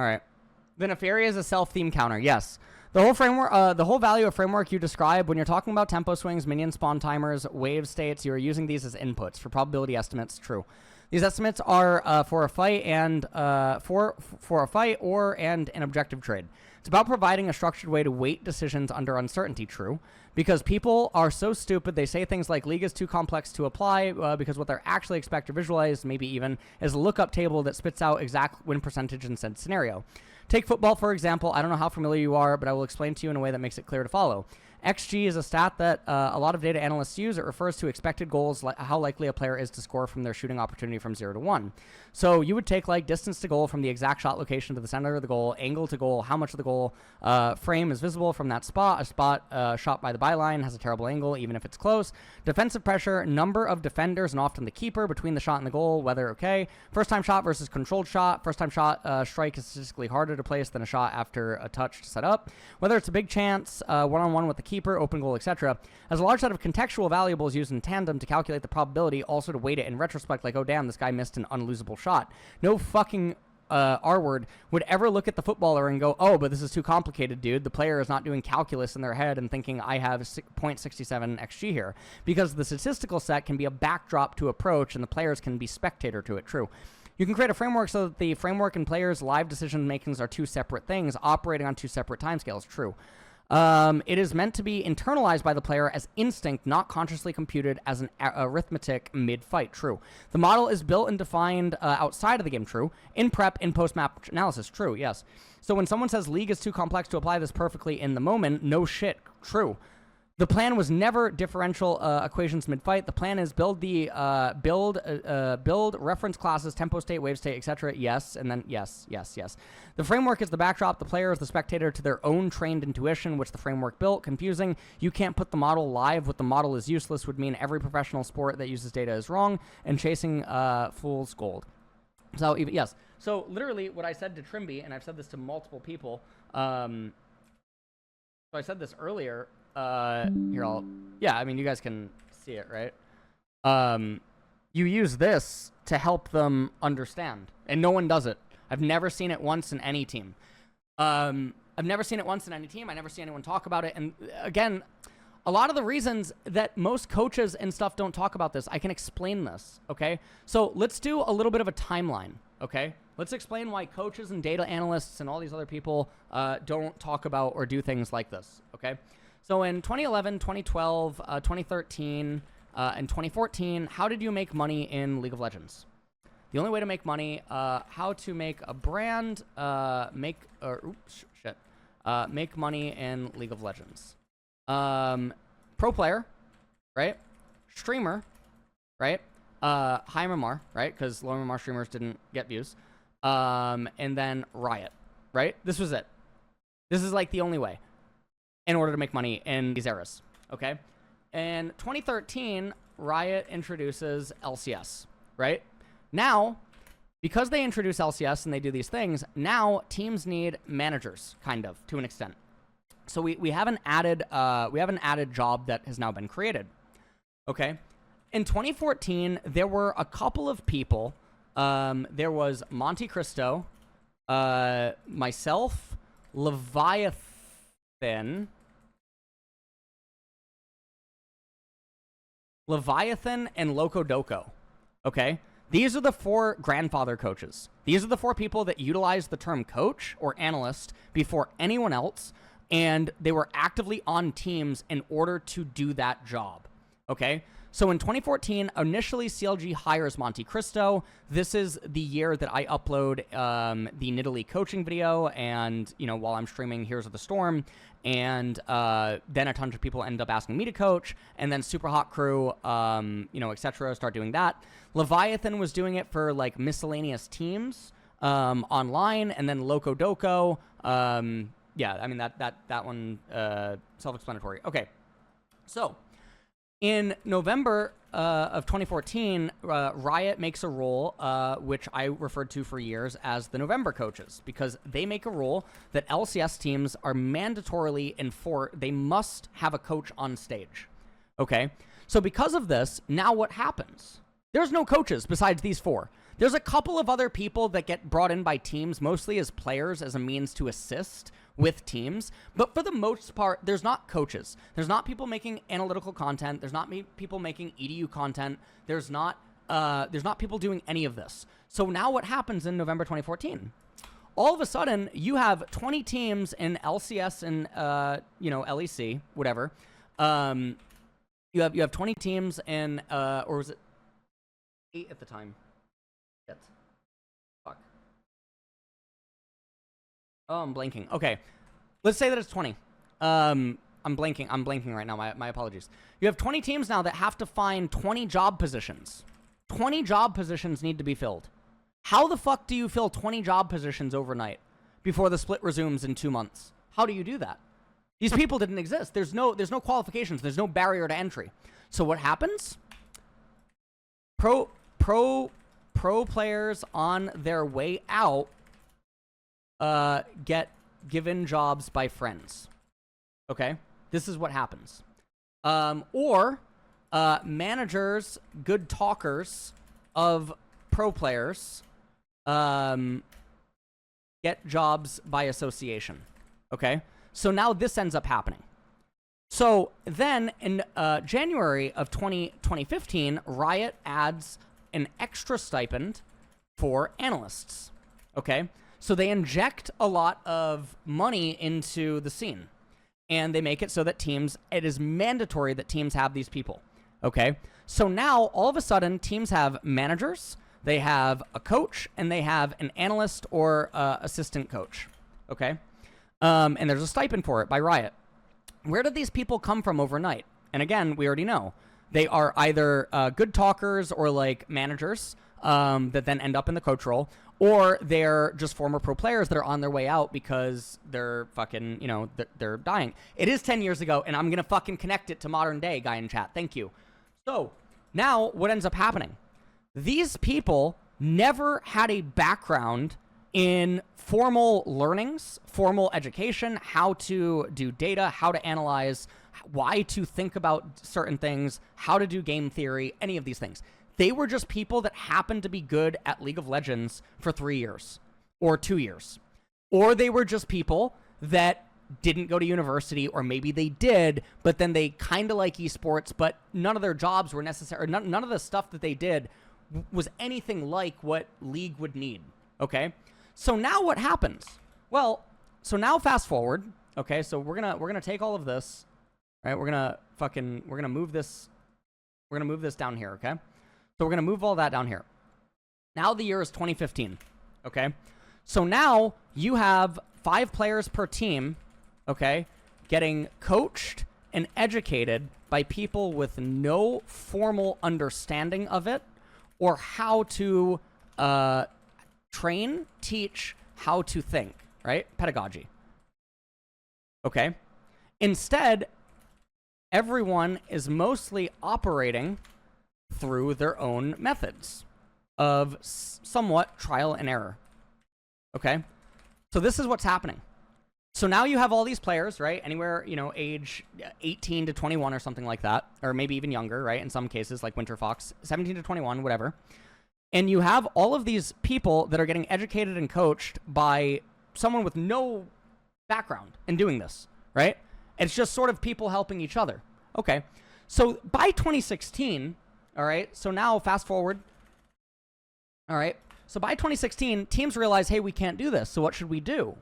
All right. The Nefaria is a self-theme counter. Yes. The whole framework, the whole value of framework you describe when you're talking about tempo swings, minion spawn timers, wave states, you're using these as inputs for probability estimates. True. These estimates are for a fight and for a fight or and an objective trade. It's about providing a structured way to weight decisions under uncertainty. True. Because people are so stupid, they say things like league is too complex to apply because what they're actually expect to visualize, maybe even, is a lookup table that spits out exact win percentage in said scenario. Take football, for example. I don't know how familiar you are, but I will explain to you in a way that makes it clear to follow. XG is a stat that a lot of data analysts use. It refers to expected goals, how likely a player is to score from their shooting opportunity from 0 to 1. So you would take like distance to goal from the exact shot location to the center of the goal, angle to goal, how much of the goal frame is visible from that spot. A spot shot by the byline has a terrible angle, even if it's close. Defensive pressure, number of defenders, and often the keeper between the shot and the goal, whether okay. First time shot versus controlled shot. First time shot strike is statistically harder to place than a shot after a touch to set up. Whether it's a big chance, one-on-one with the keeper, open goal, etc. As a large set of contextual variables used in tandem to calculate the probability, also to weight it in retrospect, like, oh damn, this guy missed an unlosable shot. No fucking R-word would ever look at the footballer and go, oh, but this is too complicated, dude. The player is not doing calculus in their head and thinking I have 0.67 XG here. Because the statistical set can be a backdrop to approach and the players can be spectator to it. True. You can create a framework so that the framework and players' live decision makings are two separate things operating on two separate timescales. True. It is meant to be internalized by the player as instinct, not consciously computed as an arithmetic mid-fight. True. The model is built and defined outside of the game. True. In prep, in post-map analysis. True, yes. So when someone says league is too complex to apply this perfectly in the moment, no shit. True. The plan was never differential equations mid-fight. The plan is build reference classes, tempo state, wave state, etc. Yes, and then yes. The framework is the backdrop. The player is the spectator to their own trained intuition, which the framework built. Confusing. You can't put the model live. What the model is useless would mean every professional sport that uses data is wrong and chasing fool's gold. So yes. So literally, what I said to Trimby, and I've said this to multiple people. So I said this earlier. Yeah, I mean, you guys can see it, right? You use this to help them understand, and no one does it. I've never seen it once in any team. I never see anyone talk about it. And again, a lot of the reasons that most coaches and stuff don't talk about this, I can explain this, okay? So let's do a little bit of a timeline, okay? Let's explain why coaches and data analysts and all these other people don't talk about or do things like this, okay? So in 2011, 2012, 2013, and 2014, how did you make money in League of Legends? The only way to make money, how to make a brand, make money in League of Legends. Pro player, right? Streamer, right? High MMR, right? Because low MMR streamers didn't get views. And then Riot, right? This was it. This is like the only way in order to make money in these eras, okay? In 2013, Riot introduces LCS, right? Now, because they introduce LCS and they do these things, now teams need managers, kind of, to an extent. So we have an added job that has now been created, okay? In 2014, there were a couple of people. There was Monte Cristo, myself, Leviathan, and Loco Doco, okay? These are the four grandfather coaches. These are the four people that utilize the term coach or analyst before anyone else, and they were actively on teams in order to do that job, okay? So in 2014, initially CLG hires Monte Cristo. This is the year that I upload the Nidalee coaching video, and while I'm streaming Heroes of the Storm, and then a ton of people end up asking me to coach, and then Super Hot Crew, etc. start doing that. Leviathan was doing it for like miscellaneous teams online, and then Loco Doco. Yeah, I mean that one self-explanatory. Okay, so. In November of 2014, Riot makes a rule, which I referred to for years as the November coaches, because they make a rule that LCS teams are mandatorily they must have a coach on stage. Okay? So because of this, now what happens? There's no coaches besides these four. There's a couple of other people that get brought in by teams, mostly as players, as a means to assist with teams. But for the most part, there's not coaches. There's not people making analytical content. There's not people making EDU content. There's not people doing any of this. So now what happens in November 2014? All of a sudden, you have 20 teams in LCS and LEC, whatever. You have 20 teams in or was it 8 at the time? Shit. Fuck. Oh, I'm blanking. Okay, let's say that it's 20. I'm blanking right now. My apologies. You have 20 teams now that have to find 20 job positions. 20 job positions need to be filled. How the fuck do you fill 20 job positions overnight before the split resumes in 2 months? How do you do that? These people didn't exist. There's no qualifications. There's no barrier to entry. So what happens? Pro players on their way out get given jobs by friends. Okay? This is what happens. Or managers, good talkers of pro players get jobs by association. Okay? So now this ends up happening. So then in January of 2015, Riot adds an extra stipend for analysts. Okay? So they inject a lot of money into the scene. And they make it so that it is mandatory that teams have these people. Okay? So now, all of a sudden, teams have managers, they have a coach, and they have an analyst or assistant coach. Okay? And there's a stipend for it by Riot. Where did these people come from overnight? And again, we already know. They are either good talkers or like managers that then end up in the coach role, or they're just former pro players that are on their way out because they're fucking, they're dying. It is 10 years ago, and I'm going to fucking connect it to modern day, guy in chat. Thank you. So now what ends up happening? These people never had a background in formal learnings, formal education, how to do data, how to analyze, why to think about certain things, how to do game theory, any of these things. They were just people that happened to be good at League of Legends for 3 years or 2 years. Or they were just people that didn't go to university, or maybe they did, but then they kind of like esports, but none of their jobs were necessary. None of the stuff that they did was anything like what League would need. Okay? So now what happens? Well, so now fast forward. Okay, so we're gonna take all of this, right? We're gonna move this down here. Okay, so we're gonna move all that down here. Now the year is 2015. Okay, so now you have 5 players per team. Okay, getting coached and educated by people with no formal understanding of it or how to train, teach, how to think, right? Pedagogy. Okay. Instead, everyone is mostly operating through their own methods of somewhat trial and error. Okay. So this is what's happening. So now you have all these players, right? Anywhere, age 18 to 21 or something like that, or maybe even younger, right? In some cases, like Winter Fox, 17 to 21, whatever. And you have all of these people that are getting educated and coached by someone with no background in doing this, right? It's just sort of people helping each other. Okay. So by 2016, all right, so now fast forward. All right. So by 2016, teams realize, hey, we can't do this. So what should we do?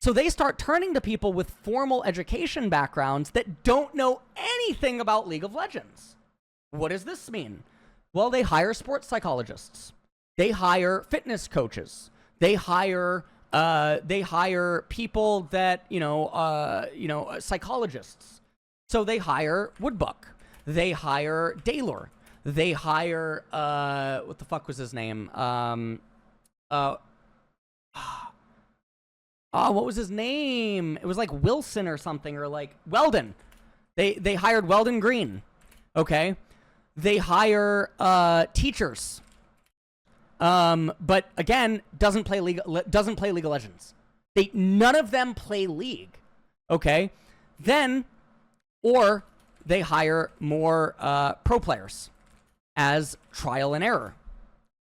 So they start turning to people with formal education backgrounds that don't know anything about League of Legends. What does this mean? Well, they hire sports psychologists. They hire fitness coaches. They hire people that, psychologists. So they hire Woodbuck. They hire Daylor. They hire, what the fuck was his name? What was his name? It was like Wilson or something, or like Weldon. They hired Weldon Green. Okay. They hire teachers. But again, doesn't play League of Legends. None of them play League. Okay. Then, or they hire more pro players as trial and error.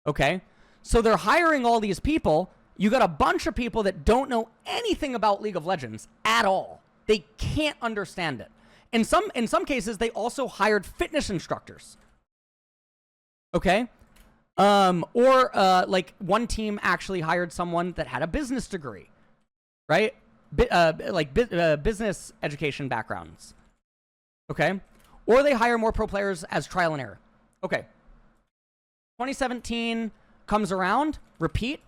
Okay. So they're hiring all these people. You got a bunch of people that don't know anything about League of Legends at all. They can't understand it. In some cases, they also hired fitness instructors. Okay? Like one team actually hired someone that had a business degree, right? Business education backgrounds. Okay? Or they hire more pro players as trial and error. Okay. 2017 comes around, repeat.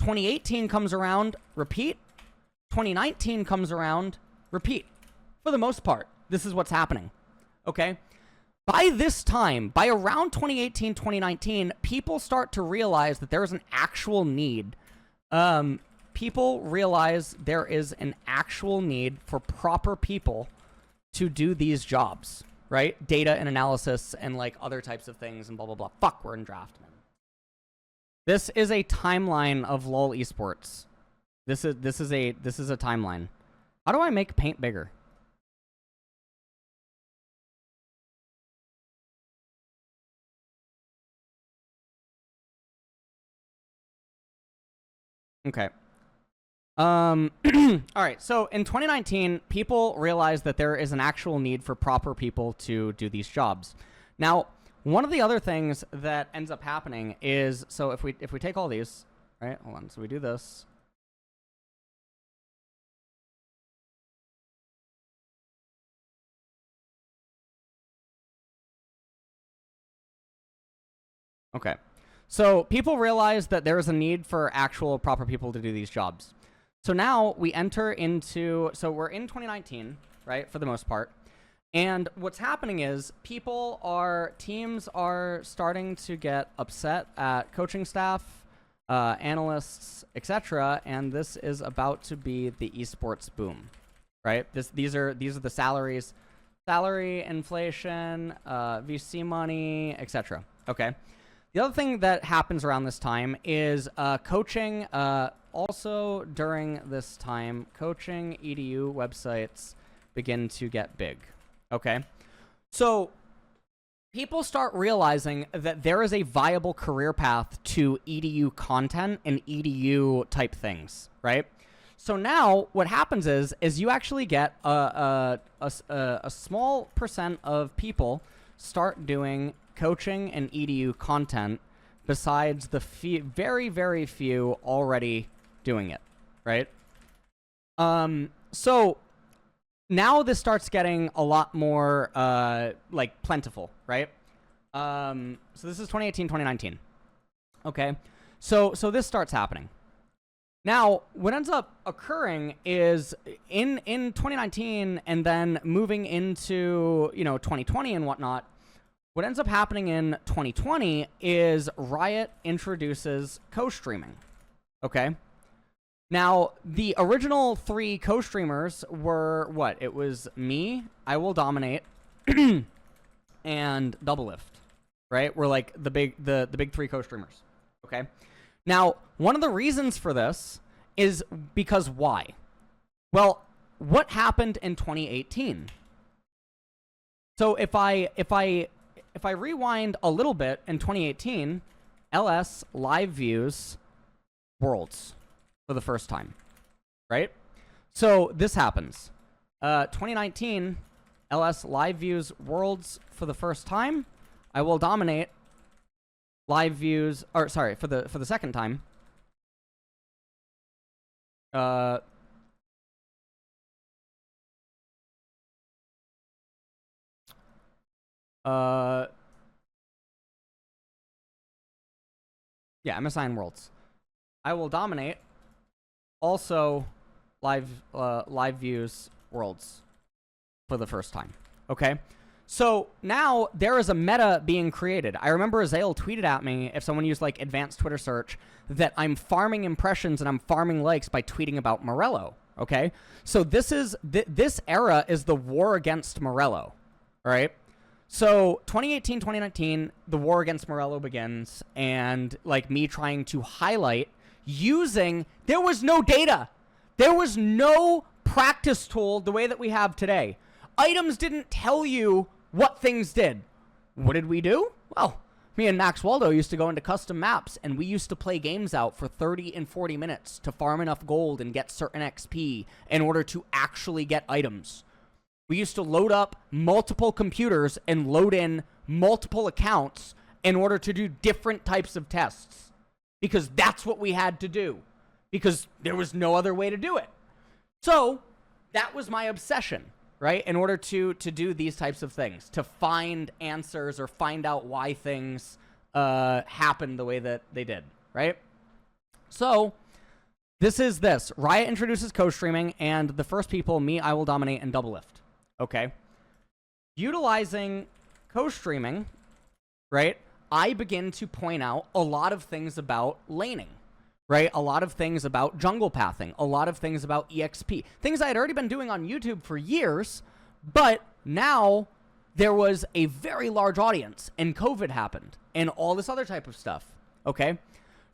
2018 comes around, repeat. 2019 comes around, repeat. For the most part, this is what's happening. Okay? By this time, by around 2018, 2019, people start to realize that there is an actual need. People realize there is an actual need for proper people to do these jobs, right? Data and analysis and like other types of things and blah, blah, blah. Fuck, we're in draft, man. This is a timeline of LoL esports. This is a timeline. How do I make paint bigger? Okay. All right. So in 2019, people realized that there is an actual need for proper people to do these jobs. Now, one of the other things that ends up happening is, so if we take all these, right? Hold on. So we do this. Okay. So people realize that there is a need for actual proper people to do these jobs. So now we enter into, so we're in 2019, right, for the most part. And what's happening is teams are starting to get upset at coaching staff, analysts, etc. And this is about to be the esports boom, right? These are the salaries, salary inflation, VC money, etc. Okay. The other thing that happens around this time is coaching. Also during this time, coaching EDU websites begin to get big. Okay? So people start realizing that there is a viable career path to EDU content and EDU type things, right? So now what happens is you actually get a small percent of people start doing coaching and EDU content besides the very, very few already doing it, right? So now this starts getting a lot more like plentiful, right? So this is 2018, 2019. Okay, so this starts happening. Now, what ends up occurring is in 2019 and then moving into 2020 and whatnot. What ends up happening in 2020 is Riot introduces co-streaming, okay? Now, the original 3 co-streamers were what? It was me, I Will Dominate, and Doublelift, right? We're like the big 3 co-streamers, okay? Now, one of the reasons for this is because why? Well, what happened in 2018? So if I rewind a little bit in 2018, LS live views Worlds for the first time, right? So this happens. 2019, LS live views Worlds for the first time. I Will Dominate live views, or sorry, for the second time. Yeah, MSI and Worlds. I Will Dominate also live views Worlds for the first time. Okay? So now there is a meta being created. I remember Azael tweeted at me, if someone used like advanced Twitter search, that I'm farming impressions and I'm farming likes by tweeting about Morello. Okay? So this era is the war against Morello. All right? So 2018, 2019, the war against Morello begins, and like me trying to highlight using, there was no data. There was no practice tool the way that we have today. Items didn't tell you what things did. What did we do? Well, Me and Max Waldo used to go into custom maps, and we used to play games out for 30 and 40 minutes to farm enough gold and get certain XP in order to actually get items. We used to load up multiple computers and load in multiple accounts in order to do different types of tests, because that's what we had to do, because there was no other way to do it. So that was my obsession, right? In order to do these types of things, to find answers or find out why things happened the way that they did, right? So this is this. Riot introduces co-streaming, and the first people, me, I Will Dominate, and Doublelift. Okay. Utilizing co-streaming, right, I begin to point out a lot of things about laning, right? A lot of things about jungle pathing, a lot of things about EXP, things I had already been doing on YouTube for years, but now there was a very large audience, and COVID happened, and all this other type of stuff, okay?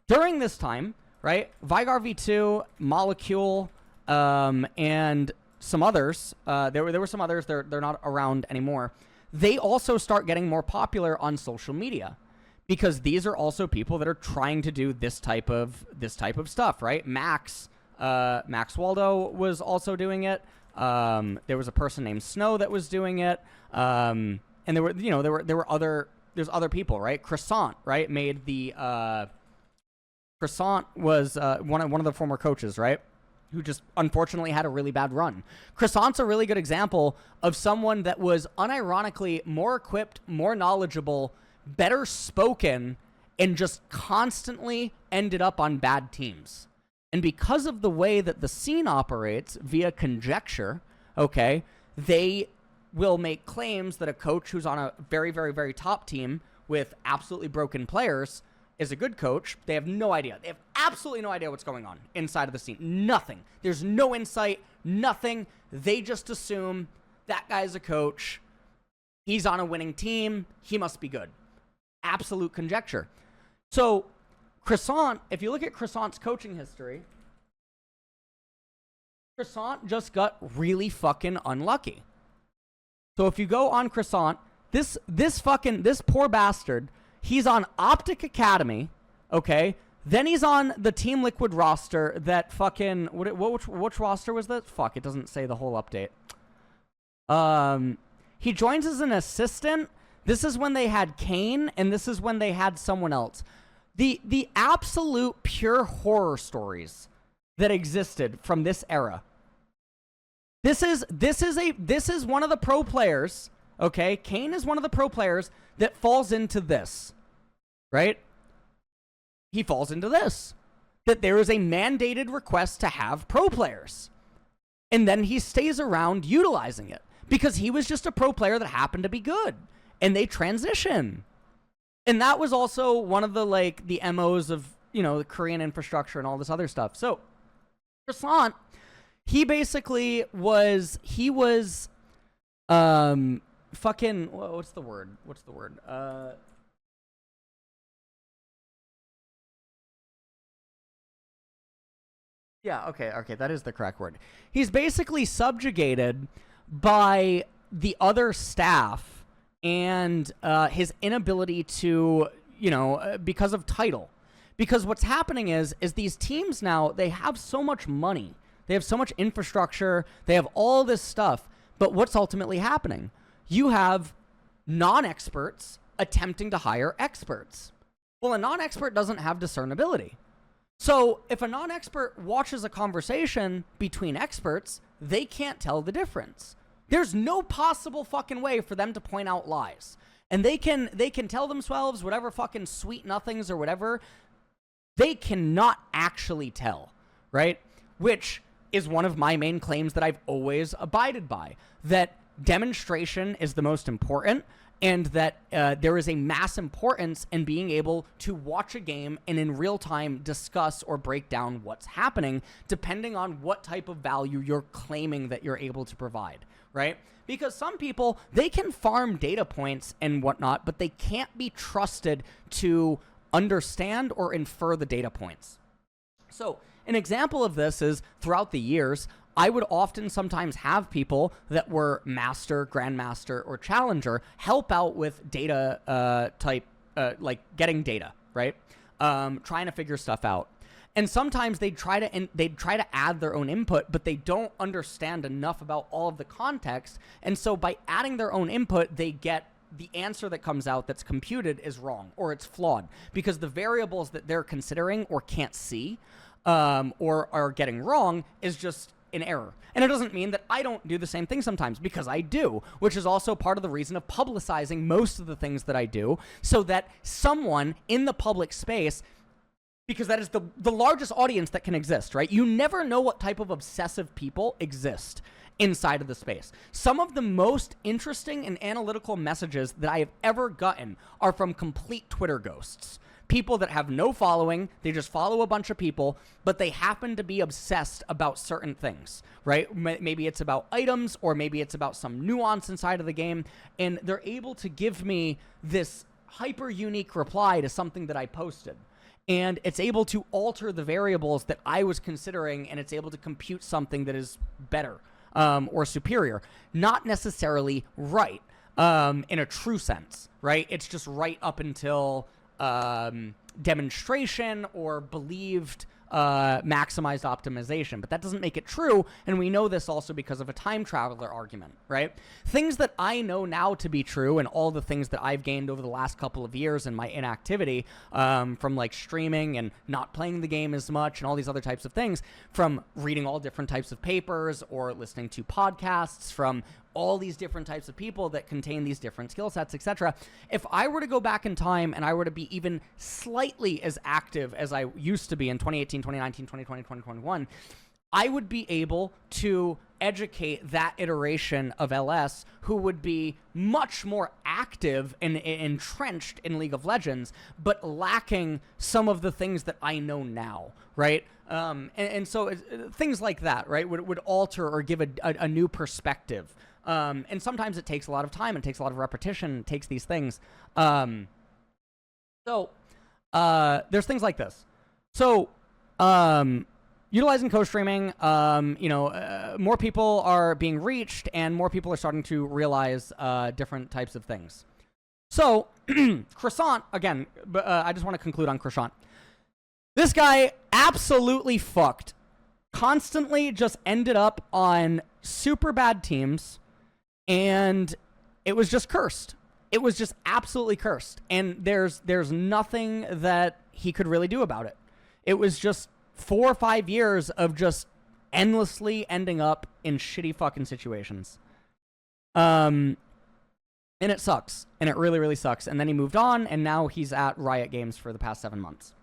During this time, right, Vigar V2, Molecule, and some others, there were some others, they're not around anymore. They also start getting more popular on social media, because these are also people that are trying to do this type of stuff, right? Max Waldo was also doing it. There was a person named Snow that was doing it. And there's other people, right? Croissant, right? Made the Croissant was one of the former coaches, right? Who just unfortunately had a really bad run. Croissant's a really good example of someone that was unironically more equipped, more knowledgeable, better spoken, and just constantly ended up on bad teams. And because of the way that the scene operates via conjecture, okay, they will make claims that a coach who's on a very, very, very top team with absolutely broken players is a good coach. They have no idea. They have absolutely no idea what's going on inside of the scene. Nothing. There's no insight, nothing. They just assume that guy's a coach. He's on a winning team. He must be good. Absolute conjecture. So Croissant, if you look at Croissant's coaching history, Croissant just got really fucking unlucky. So if you go on Croissant, this poor bastard, he's on Optic Academy, okay? Then he's on the Team Liquid roster that fucking... Which roster was that? Fuck, it doesn't say the whole update. He joins as an assistant. This is when they had Kane, and this is when they had someone else. The absolute pure horror stories that existed from this era. This is one of the pro players, okay? Kane is one of the pro players that falls into this, right? He falls into this. That there is a mandated request to have pro players. And then he stays around utilizing it. Because he was just a pro player that happened to be good. And they transition. And that was also one of the, like, the MOs of, you know, the Korean infrastructure and all this other stuff. So, Croissant, he basically was, fucking, what's the word? Yeah, okay, that is the correct word. He's basically subjugated by the other staff and his inability to, you know, because of title. Because what's happening is these teams now, they have so much money. They have so much infrastructure. They have all this stuff. But what's ultimately happening? You have non-experts attempting to hire experts. Well, a non-expert doesn't have discernibility. So if a non-expert watches a conversation between experts, they can't tell the difference. There's no possible fucking way for them to point out lies. And they can tell themselves whatever fucking sweet nothings or whatever. They cannot actually tell, right? Which is one of my main claims that I've always abided by. That demonstration is the most important, and that there is a mass importance in being able to watch a game and in real time discuss or break down what's happening, depending on what type of value you're claiming that you're able to provide, right? Because some people, they can farm data points and whatnot, but they can't be trusted to understand or infer the data points. So an example of this is throughout the years, I would often sometimes have people that were master, grandmaster, or challenger help out with data type like getting data, right? Trying to figure stuff out. And sometimes they'd try to add their own input, but they don't understand enough about all of the context. And so by adding their own input, they get the answer that comes out that's computed is wrong, or it's flawed, because the variables that they're considering or can't see or are getting wrong is just an error. And it doesn't mean that I don't do the same thing sometimes, because I do, which is also part of the reason of publicizing most of the things that I do, so that someone in the public space, because that is the largest audience that can exist, right? You never know what type of obsessive people exist inside of the space. Some of the most interesting and analytical messages that I have ever gotten are from complete Twitter ghosts. People that have no following, they just follow a bunch of people, but they happen to be obsessed about certain things, right? Maybe it's about items, or maybe it's about some nuance inside of the game, and they're able to give me this hyper unique reply to something that I posted. And it's able to alter the variables that I was considering, and it's able to compute something that is better or superior. Not necessarily right in a true sense, right? It's just right up until demonstration or believed maximized optimization, but that doesn't make it true, and we know this also because of a time traveler argument, right? Things that I know now to be true, and all the things that I've gained over the last couple of years in my inactivity, from like streaming and not playing the game as much and all these other types of things, from reading all different types of papers or listening to podcasts from all these different types of people that contain these different skill sets, etc. If I were to go back in time and I were to be even slightly as active as I used to be in 2018, 2019, 2020, 2021, I would be able to educate that iteration of LS who would be much more active and entrenched in League of Legends, but lacking some of the things that I know now, right? And so things like that, right, would alter or give a new perspective. And sometimes it takes a lot of time, it takes a lot of repetition, it takes these things. There's things like this. So, utilizing co-streaming, more people are being reached, and more people are starting to realize different types of things. So, Croissant, again, I just want to conclude on Croissant. This guy absolutely fucked. Constantly just ended up on super bad teams, and it was just cursed. It was just absolutely cursed. And there's nothing that he could really do about it. It was just 4 or 5 years of just endlessly ending up in shitty fucking situations. And it sucks. And it really, really sucks. And then he moved on, and now he's at Riot Games for the past 7 months.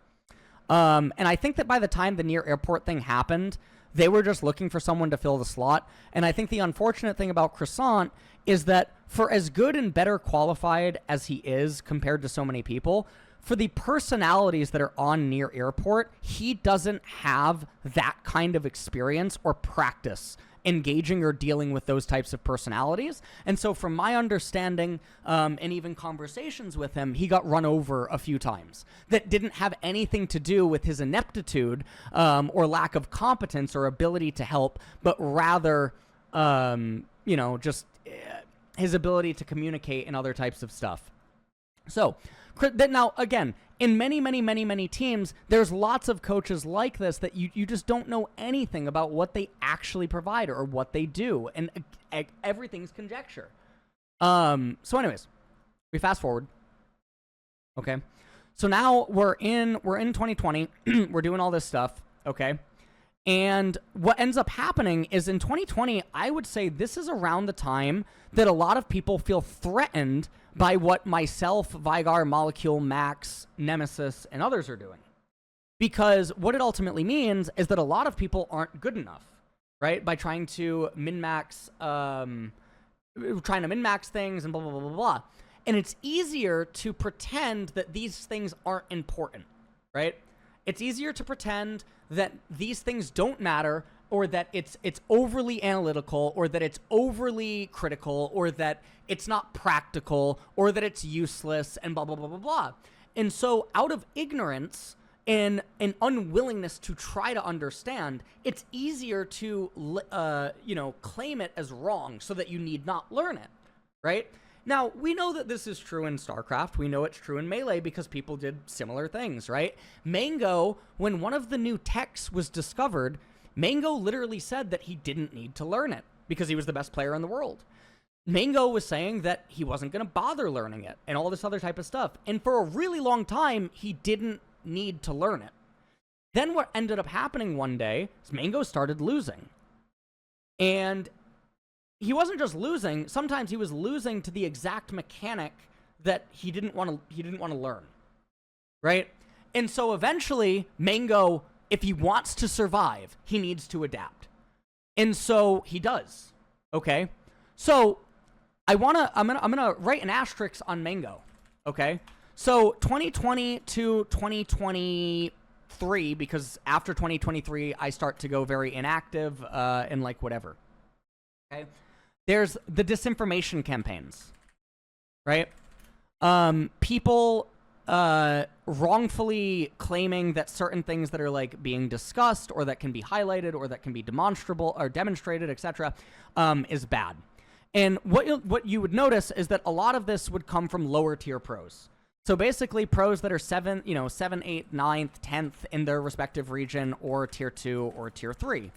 And I think that by the time the near airport thing happened, they were just looking for someone to fill the slot. And I think the unfortunate thing about Croissant is that for as good and better qualified as he is compared to so many people, for the personalities that are on near airport, he doesn't have that kind of experience or practice engaging or dealing with those types of personalities. And so from my understanding, and even conversations with him, he got run over a few times. That didn't have anything to do with his ineptitude or lack of competence or ability to help, but rather, just his ability to communicate and other types of stuff. So, now, again, in many teams, there's lots of coaches like this that you just don't know anything about what they actually provide or what they do, and everything's conjecture. So anyways, we fast forward. Okay. So now we're in 2020. We're doing all this stuff, okay? And what ends up happening is in 2020, I would say this is around the time that a lot of people feel threatened by what myself, Vygar, Molecule, Max, Nemesis, and others are doing. Because what it ultimately means is that a lot of people aren't good enough, right? By trying to min-max things and blah, blah, blah, blah, blah. And it's easier to pretend that these things aren't important, right? It's easier to pretend that these things don't matter, or that it's overly analytical, or that it's overly critical, or that it's not practical, or that it's useless, and blah, blah, blah, blah, blah. And so out of ignorance and an unwillingness to try to understand, it's easier to, claim it as wrong so that you need not learn it, right? Now, we know that this is true in StarCraft. We know it's true in Melee because people did similar things, right? Mango, when one of the new techs was discovered, Mango literally said that he didn't need to learn it because he was the best player in the world. Mango was saying that he wasn't going to bother learning it and all this other type of stuff. And for a really long time, he didn't need to learn it. Then what ended up happening one day is Mango started losing. And he wasn't just losing, sometimes he was losing to the exact mechanic that he didn't want to learn. Right? And so eventually, Mango, if he wants to survive, he needs to adapt. And so he does. Okay? So I'm gonna write an asterisk on Mango. Okay? So 2020 to 2023, because after 2023 I start to go very inactive and like whatever. Okay? There's the disinformation campaigns. Right? People wrongfully claiming that certain things that are like being discussed or that can be highlighted or that can be demonstrable or demonstrated, etc., is bad. And what you would notice is that a lot of this would come from lower tier pros. So basically pros that are 7, 8th, 9th, 10th in their respective region or tier 2 or tier 3.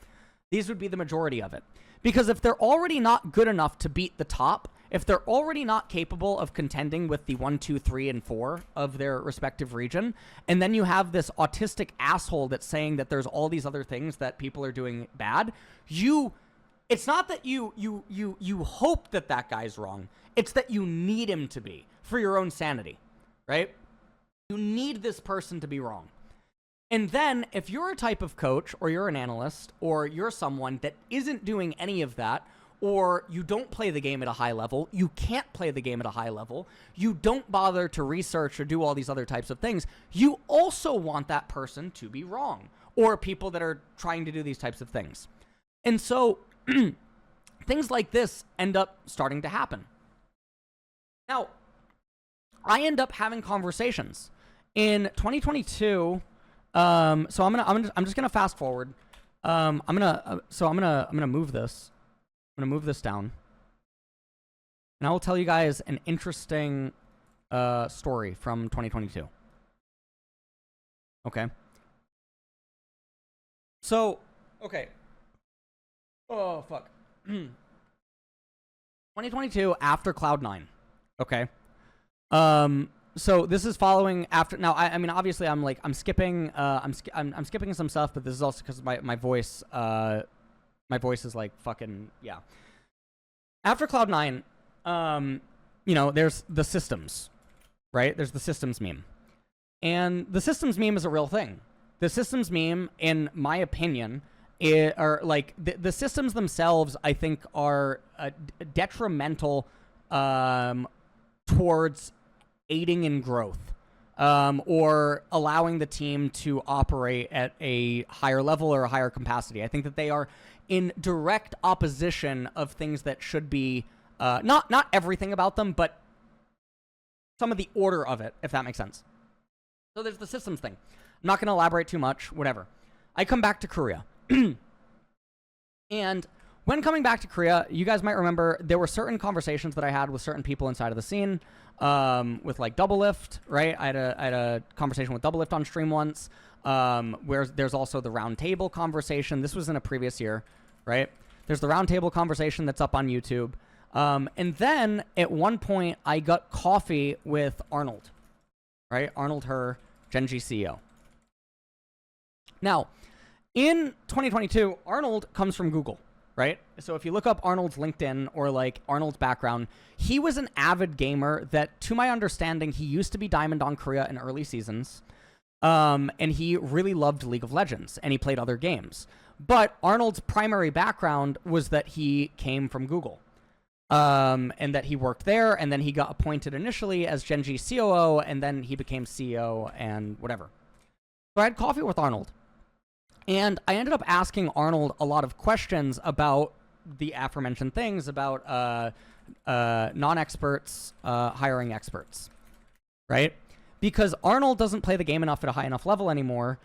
These would be the majority of it. Because if they're already not good enough to beat the top, if they're already not capable of contending with the 1, 2, 3, and 4 of their respective region, and then you have this autistic asshole that's saying that there's all these other things that people are doing bad, it's not that you hope that that guy's wrong. It's that you need him to be for your own sanity, right? You need this person to be wrong. And then if you're a type of coach or you're an analyst or you're someone that isn't doing any of that, or you don't play the game at a high level, you can't play the game at a high level, you don't bother to research or do all these other types of things, you also want that person to be wrong, or people that are trying to do these types of things. And so things like this end up starting to happen. Now, I end up having conversations in 2022. So I'm just gonna fast forward. I'm gonna move this. I'm gonna move this down, and I will tell you guys an interesting story from 2022. Okay. So, okay. Oh, fuck. 2022 after Cloud9. Okay. So this is following after. Now, I mean, obviously, I'm skipping. I'm skipping some stuff, but this is also because my voice. My voice is like fucking yeah. After Cloud9, there's the systems, right? There's the systems meme, and the systems meme is a real thing. The systems meme, in my opinion, are like the systems themselves. I think are detrimental towards aiding in growth, or allowing the team to operate at a higher level or a higher capacity. I think that they are in direct opposition of things that should be not everything about them, but some of the order of it, if that makes sense. So there's the systems thing. I'm not going to elaborate too much, whatever. I come back to Korea. And when coming back to Korea, you guys might remember there were certain conversations that I had with certain people inside of the scene, with like Doublelift, right? I had a conversation with Doublelift on stream once, where there's also the roundtable conversation. This was in a previous year, right? There's the roundtable conversation that's up on YouTube. And then at one point I got coffee with Arnold, right? Arnold Herr, Gen.G CEO. Now, in 2022, Arnold comes from Google, right? So if you look up Arnold's LinkedIn or like Arnold's background, he was an avid gamer that, to my understanding, he used to be Diamond on Korea in early seasons. And he really loved League of Legends and he played other games. But Arnold's primary background was that he came from Google. And that he worked there, and then he got appointed initially as Gen.G COO, and then he became CEO and whatever. So I had coffee with Arnold. And I ended up asking Arnold a lot of questions about the aforementioned things, about non-experts hiring experts, right? Because Arnold doesn't play the game enough at a high enough level anymore,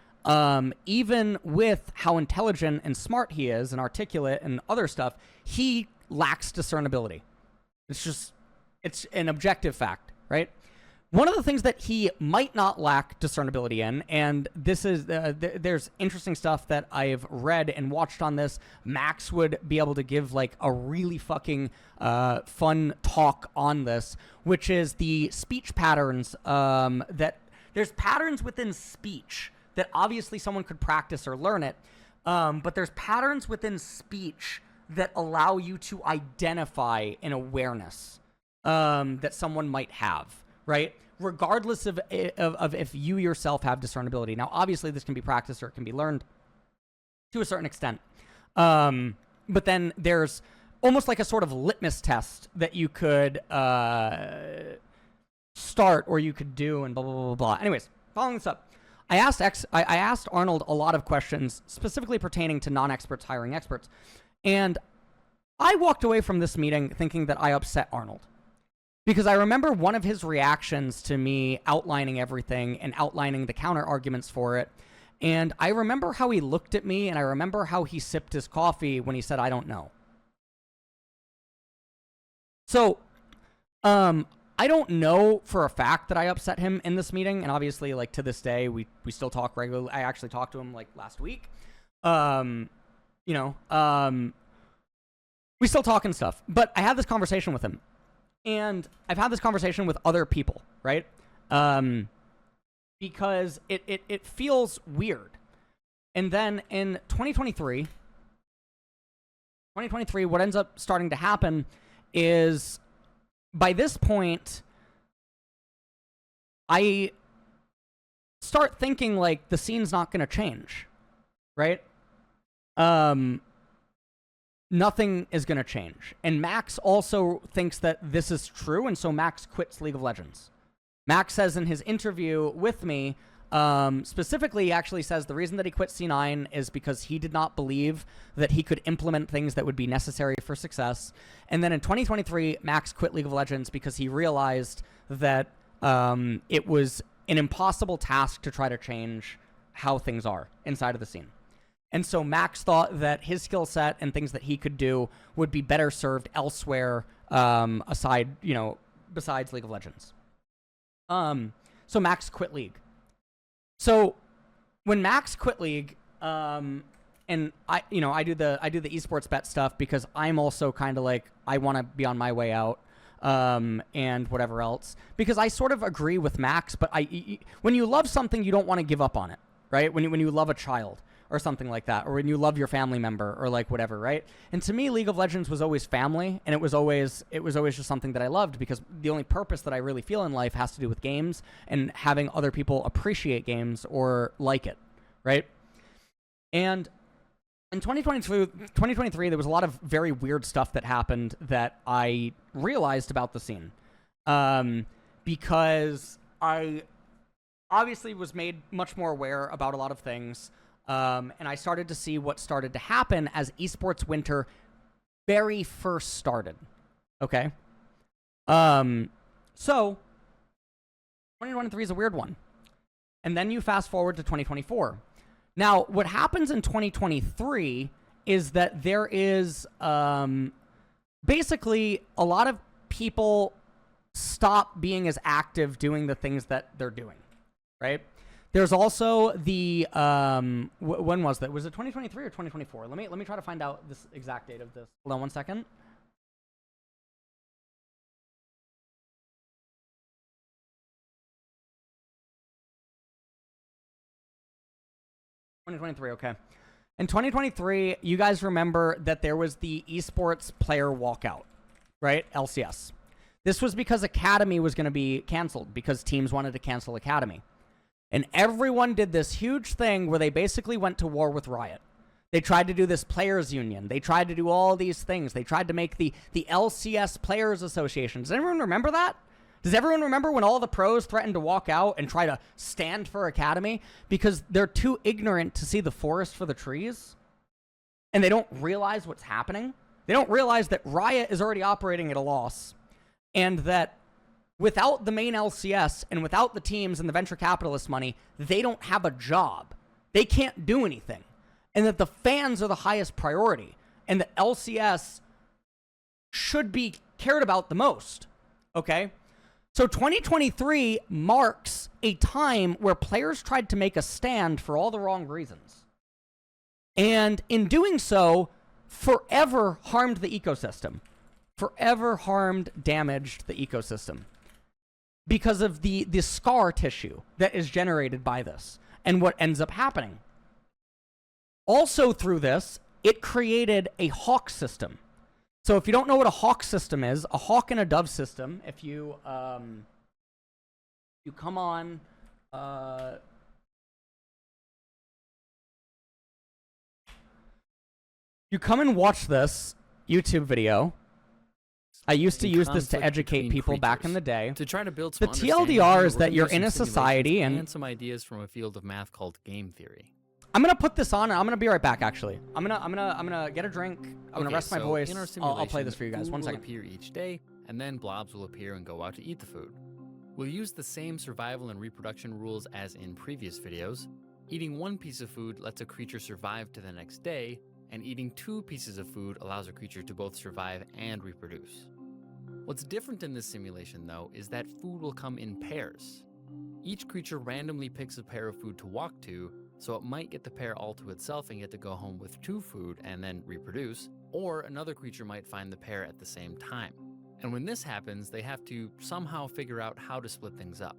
even with how intelligent and smart he is and articulate and other stuff, he lacks discernibility. It's It's an objective fact, right? One of the things that he might not lack discernibility in, and this is there's interesting stuff that I've read and watched on this. Max would be able to give like a really fucking fun talk on this, which is the speech patterns. That there's patterns within speech that obviously someone could practice or learn it, but there's patterns within speech that allow you to identify an awareness that someone might have. Right? Regardless of if you yourself have discernibility. Now, obviously, this can be practiced or it can be learned to a certain extent. But then there's almost like a sort of litmus test that you could start or you could do and blah, blah, blah, blah, blah. Anyways, following this up, I asked Arnold a lot of questions specifically pertaining to non-experts hiring experts. And I walked away from this meeting thinking that I upset Arnold. Because I remember one of his reactions to me outlining everything and outlining the counter arguments for it. And I remember how he looked at me, and I remember how he sipped his coffee when he said, I don't know. So, I don't know for a fact that I upset him in this meeting. And obviously, like, to this day, we still talk regularly. I actually talked to him, like, last week. We still talk and stuff. But I had this conversation with him. And I've had this conversation with other people, right? Because it feels weird. And then in 2023, what ends up starting to happen is by this point, I start thinking like the scene's not going to change, right? Nothing is going to change. And Max also thinks that this is true, and so Max quits League of Legends. Max says in his interview with me, specifically, he actually says the reason that he quit C9 is because he did not believe that he could implement things that would be necessary for success. And then in 2023, Max quit League of Legends because he realized that it was an impossible task to try to change how things are inside of the scene. And so Max thought that his skill set and things that he could do would be better served elsewhere, besides League of Legends. So Max quit League. So when Max quit League, and I do the esports bet stuff because I'm also kind of like, I want to be on my way out, and whatever else, because I sort of agree with Max, but when you love something, you don't want to give up on it, right? When you love a child or something like that, or when you love your family member or like whatever, right? And to me, League of Legends was always family, and it was always just something that I loved because the only purpose that I really feel in life has to do with games and having other people appreciate games or like it, right? And in 2023, there was a lot of very weird stuff that happened that I realized about the scene, because I obviously was made much more aware about a lot of things. And I started to see what started to happen as esports winter very first started. Okay. So 2023 is a weird one. And then you fast forward to 2024. Now, what happens in 2023 is that there is basically a lot of people stop being as active doing the things that they're doing, right? There's also the when was that? Was it 2023 or 2024? Let me try to find out this exact date of this. Hold on one second. Okay. In 2023, you guys remember that there was the esports player walkout, right? LCS. This was because Academy was going to be canceled because teams wanted to cancel Academy. And everyone did this huge thing where they basically went to war with Riot. They tried to do this players union. They tried to do all these things. They tried to make the LCS Players Association. Does everyone remember that? Does everyone remember when all the pros threatened to walk out and try to stand for Academy because they're too ignorant to see the forest for the trees? And they don't realize what's happening? They don't realize that Riot is already operating at a loss and that without the main LCS and without the teams and the venture capitalist money, they don't have a job. They can't do anything. And that the fans are the highest priority. And the LCS should be cared about the most. Okay? So 2023 marks a time where players tried to make a stand for all the wrong reasons. And in doing so, forever harmed the ecosystem. Forever harmed, damaged the ecosystem. Because of the scar tissue that is generated by this and what ends up happening. Also through this, it created a hawk system. So if you don't know what a hawk system is, a hawk and a dove system, if you come on, you come and watch this YouTube video. I used to use this to educate people back in the day. To try to build the TLDR is that you're in a society and some ideas from a field of math called game theory. I'm gonna put this on and I'm gonna be right back actually. I'm gonna get a drink. I'm gonna rest my voice. In our I'll play this for you guys. Food 1 second. will appear each day, and then blobs will appear and go out to eat the food. We'll use the same survival and reproduction rules as in previous videos. Eating one piece of food lets a creature survive to the next day, and eating 2 pieces of food allows a creature to both survive and reproduce. What's different in this simulation, though, is that food will come in pairs. Each creature randomly picks a pair of food to walk to, so it might get the pair all to itself and get to go home with 2 food and then reproduce, or another creature might find the pair at the same time. And when this happens, they have to somehow figure out how to split things up.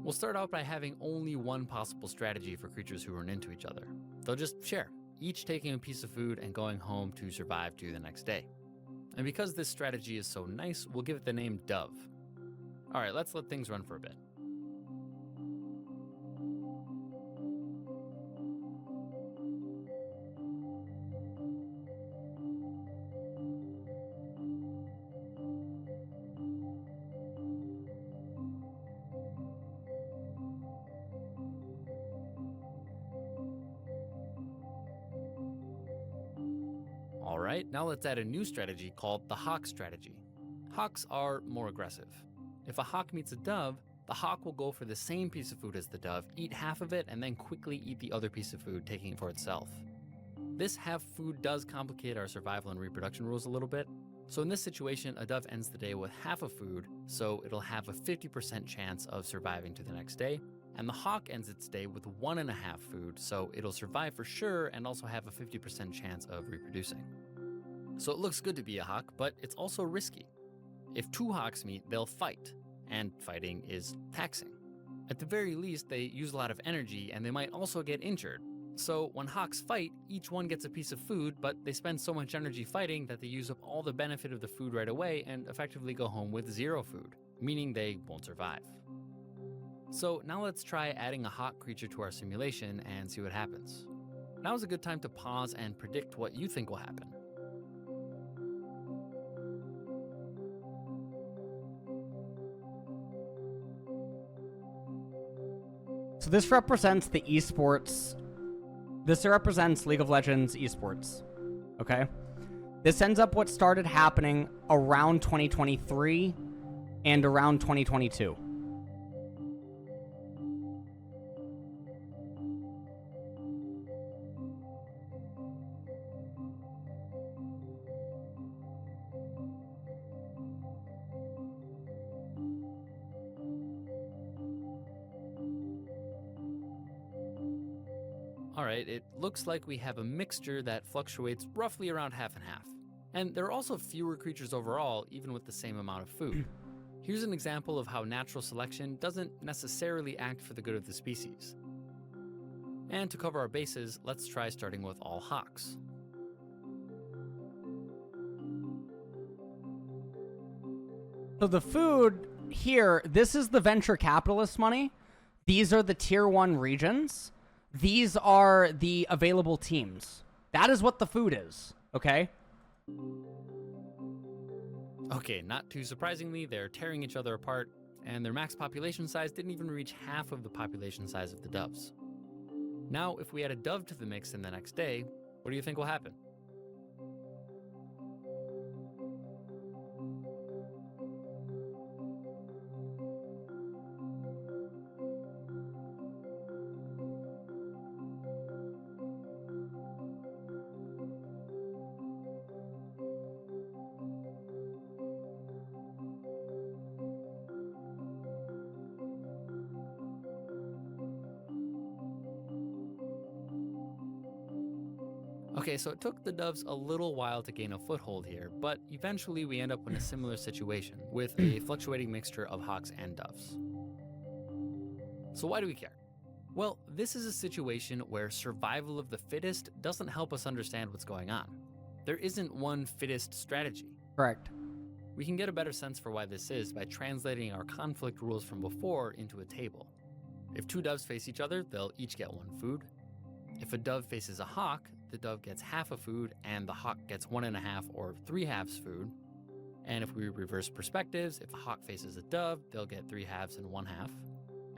We'll start out by having only one possible strategy for creatures who run into each other. They'll just share, each taking a piece of food and going home to survive to the next day. And because this strategy is so nice, we'll give it the name Dove. Alright, let's let things run for a bit. Alright, now let's add a new strategy called the hawk strategy. Hawks are more aggressive. If a hawk meets a dove, the hawk will go for the same piece of food as the dove, eat half of it, and then quickly eat the other piece of food, taking it for itself. This half food does complicate our survival and reproduction rules a little bit. So in this situation, a dove ends the day with half a food, so it'll have a 50% chance of surviving to the next day. And the hawk ends its day with 1.5 food, so it'll survive for sure and also have a 50% chance of reproducing. So it looks good to be a hawk, but it's also risky. If 2 hawks meet, they'll fight, and fighting is taxing. At the very least, they use a lot of energy and they might also get injured. So when hawks fight, each one gets a piece of food, but they spend so much energy fighting that they use up all the benefit of the food right away and effectively go home with 0 food, meaning they won't survive. So now let's try adding a hawk creature to our simulation and see what happens. Now is a good time to pause and predict what you think will happen. So this represents the esports. This represents League of Legends esports. Okay? This ends up what started happening around 2023 and around 2022. Alright, it looks like we have a mixture that fluctuates roughly around half and half. And there are also fewer creatures overall, even with the same amount of food. Here's an example of how natural selection doesn't necessarily act for the good of the species. And to cover our bases, let's try starting with all hawks. So the food here, this is the venture capitalist money. These are the tier 1 regions. These are the available teams. That is what the food is, okay? Okay, not too surprisingly, they're tearing each other apart, and their max population size didn't even reach half of the population size of the doves. Now, if we add a dove to the mix in the next day, what do you think will happen? Okay, so it took the Doves a little while to gain a foothold here, but eventually we end up in a similar situation with a fluctuating mixture of Hawks and Doves. So why do we care? Well, this is a situation where survival of the fittest doesn't help us understand what's going on. There isn't one fittest strategy. Correct. We can get a better sense for why this is by translating our conflict rules from before into a table. If two doves face each other, they'll each get one food. If a dove faces a hawk, the dove gets half a food and the hawk gets 1.5 or 3/2 food. And if we reverse perspectives, if a hawk faces a dove, they'll get 3/2 and 1/2.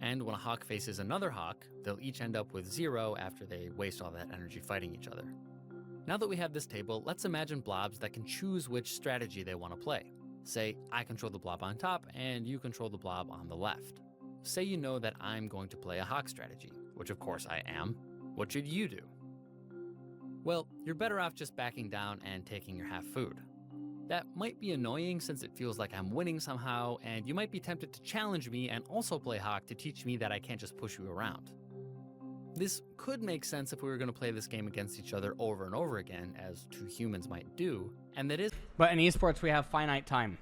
And when a hawk faces another hawk, they'll each end up with 0 after they waste all that energy fighting each other. Now that we have this table, let's imagine blobs that can choose which strategy they want to play. Say, I control the blob on top and you control the blob on the left. Say you know that I'm going to play a hawk strategy, which of course I am. What should you do? Well, you're better off just backing down and taking your half food. That might be annoying since it feels like I'm winning somehow, and you might be tempted to challenge me and also play hawk to teach me that I can't just push you around. This could make sense if we were going to play this game against each other over and over again, as two humans might do, and that is... But in esports, we have finite time.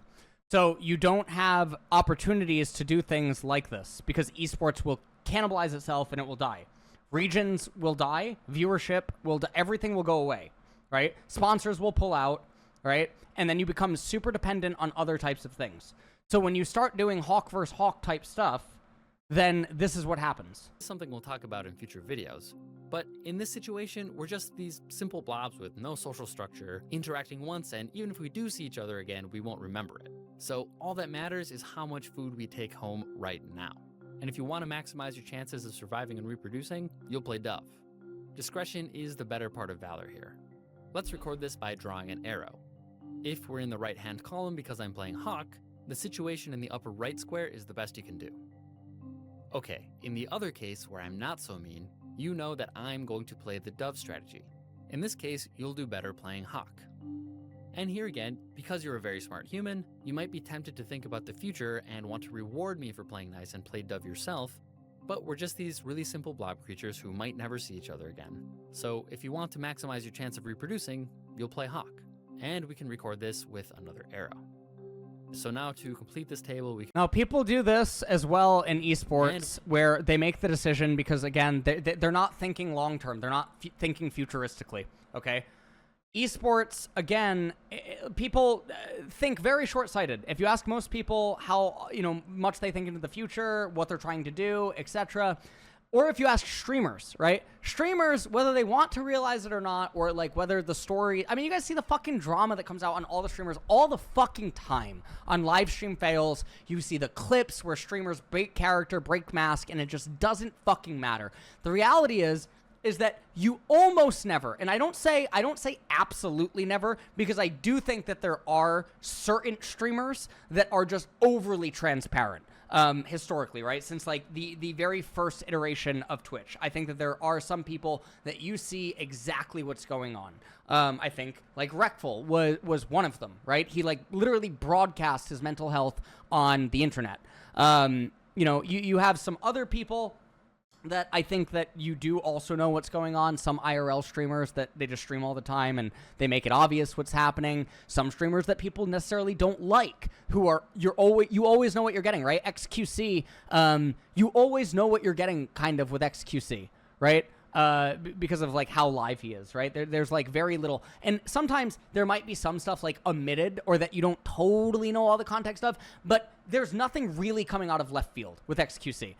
So you don't have opportunities to do things like this, because esports will cannibalize itself and it will die. Regions will die, viewership will die, everything will go away, right? Sponsors will pull out, right? And then you become super dependent on other types of things. So when you start doing hawk versus hawk type stuff, then this is what happens. Something we'll talk about in future videos. But in this situation, we're just these simple blobs with no social structure, interacting once, and even if we do see each other again, we won't remember it. So all that matters is how much food we take home right now. And if you want to maximize your chances of surviving and reproducing, you'll play Dove. Discretion is the better part of valor here. Let's record this by drawing an arrow. If we're in the right-hand column because I'm playing hawk, the situation in the upper right square is the best you can do. Okay, in the other case where I'm not so mean, you know that I'm going to play the Dove strategy. In this case, you'll do better playing hawk. And here again, because you're a very smart human, you might be tempted to think about the future and want to reward me for playing nice and play Dove yourself, but we're just these really simple blob creatures who might never see each other again. So if you want to maximize your chance of reproducing, you'll play hawk. And we can record this with another arrow. So now to complete this table, we can... Now, people do this as well in esports, where they make the decision because, again, they're not thinking long-term. They're not thinking futuristically, okay? Esports, again, people think very short-sighted. If you ask most people how, much they think into the future, what they're trying to do, etc., or if you ask streamers, right? Streamers, whether they want to realize it or not, or like whether the story... I mean, you guys see the fucking drama that comes out on all the streamers all the fucking time. On live stream fails, you see the clips where streamers break character, break mask, and it just doesn't fucking matter. The reality is that you almost never, and I don't say absolutely never, because I do think that there are certain streamers that are just overly transparent. Historically, right? Since like the very first iteration of Twitch, I think that there are some people that you see exactly what's going on. I think like Reckful was one of them, right? He like literally broadcast his mental health on the internet. You have some other people that I think that you do also know what's going on. Some IRL streamers that they just stream all the time and they make it obvious what's happening. Some streamers that people necessarily don't like, who are you always know what you're getting, right? XQC, you always know what you're getting kind of with XQC, right? Because of like how live he is, right? There's like very little, and sometimes there might be some stuff like omitted or that you don't totally know all the context of, but there's nothing really coming out of left field with XQC.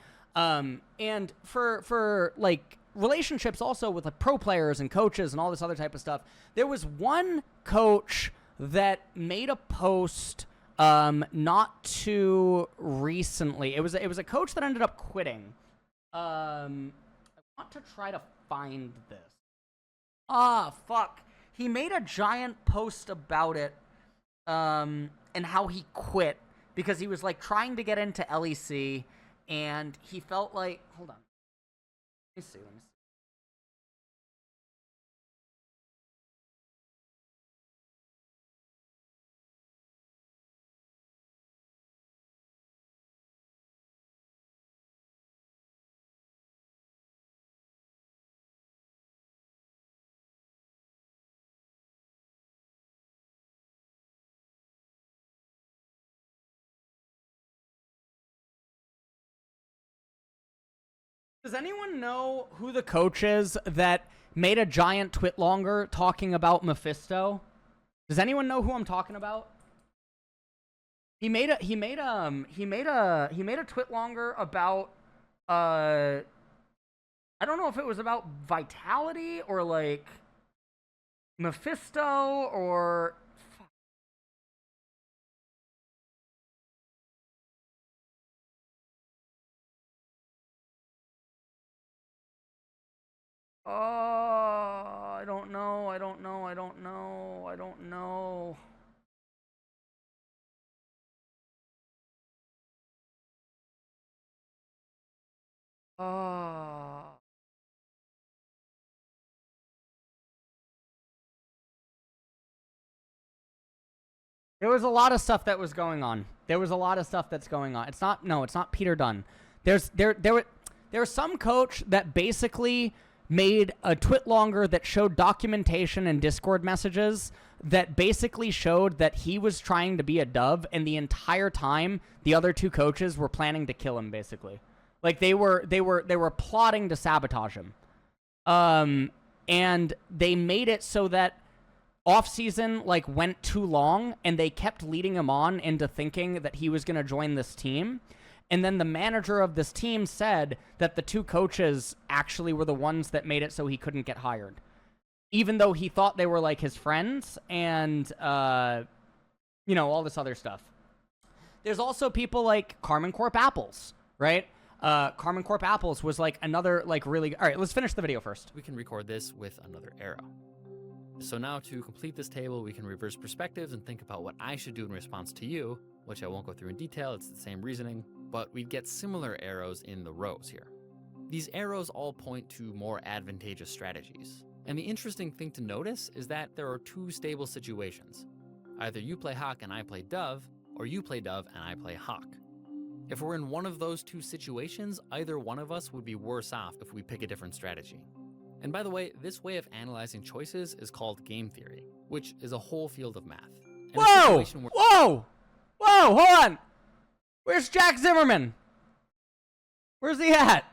And for like relationships also with like pro players and coaches and all this other type of stuff, there was one coach that made a post, not too recently. It was a coach that ended up quitting. I want to try to find this. Fuck. He made a giant post about it, and how he quit because he was like trying to get into LEC. And he felt like, hold on. Let me see. Does anyone know who the coach is that made a giant twit longer talking about Mephisto? Does anyone know who I'm talking about? He made a twit longer about I don't know if it was about Vitality or like Mephisto or I don't know. Oh. There was a lot of stuff that was going on. There was a lot of stuff that's going on. It's not Peter Dunn. There was some coach that basically made a twit longer that showed documentation and Discord messages that basically showed that he was trying to be a dove, and the entire time the other two coaches were planning to kill him. Basically, like they were plotting to sabotage him. And they made it so that off-season like went too long, and they kept leading him on into thinking that he was going to join this team. And then the manager of this team said that the two coaches actually were the ones that made it so he couldn't get hired, even though he thought they were like his friends and all this other stuff. There's also people like Carmen Corp Apples, right? Carmen Corp Apples was like another like really... All right, let's finish the video first. We can record this with another arrow. So now to complete this table, we can reverse perspectives and think about what I should do in response to you, which I won't go through in detail, it's the same reasoning, but we'd get similar arrows in the rows here. These arrows all point to more advantageous strategies. And the interesting thing to notice is that there are two stable situations. Either you play Hawk and I play Dove, or you play Dove and I play Hawk. If we're in one of those two situations, either one of us would be worse off if we pick a different strategy. And by the way, this way of analyzing choices is called game theory, which is a whole field of math. And Whoa! Hold on! Where's Jack Zimmerman? Where's he at?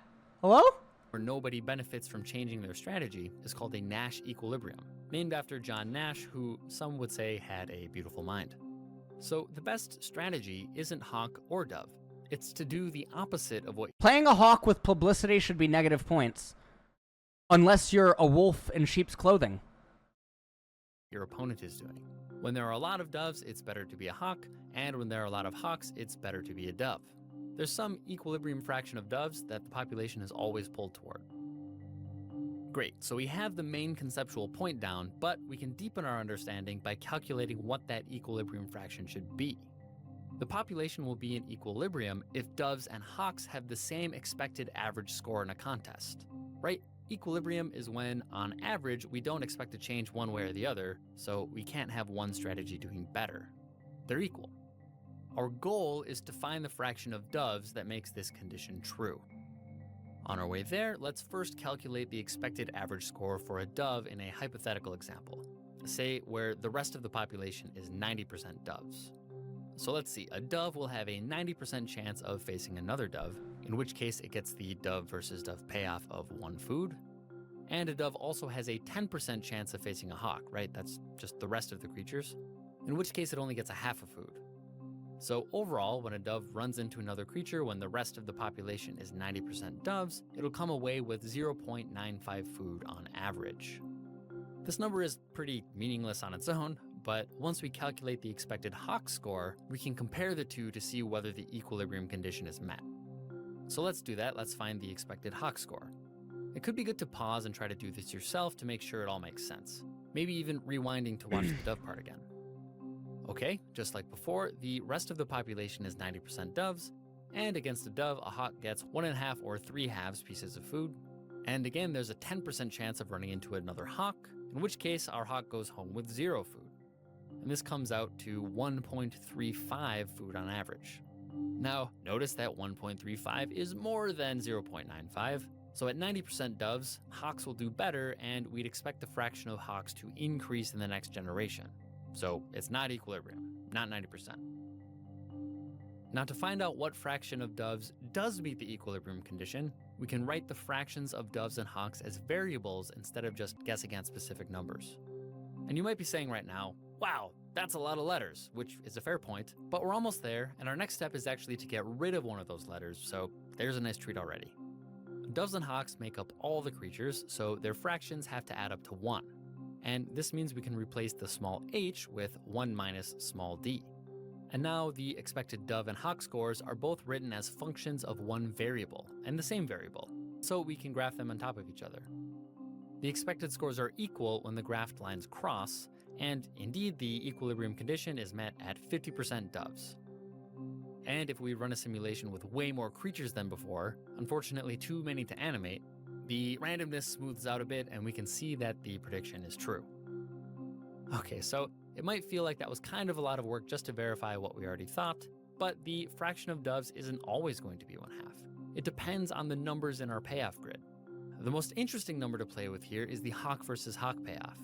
Hello? Where nobody benefits from changing their strategy is called a Nash equilibrium, named after John Nash, who some would say had a beautiful mind. So the best strategy isn't Hawk or Dove. It's to do the opposite of what... Playing a Hawk with publicity should be negative points. Unless you're a wolf in sheep's clothing. Your opponent is doing. When there are a lot of doves, it's better to be a hawk, and when there are a lot of hawks, it's better to be a dove. There's some equilibrium fraction of doves that the population has always pulled toward. Great, so we have the main conceptual point down, but we can deepen our understanding by calculating what that equilibrium fraction should be. The population will be in equilibrium if doves and hawks have the same expected average score in a contest, right? Equilibrium is when, on average, we don't expect to change one way or the other, so we can't have one strategy doing better. They're equal. Our goal is to find the fraction of doves that makes this condition true. On our way there, let's first calculate the expected average score for a dove in a hypothetical example, say where the rest of the population is 90% doves. So let's see, a dove will have a 90% chance of facing another dove, in which case it gets the dove versus dove payoff of 1 food. And a dove also has a 10% chance of facing a hawk, right? That's just the rest of the creatures, in which case it only gets a half a food. So overall, when a dove runs into another creature when the rest of the population is 90% doves, it'll come away with 0.95 food on average. This number is pretty meaningless on its own, but once we calculate the expected hawk score, we can compare the two to see whether the equilibrium condition is met. So let's do that. Let's find the expected hawk score. It could be good to pause and try to do this yourself to make sure it all makes sense. Maybe even rewinding to watch the dove part again. Okay, just like before, the rest of the population is 90% doves, and against a dove, a hawk gets 1.5 or 3/2 pieces of food. And again, there's a 10% chance of running into another hawk, in which case our hawk goes home with 0 food. And this comes out to 1.35 food on average. Now, notice that 1.35 is more than 0.95, so at 90% doves, hawks will do better, and we'd expect the fraction of hawks to increase in the next generation. So it's not equilibrium, not 90%. Now to find out what fraction of doves does meet the equilibrium condition, we we can write the fractions of doves and hawks as variables instead of just guessing at specific numbers. And you might be saying right now, wow, that's a lot of letters, which is a fair point, but we're almost there, and our next step is actually to get rid of one of those letters, so there's a nice treat already. Doves and hawks make up all the creatures, so their fractions have to add up to 1. And this means we can replace the small h with 1 minus small d. And now the expected dove and hawk scores are both written as functions of one variable, and the same variable, so we can graph them on top of each other. The expected scores are equal when the graphed lines cross, and indeed the equilibrium condition is met at 50% doves. And if we run a simulation with way more creatures than before, unfortunately too many to animate, the randomness smooths out a bit and we can see that the prediction is true. Okay, so it might feel like that was kind of a lot of work just to verify what we already thought, but the fraction of doves isn't always going to be 1/2. It depends on the numbers in our payoff grid. The most interesting number to play with here is the hawk versus hawk payoff.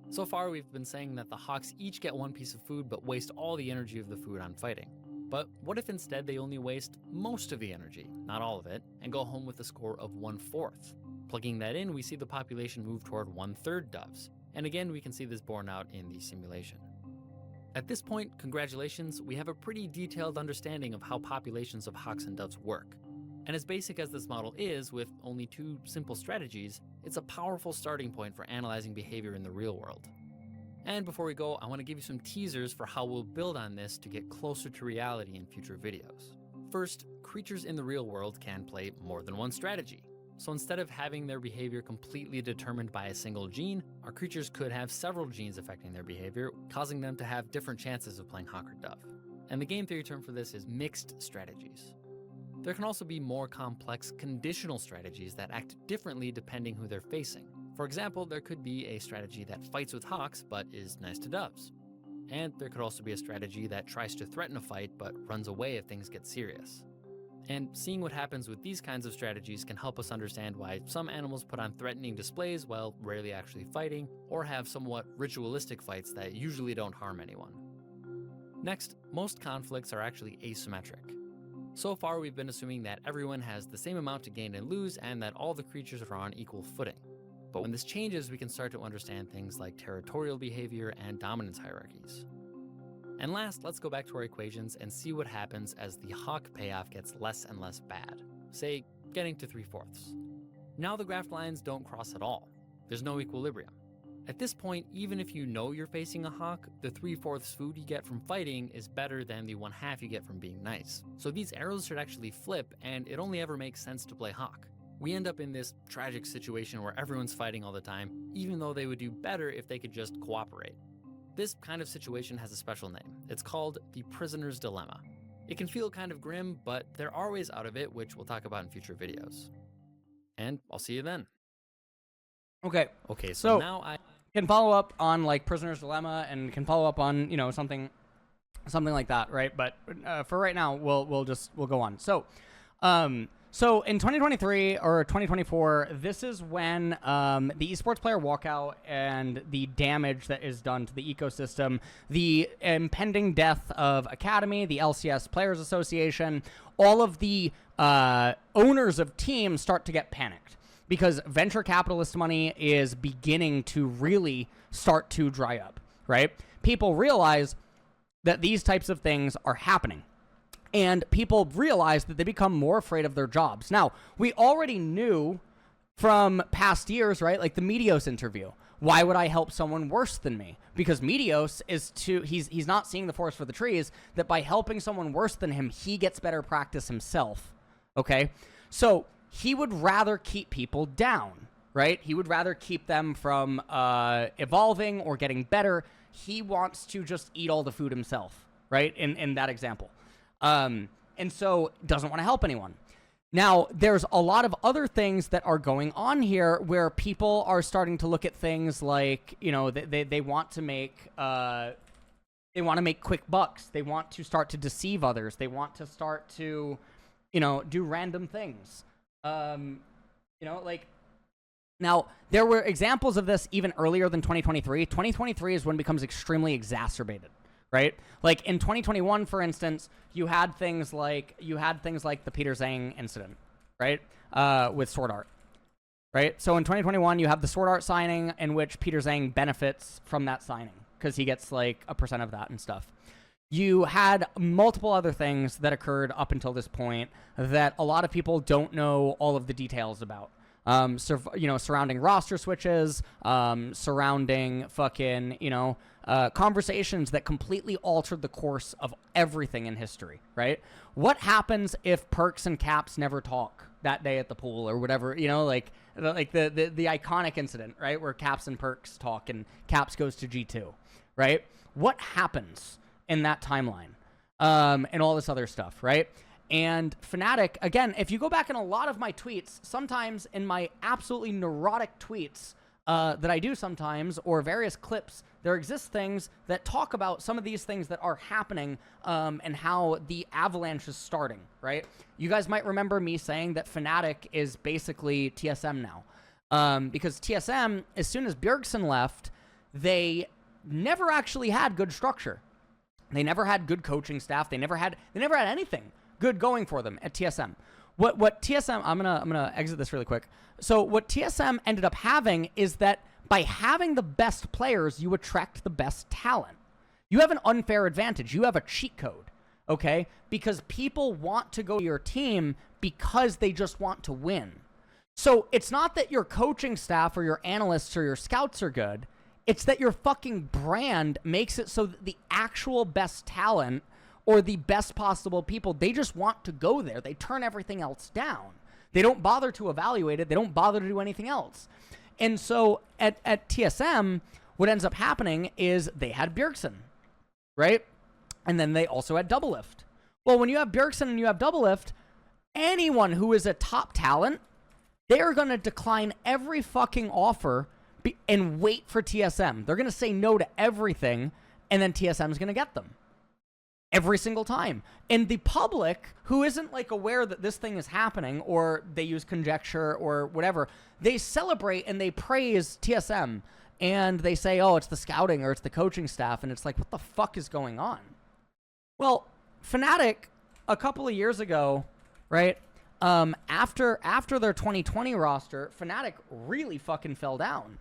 So far we've been saying that the hawks each get one piece of food but waste all the energy of the food on fighting. But what if instead they only waste most of the energy, not all of it, and go home with a score of 1/4? Plugging that in, we see the population move toward 1/3 doves. And again, we can see this borne out in the simulation. At this point, congratulations, we have a pretty detailed understanding of how populations of hawks and doves work. And as basic as this model is, with only 2 simple strategies, it's a powerful starting point for analyzing behavior in the real world. And before we go, I want to give you some teasers for how we'll build on this to get closer to reality in future videos. First, creatures in the real world can play more than one strategy. So instead of having their behavior completely determined by a single gene, our creatures could have several genes affecting their behavior, causing them to have different chances of playing hawk or dove. And the game theory term for this is mixed strategies. There can also be more complex conditional strategies that act differently depending who they're facing. For example, there could be a strategy that fights with hawks but is nice to doves. And there could also be a strategy that tries to threaten a fight but runs away if things get serious. And seeing what happens with these kinds of strategies can help us understand why some animals put on threatening displays while rarely actually fighting, or have somewhat ritualistic fights that usually don't harm anyone. Next, most conflicts are actually asymmetric. So far, we've been assuming that everyone has the same amount to gain and lose, and that all the creatures are on equal footing. But when this changes, we can start to understand things like territorial behavior and dominance hierarchies. And last, let's go back to our equations and see what happens as the hawk payoff gets less and less bad, say, getting to 3/4. Now the graphed lines don't cross at all. There's no equilibrium. At this point, even if you know you're facing a hawk, the 3/4 food you get from fighting is better than the 1/2 you get from being nice. So these arrows should actually flip, and it only ever makes sense to play hawk. We end up in this tragic situation where everyone's fighting all the time, even though they would do better if they could just cooperate. This kind of situation has a special name. It's called the prisoner's dilemma. It can feel kind of grim, but there are ways out of it, which we'll talk about in future videos. And I'll see you then. Okay, So now I can follow up on like prisoner's dilemma and can follow up on, you know, something like that, right? But for right now, we'll go on. So in 2023 or 2024, this is when the esports player walkout and the damage that is done to the ecosystem, the impending death of Academy, the LCS Players Association, all of the owners of teams start to get panicked because venture capitalist money is beginning to really start to dry up, right? People realize that these types of things are happening. And people realize that they become more afraid of their jobs. Now, we already knew from past years, right? Like the Meteos interview. Why would I help someone worse than me? Because Meteos he's not seeing the forest for the trees, that by helping someone worse than him, he gets better practice himself. Okay? So he would rather keep people down, right? He would rather keep them from evolving or getting better. He wants to just eat all the food himself, right? In that example. And so doesn't want to help anyone. Now, there's a lot of other things that are going on here where people are starting to look at things like, you know, they want to make quick bucks. They want to start to deceive others. They want to start to, you know, do random things. You know, like, now, there were examples of this even earlier than 2023. 2023 is when it becomes extremely exacerbated. Right? Like in 2021, for instance, you had things like the Peter Zhang incident, right? With Sword Art, right? So in 2021, you have the Sword Art signing in which Peter Zhang benefits from that signing because he gets like a % of that and stuff. You had multiple other things that occurred up until this point that a lot of people don't know all of the details about. Surrounding roster switches, surrounding fucking, conversations that completely altered the course of everything in history, right? What happens if Perks and Caps never talk that day at the pool or whatever, like the iconic incident, right? Where Caps and Perks talk and Caps goes to G2, right? What happens in that timeline, and all this other stuff, right? And Fnatic, again, if you go back in a lot of my tweets, sometimes in my absolutely neurotic tweets that I do sometimes, or various clips, there exist things that talk about some of these things that are happening, and how the avalanche is starting, right? You guys might remember me saying that Fnatic is basically TSM now, because TSM, as soon as Bjergsen left, they never actually had good structure. They never had good coaching staff. They never had anything good going for them at TSM. What TSM, I'm gonna exit this really quick. So what TSM ended up having is that by having the best players, you attract the best talent. You have an unfair advantage. You have a cheat code, okay? Because people want to go to your team because they just want to win. So it's not that your coaching staff or your analysts or your scouts are good. It's that your fucking brand makes it so that the actual best talent or the best possible people, they just want to go there. They turn everything else down. They don't bother to evaluate it. They don't bother to do anything else. And so at TSM, what ends up happening is they had Bjergsen, right? And then they also had Doublelift. Well, when you have Bjergsen and you have Doublelift, anyone who is a top talent, they are going to decline every fucking offer and wait for TSM. They're going to say no to everything, and then TSM is going to get them every single time. And the public, who isn't like aware that this thing is happening, or they use conjecture or whatever, they celebrate and they praise TSM, and they say, oh, it's the scouting or it's the coaching staff, and it's like, what the fuck is going on? Well, Fnatic, a couple of years ago, right, after their 2020 roster, Fnatic really fucking fell down,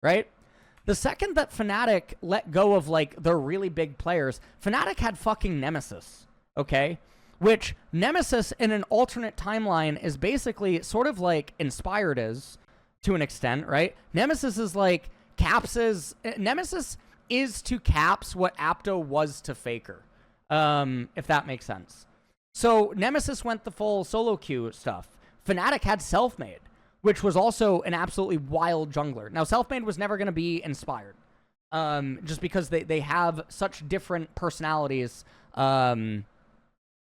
right? The second that Fnatic let go of, like, their really big players, Fnatic had fucking Nemesis, okay? Which, Nemesis in an alternate timeline is basically sort of like Inspired is, to an extent, right? Nemesis is like Nemesis is to Caps what Apto was to Faker, if that makes sense. So, Nemesis went the full solo queue stuff. Fnatic had Selfmade, which was also an absolutely wild jungler. Now, Selfmade was never going to be Inspired, just because they have such different personalities. They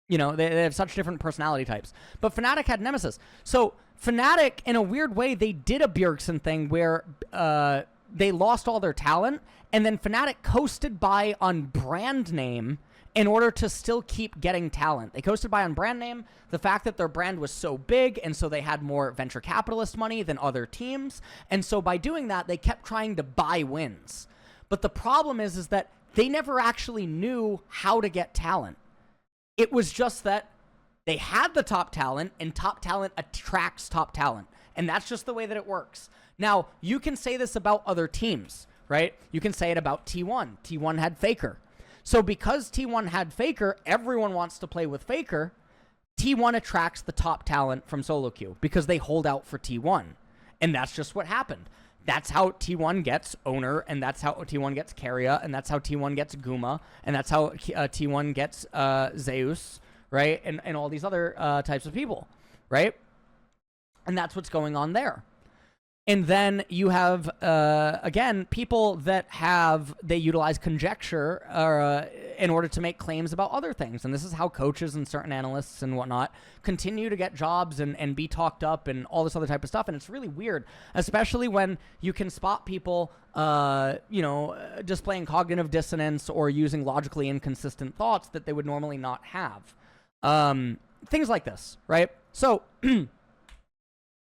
have such different personality types. But Fnatic had Nemesis. So, Fnatic, in a weird way, they did a Bjergsen thing where they lost all their talent, and then Fnatic coasted by on brand name in order to still keep getting talent. They coasted by on brand name, the fact that their brand was so big, and so they had more venture capitalist money than other teams. And so by doing that, they kept trying to buy wins. But the problem is that they never actually knew how to get talent. It was just that they had the top talent, and top talent attracts top talent. And that's just the way that it works. Now, you can say this about other teams, right? You can say it about T1. T1 had Faker. So because T1 had Faker, everyone wants to play with Faker. T1 attracts the top talent from solo queue because they hold out for T1. And that's just what happened. That's how T1 gets Owner, and that's how T1 gets Keria, and that's how T1 gets Guma, and that's how T1 gets Zeus, right? And all these other types of people, right? And that's what's going on there. And then you have, again, people that they utilize conjecture in order to make claims about other things. And this is how coaches and certain analysts and whatnot continue to get jobs and be talked up and all this other type of stuff. And it's really weird, especially when you can spot people, displaying cognitive dissonance or using logically inconsistent thoughts that they would normally not have. Things like this, right? So...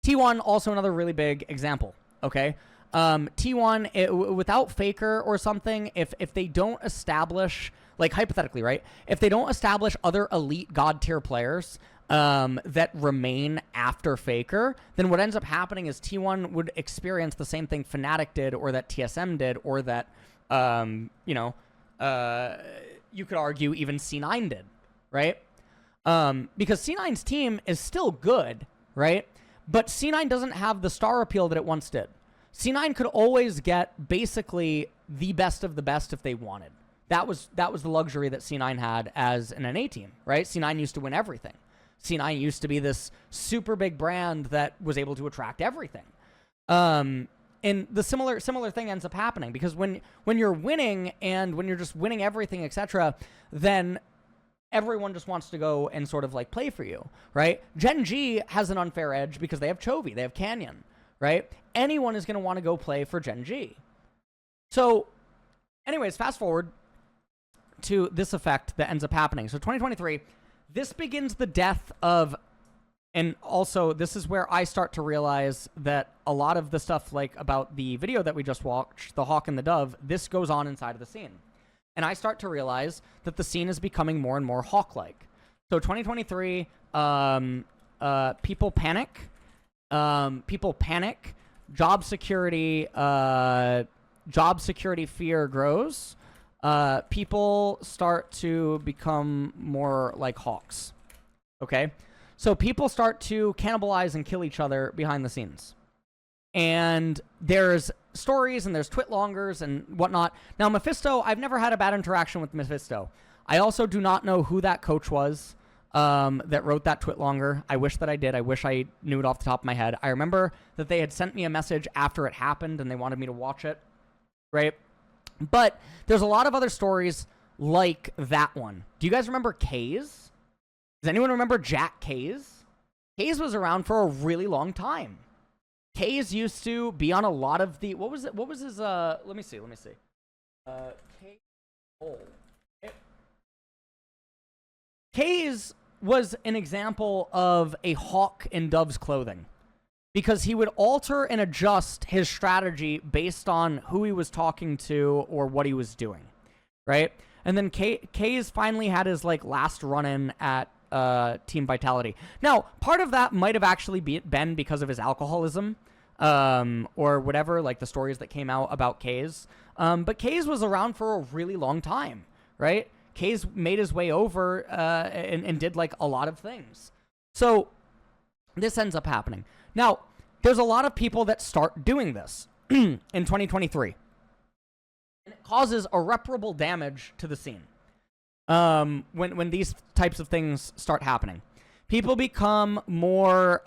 T1, also another really big example, okay? T1, without Faker or something, if they don't establish, like hypothetically, right? If they don't establish other elite god tier players, that remain after Faker, then what ends up happening is T1 would experience the same thing Fnatic did, or that TSM did, or that, you could argue even C9 did, right? Because C9's team is still good, right? But C9 doesn't have the star appeal that it once did. C9 could always get basically the best of the best if they wanted. That was the luxury that C9 had as an NA team, right? C9 used to win everything. C9 used to be this super big brand that was able to attract everything. And the similar thing ends up happening, because when you're winning and when you're just winning everything, etc., then everyone just wants to go and sort of like play for you, right? Gen G has an unfair edge because they have Chovy, they have Canyon, right? Anyone is going to want to go play for Gen G. So anyways, fast forward to this effect that ends up happening. So 2023, this begins the death of, and also this is where I start to realize that a lot of the stuff like about the video that we just watched, the Hawk and the Dove, this goes on inside of the scene. And I start to realize that the scene is becoming more and more Hawk-like. So 2023, people panic. Job security fear grows. People start to become more like hawks. Okay? So people start to cannibalize and kill each other behind the scenes. And there's stories and there's twitlongers and whatnot. Now, Mephisto, I've never had a bad interaction with Mephisto. I also do not know who that coach was that wrote that twitlonger. I wish that I did. I wish I knew it off the top of my head. I remember that they had sent me a message after it happened and they wanted me to watch it, right? But there's a lot of other stories like that one. Do you guys remember Kays? Does anyone remember Jack Kays? Kays was around for a really long time. Kays used to be on a lot of the, what was his, let me see. Kays Cole. Kays was an example of a hawk in dove's clothing, because he would alter and adjust his strategy based on who he was talking to or what he was doing, right? And then Kays finally had his like last run-in at Team Vitality. Now, part of that might have actually been because of his alcoholism, or whatever, like the stories that came out about Kays. But Kays was around for a really long time, right? Kays made his way over and did like a lot of things. So this ends up happening. Now, there's a lot of people that start doing this in 2023. And it causes irreparable damage to the scene when these types of things start happening. People become more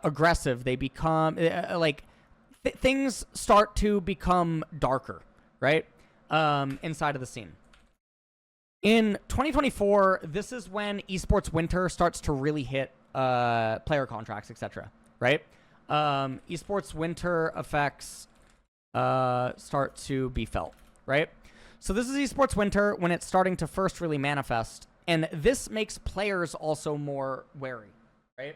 aggressive. They become, things start to become darker, right? Inside of the scene. In 2024, this is when esports winter starts to really hit player contracts, etc., right? Esports winter effects start to be felt, right? So this is esports winter when it's starting to first really manifest, and this makes players also more wary, right?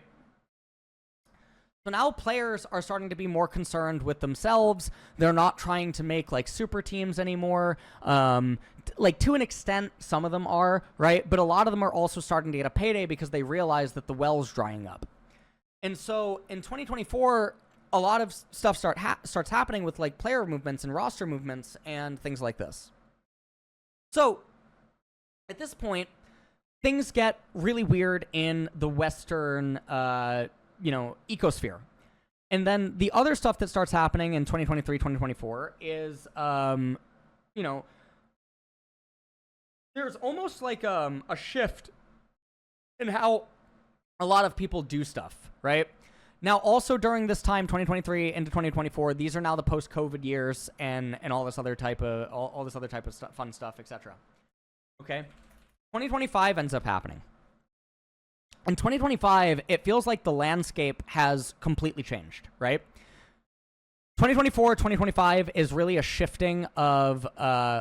So now players are starting to be more concerned with themselves. They're not trying to make like super teams anymore. Like to an extent, some of them are, right? But a lot of them are also starting to get a payday because they realize that the well's drying up. And so in 2024, a lot of stuff starts happening with like player movements and roster movements and things like this. So at this point, things get really weird in the Western, ecosphere. And then the other stuff that starts happening in 2023, 2024 is, there's almost like a shift in how a lot of people do stuff, right? Now, also during this time, 2023 into 2024, these are now the post-COVID years and all this other type of all this other type of fun stuff, etc. Okay, 2025 ends up happening. In 2025, it feels like the landscape has completely changed, right? 2024, 2025 is really a shifting of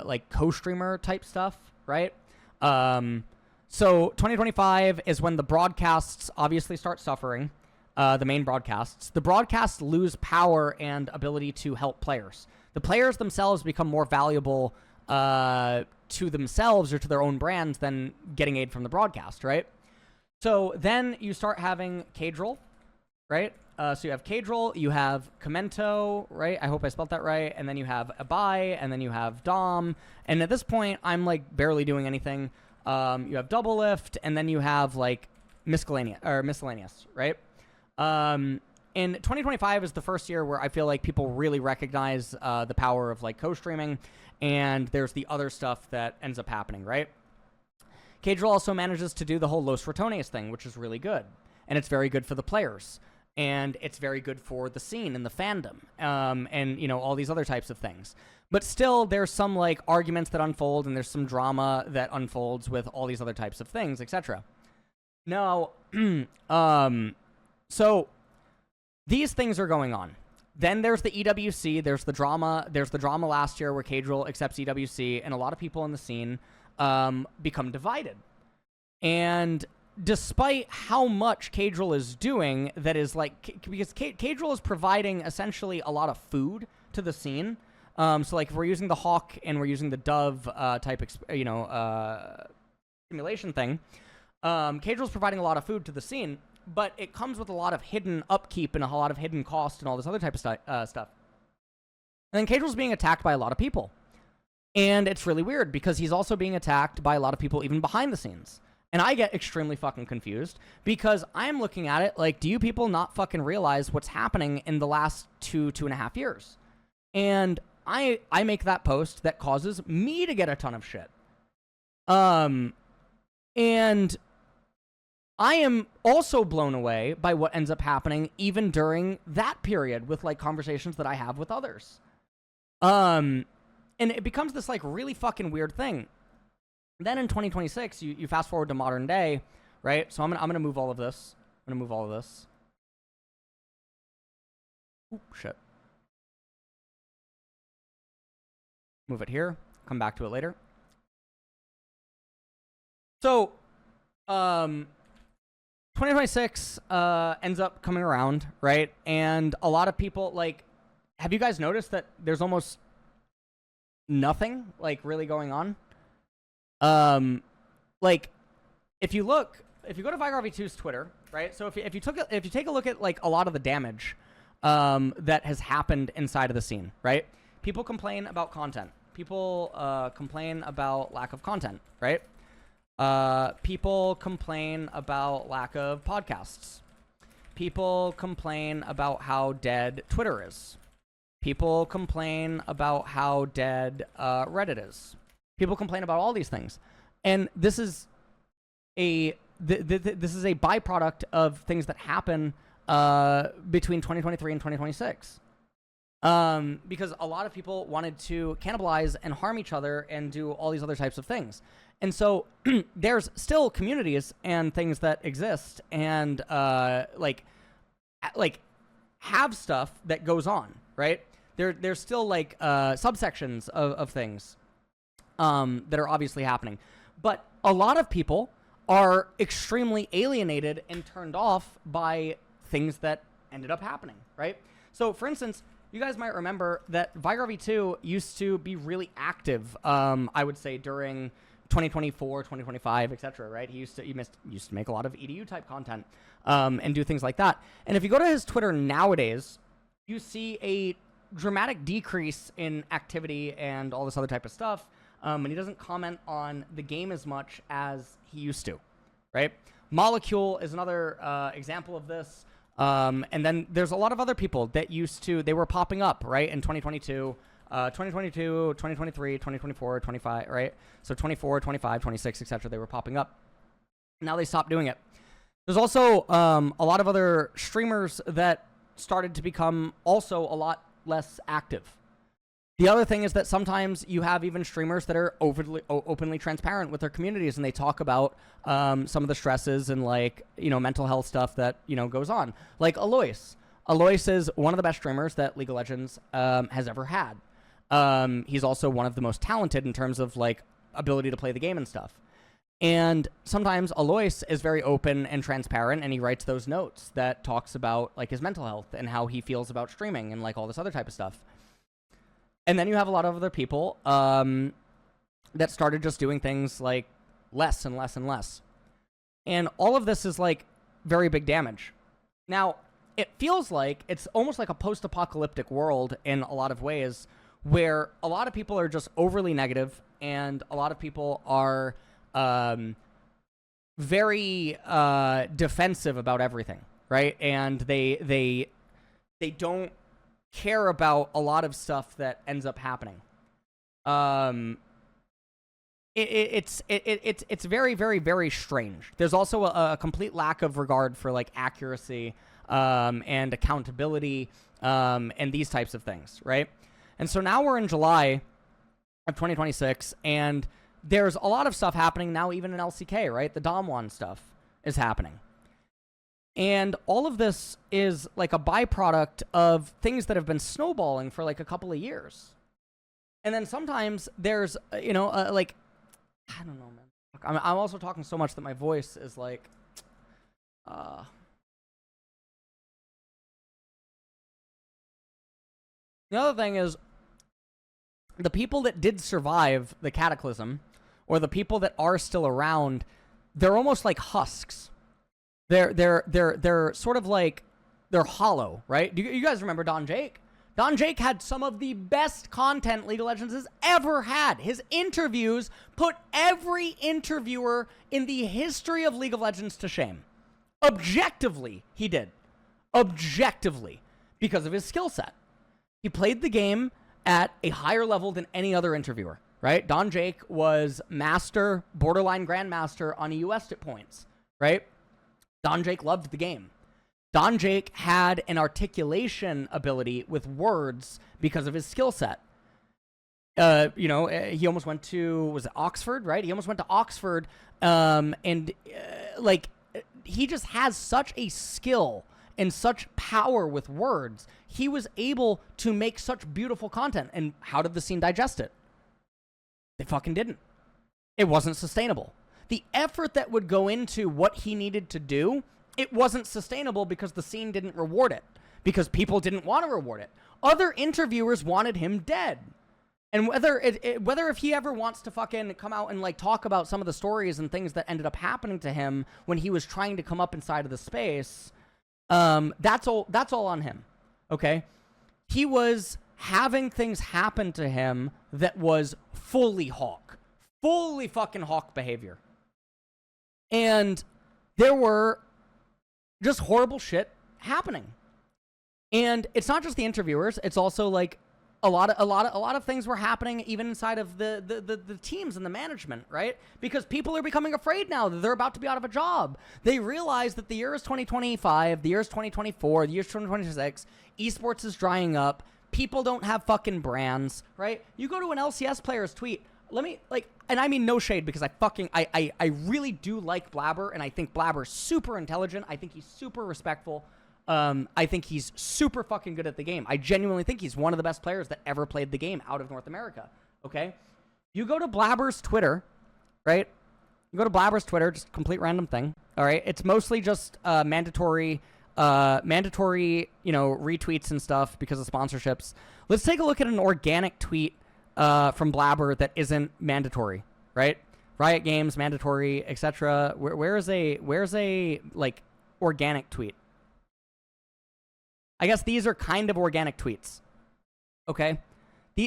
like co-streamer type stuff, right? So 2025 is when the broadcasts obviously start suffering, the main broadcasts. The broadcasts lose power and ability to help players. The players themselves become more valuable to themselves or to their own brands than getting aid from the broadcast, right? So then you start having Cadril, right? So you have Cadril, you have Commento, right? I hope I spelled that right. And then you have Abai, and then you have Dom. And at this point, I'm like barely doing anything. You have Doublelift, and then you have like miscellaneous, right? And 2025 is the first year where I feel like people really recognize the power of like co-streaming, and there's the other stuff that ends up happening, right? Cadril also manages to do the whole Los Ratones thing, which is really good. And it's very good for the players. And it's very good for the scene and the fandom. And, you know, all these other types of things. But still, there's some, like, arguments that unfold, and there's some drama that unfolds with all these other types of things, etc. Now, so these things are going on. Then there's the EWC, there's the drama last year where Cadril accepts EWC, and a lot of people in the scene become divided. And despite how much Cadril is doing, that is like, because Cadril is providing essentially a lot of food to the scene. So like if we're using the Hawk and we're using the Dove type, simulation thing, Cadril is providing a lot of food to the scene, but it comes with a lot of hidden upkeep and a lot of hidden cost and all this other type of stuff. And then Cadril's being attacked by a lot of people. And it's really weird because he's also being attacked by a lot of people even behind the scenes. And I get extremely fucking confused because I'm looking at it like, do you people not fucking realize what's happening in the last 2.5 years? And I make that post that causes me to get a ton of shit. And I am also blown away by what ends up happening even during that period with like conversations that I have with others. And it becomes this like really fucking weird thing. Then in 2026, you fast forward to modern day, right? So I'm gonna move all of this. I'm gonna move all of this. Oop, shit. Move it here. Come back to it later. So, 2026 ends up coming around, right? And a lot of people like, have you guys noticed that there's almost nothing like really going on? Like if you go to VigarV2's Twitter, right? So if you take a look at like a lot of the damage that has happened inside of the scene, right? People complain about content. People complain about lack of content, right? People complain about lack of podcasts. People complain about how dead Twitter is. People complain about how dead Reddit is. People complain about all these things. And this is a byproduct of things that happen between 2023 and 2026. Because a lot of people wanted to cannibalize and harm each other and do all these other types of things. And so there's still communities and things that exist and like have stuff that goes on, right? There's still like subsections of things that are obviously happening. But a lot of people are extremely alienated and turned off by things that ended up happening, right? So, for instance, you guys might remember that VigarV2 used to be really active, I would say, during 2024, 2025, etc., right? He used to make a lot of EDU type content and do things like that. And if you go to his Twitter nowadays, you see a dramatic decrease in activity and all this other type of stuff. And he doesn't comment on the game as much as he used to, right? Molecule is another example of this. And then there's a lot of other people that they were popping up, right, in 2022, 2023, 2024, 25, right? So 24, 25, 26, etc. They were popping up. Now they stopped doing it. There's also a lot of other streamers that started to become also a lot less active. The other thing is that sometimes you have even streamers that are openly transparent with their communities, and they talk about some of the stresses and like, mental health stuff that, goes on. Like Alois. Alois is one of the best streamers that League of Legends has ever had. He's also one of the most talented in terms of like ability to play the game and stuff. And sometimes Alois is very open and transparent, and he writes those notes that talks about like his mental health and how he feels about streaming and like all this other type of stuff. And then you have a lot of other people that started just doing things like less and less and less. And all of this is like very big damage. Now, it feels like it's almost like a post-apocalyptic world in a lot of ways, where a lot of people are just overly negative and a lot of people are very defensive about everything, right? And they don't care about a lot of stuff that ends up happening. It's very, very, very strange. There's also a complete lack of regard for like accuracy and accountability and these types of things, right? And so now we're in July of 2026, and there's a lot of stuff happening now, even in LCK, right? The Damwon stuff is happening. And all of this is like a byproduct of things that have been snowballing for like a couple of years. And then sometimes there's, like, I don't know, man. I'm also talking so much that my voice is like, The other thing is, the people that did survive the cataclysm, or the people that are still around, they're almost like husks. They're sort of like, they're hollow, right? Do you guys remember Don Jake? Don Jake had some of the best content League of Legends has ever had. His interviews put every interviewer in the history of League of Legends to shame. Objectively, he did. Objectively. Because of his skill set. He played the game at a higher level than any other interviewer, right? Don Jake was master, borderline grandmaster on EUS at points, right? Don Jake loved the game. Don Jake had an articulation ability with words because of his skill set. He almost went to, was it Oxford, right? He almost went to Oxford, he just has such a skill and such power with words. He was able to make such beautiful content. And how did the scene digest it? They fucking didn't. It wasn't sustainable. The effort that would go into what he needed to do, it wasn't sustainable because the scene didn't reward it. Because people didn't want to reward it. Other interviewers wanted him dead. And whether if he ever wants to fucking come out and like talk about some of the stories and things that ended up happening to him when he was trying to come up inside of the space, that's all on him. Okay? He was having things happen to him that was fully Hawk. Fully fucking Hawk behavior. And there were just horrible shit happening. And it's not just the interviewers, it's also like a lot of things were happening even inside of the teams and the management, right? Because people are becoming afraid now that they're about to be out of a job. They realize that the year is 2025, the year is 2024, the year is 2026, esports is drying up, people don't have fucking brands, right? You go to an LCS player's tweet, and I mean no shade because I really do like Blabber, and I think Blabber's super intelligent. I think he's super respectful. I think he's super fucking good at the game. I genuinely think he's one of the best players that ever played the game out of North America, okay? You go to Blabber's Twitter, right? You go to Blabber's Twitter, just complete random thing, all right? It's mostly just mandatory, retweets and stuff because of sponsorships. Let's take a look at an organic tweet from Blabber that isn't mandatory, right? Riot Games, mandatory, etc. Where's a like organic tweet? I guess these are kind of organic tweets. Okay?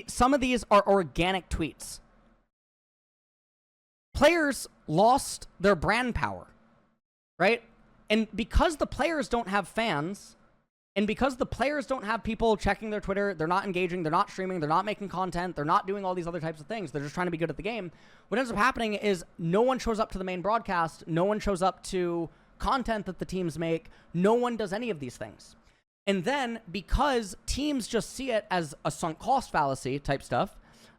Some of these are organic tweets. Players lost their brand power, right? And because the players don't have fans, and because the players don't have people checking their Twitter, they're not engaging, they're not streaming, they're not making content, they're not doing all these other types of things, they're just trying to be good at the game, what ends up happening is no one shows up to the main broadcast, no one shows up to content that the teams make, no one does any of these things. And then, because teams just see it as a sunk cost fallacy type stuff,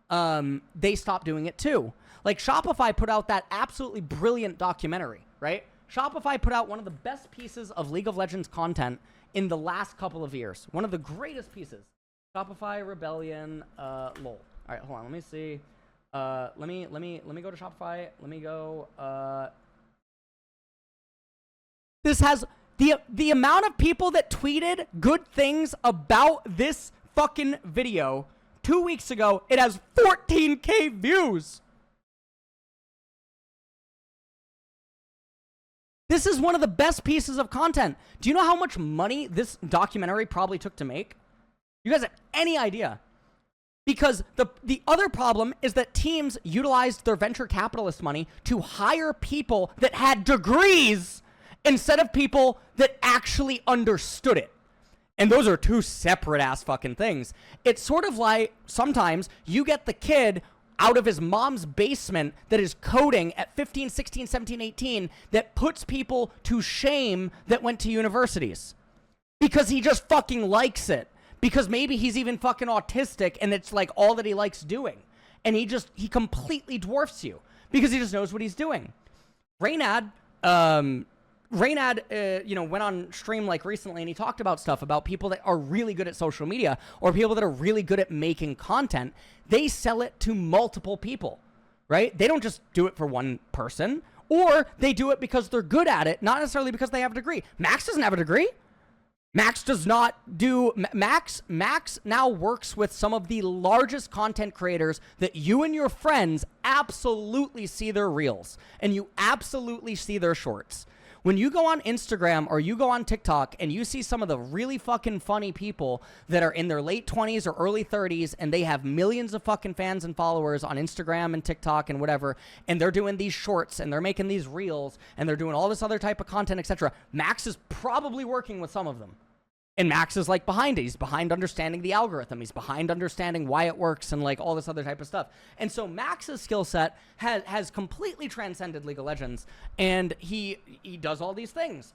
they stop doing it too. Like, Shopify put out that absolutely brilliant documentary, right? Shopify put out one of the best pieces of League of Legends content in the last couple of years. One of the greatest pieces. Shopify Rebellion, lol. All right, hold on, let me see. Let me go to Shopify. Let me go, This has... The amount of people that tweeted good things about this fucking video 2 weeks ago, it has 14K views. This is one of the best pieces of content. Do you know how much money this documentary probably took to make? You guys have any idea? Because the other problem is that teams utilized their venture capitalist money to hire people that had degrees instead of people that actually understood it. And those are two separate ass fucking things. It's sort of like sometimes you get the kid out of his mom's basement that is coding at 15, 16, 17, 18 that puts people to shame that went to universities. Because he just fucking likes it. Because maybe he's even fucking autistic and it's like all that he likes doing. And he completely dwarfs you because he just knows what he's doing. Reynad, went on stream like recently and he talked about stuff about people that are really good at social media or people that are really good at making content. They sell it to multiple people, right? They don't just do it for one person, or they do it because they're good at it, not necessarily because they have a degree. Max doesn't have a degree. Max does not do, Max now works with some of the largest content creators that you and your friends absolutely see their reels and you absolutely see their shorts. When you go on Instagram or you go on TikTok and you see some of the really fucking funny people that are in their late 20s or early 30s and they have millions of fucking fans and followers on Instagram and TikTok and whatever, and they're doing these shorts and they're making these reels and they're doing all this other type of content, etc. Max is probably working with some of them. And Max is like behind it. He's behind understanding the algorithm. He's behind understanding why it works and like all this other type of stuff. And so Max's skill set has completely transcended League of Legends. And he does all these things.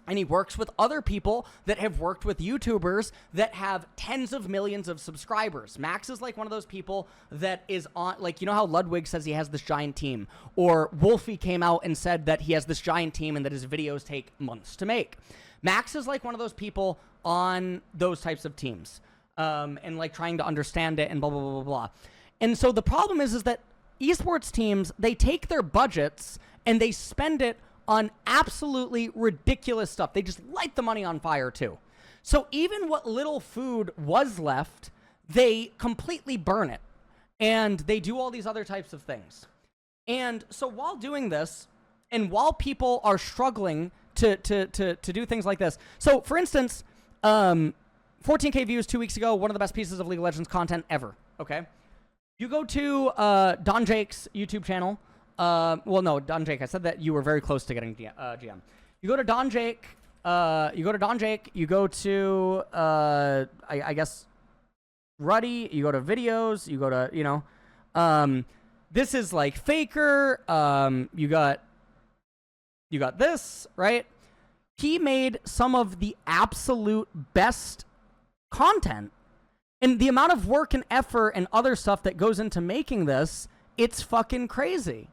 And he works with other people that have worked with YouTubers that have tens of millions of subscribers. Max is like one of those people that is on, like, you know how Ludwig says he has this giant team? Or Wolfie came out and said that he has this giant team and that his videos take months to make. Max is like one of those people on those types of teams, and like trying to understand it and blah, blah, blah, blah, blah. And so the problem is that esports teams, they take their budgets and they spend it on absolutely ridiculous stuff. They just light the money on fire too. So even what little food was left, they completely burn it. And they do all these other types of things. And so while doing this, and while people are struggling to do things like this. So for instance, 14K views 2 weeks ago, one of the best pieces of League of Legends content ever, okay? You go to Don Jake's YouTube channel. Well, no, Don Jake, I said that you were very close to getting GM. You go to Don Jake, you go to, I guess, Ruddy, you go to videos, you go to, you know, this is like Faker, you got this, right? He made some of the absolute best content. And the amount of work and effort and other stuff that goes into making this, it's fucking crazy.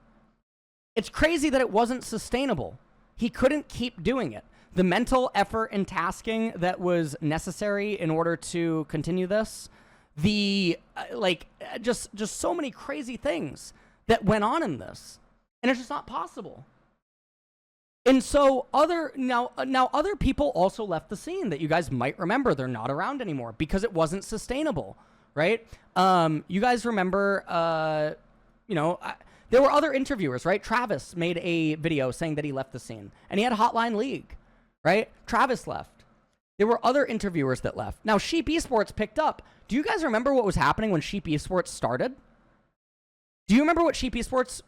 It's crazy that it wasn't sustainable. He couldn't keep doing it. The mental effort and tasking that was necessary in order to continue this, just so many crazy things that went on in this. And it's just not possible. And so other people also left the scene that you guys might remember. They're not around anymore because it wasn't sustainable, right? You guys remember, there were other interviewers, right? Travis made a video saying that he left the scene, and he had Hotline League, right? Travis left. There were other interviewers that left. Now, Sheep Esports picked up. Do you guys remember what was happening when Sheep Esports started? Do you remember what Sheep Esports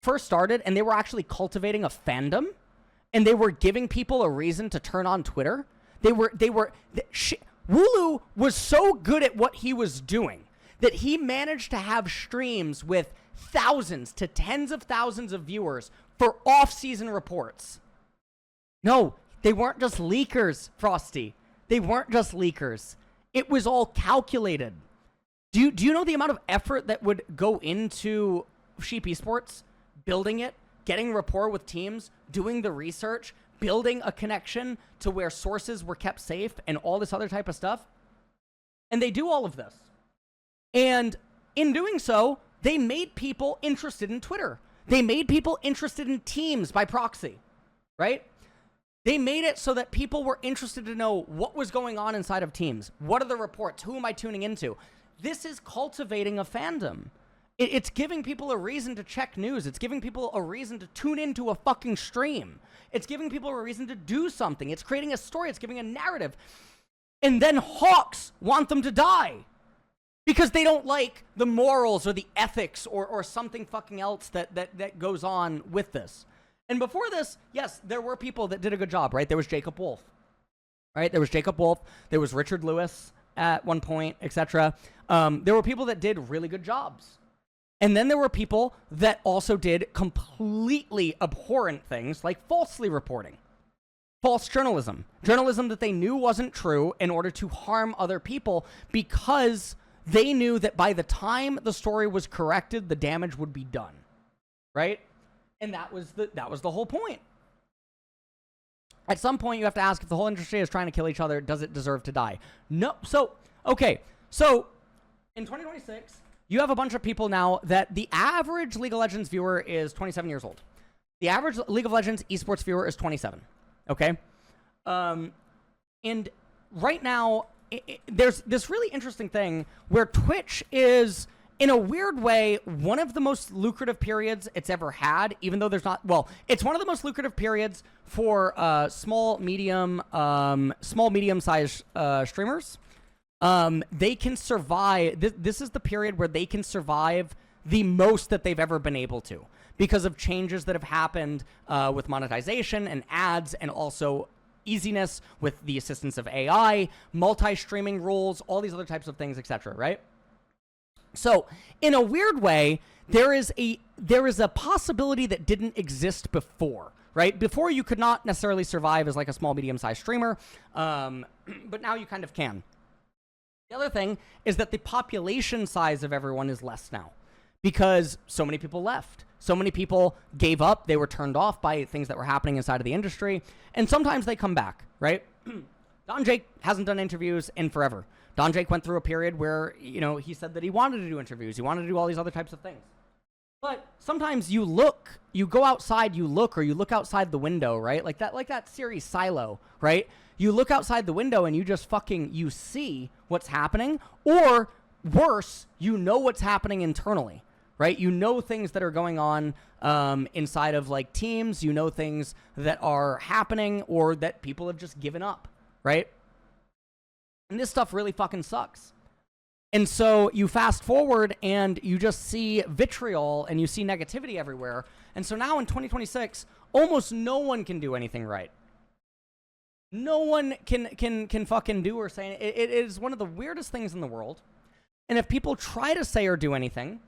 first started? And they were actually cultivating a fandom. And they were giving people a reason to turn on Twitter. Wooloo was so good at what he was doing that he managed to have streams with thousands to tens of thousands of viewers for off-season reports. No, they weren't just leakers, Frosty. They weren't just leakers. It was all calculated. Do you know the amount of effort that would go into Sheep Esports? Building it? Getting rapport with teams, doing the research, building a connection to where sources were kept safe and all this other type of stuff. And they do all of this. And in doing so, they made people interested in Twitter. They made people interested in teams by proxy, right? They made it so that people were interested to know what was going on inside of teams. What are the reports? Who am I tuning into? This is cultivating a fandom. It's giving people a reason to check news. It's giving people a reason to tune into a fucking stream. It's giving people a reason to do something. It's creating a story. It's giving a narrative. And then hawks want them to die because they don't like the morals or the ethics or something fucking else that goes on with this. And before this, yes, there were people that did a good job, right? There was Jacob Wolf, right? There was Jacob Wolf. There was Richard Lewis at one point, etc. There were people that did really good jobs. And then there were people that also did completely abhorrent things like falsely reporting, false journalism, journalism that they knew wasn't true in order to harm other people because they knew that by the time the story was corrected, the damage would be done, right? And that was the whole point. At some point, you have to ask if the whole industry is trying to kill each other, does it deserve to die? No. So, okay. So, in 2026, you have a bunch of people now that the average League of Legends viewer is 27 years old. The average League of Legends esports viewer is 27. Okay? And right now, there's this really interesting thing where Twitch is, in a weird way, one of the most lucrative periods it's ever had, even though there's not, well, it's one of the most lucrative periods for small, medium-sized streamers. They can survive. This is the period where they can survive the most that they've ever been able to because of changes that have happened with monetization and ads, and also easiness with the assistance of AI, multi-streaming rules, all these other types of things, etc. Right? So, in a weird way, there is a possibility that didn't exist before. Right? Before, you could not necessarily survive as like a small, medium-sized streamer, but now you kind of can. The other thing is that the population size of everyone is less now because so many people left. So many people gave up. They were turned off by things that were happening inside of the industry. And sometimes they come back, right? Don Jake hasn't done interviews in forever. Don Jake went through a period where, he said that he wanted to do interviews. He wanted to do all these other types of things. But sometimes you go outside, you look outside the window, right? Like that series Silo, right? You look outside the window and you just you see what's happening, or worse, you know what's happening internally, right? You know things that are going on inside of like teams. You know things that are happening or that people have just given up, right? And this stuff really fucking sucks. And so you fast forward and you just see vitriol and you see negativity everywhere. And so now in 2026, almost no one can do anything right. No one can fucking do or say it. It is one of the weirdest things in the world. And if people try to say or do anything,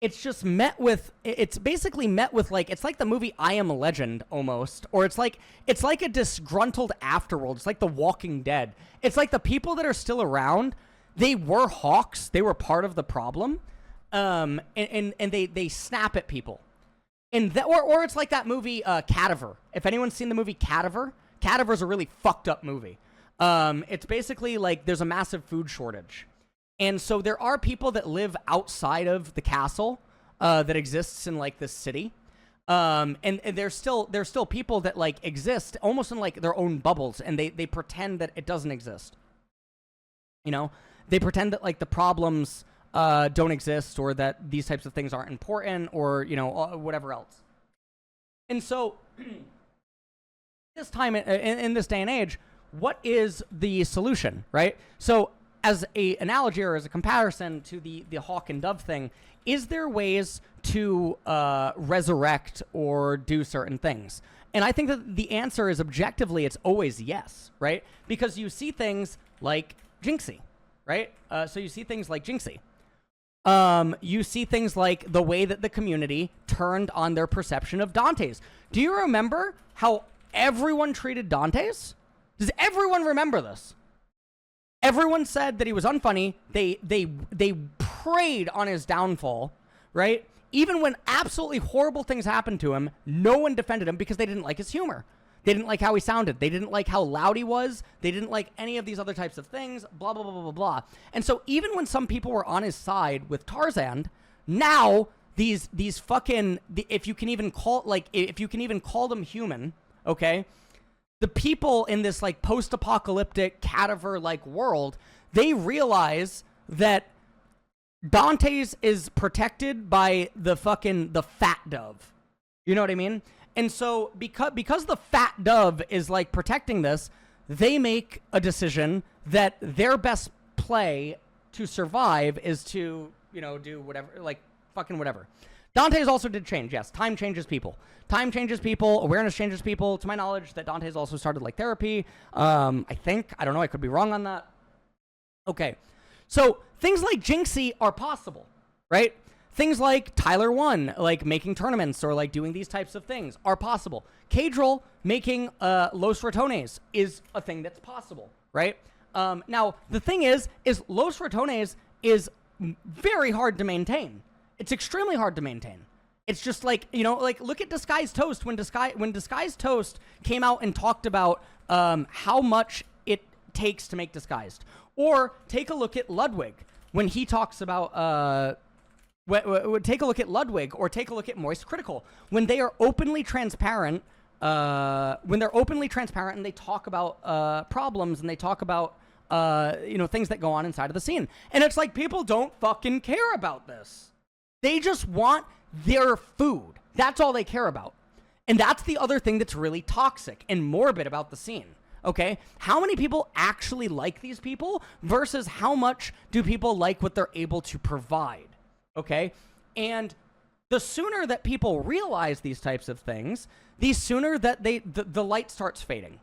it's basically met with like, it's like the movie I Am a Legend almost, or it's like a disgruntled afterworld. It's like The Walking Dead. It's like the people that are still around, they were hawks. They were part of the problem. And they snap at people. And or it's like that movie Cadaver. If anyone's seen the movie Cadaver, Cadaver's a really fucked up movie. It's basically like there's a massive food shortage. And so there are people that live outside of the castle that exists in like this city. And there's still people that like exist almost in like their own bubbles, and they pretend that it doesn't exist. They pretend that like the problems don't exist, or that these types of things aren't important, or whatever else. And so this time in this day and age, what is the solution, right? So as a analogy or as a comparison to the hawk and dove thing, is there ways to resurrect or do certain things? And I think that the answer is objectively, it's always yes, right? Because you see things like Jinxie, right? So you see things like Jinxie. You see things like the way that the community turned on their perception of Dantes. Do you remember how everyone treated Dantes? Does everyone remember this? Everyone said that he was unfunny. They preyed on his downfall, right? Even when absolutely horrible things happened to him, no one defended him because they didn't like his humor. They didn't like how he sounded. They didn't like how loud he was. They didn't like any of these other types of things, blah, blah, blah, blah, blah, blah. And so even when some people were on his side with Tarzan, now these fucking, if you can even call them human, okay? The people in this like post-apocalyptic cadaver like world, they realize that Dante's is protected by the fat dove. You know what I mean? And so because the fat dove is like protecting this, they make a decision that their best play to survive is to, do whatever, like fucking whatever. Dante's also did change, yes. Time changes people. Time changes people. Awareness changes people. To my knowledge, that Dante's also started like therapy. I think. I don't know. I could be wrong on that. Okay. So things like Jinxie are possible, right? Things like Tyler 1, like making tournaments or like doing these types of things are possible. Kadril making Los Ratones is a thing that's possible, right? Now, the thing is Los Ratones is very hard to maintain. It's extremely hard to maintain. It's just like, like look at Disguised Toast. When Disguised Toast came out and talked about how much it takes to make Disguised. Or take a look at Ludwig when he talks about... take a look at Ludwig, or take a look at Moist Critical. When they are openly transparent, and they talk about problems, and they talk about things that go on inside of the scene. And it's like, people don't fucking care about this. They just want their food. That's all they care about. And that's the other thing that's really toxic and morbid about the scene. Okay? How many people actually like these people versus how much do people like what they're able to provide? Okay? And the sooner that people realize these types of things, the sooner that the light starts fading.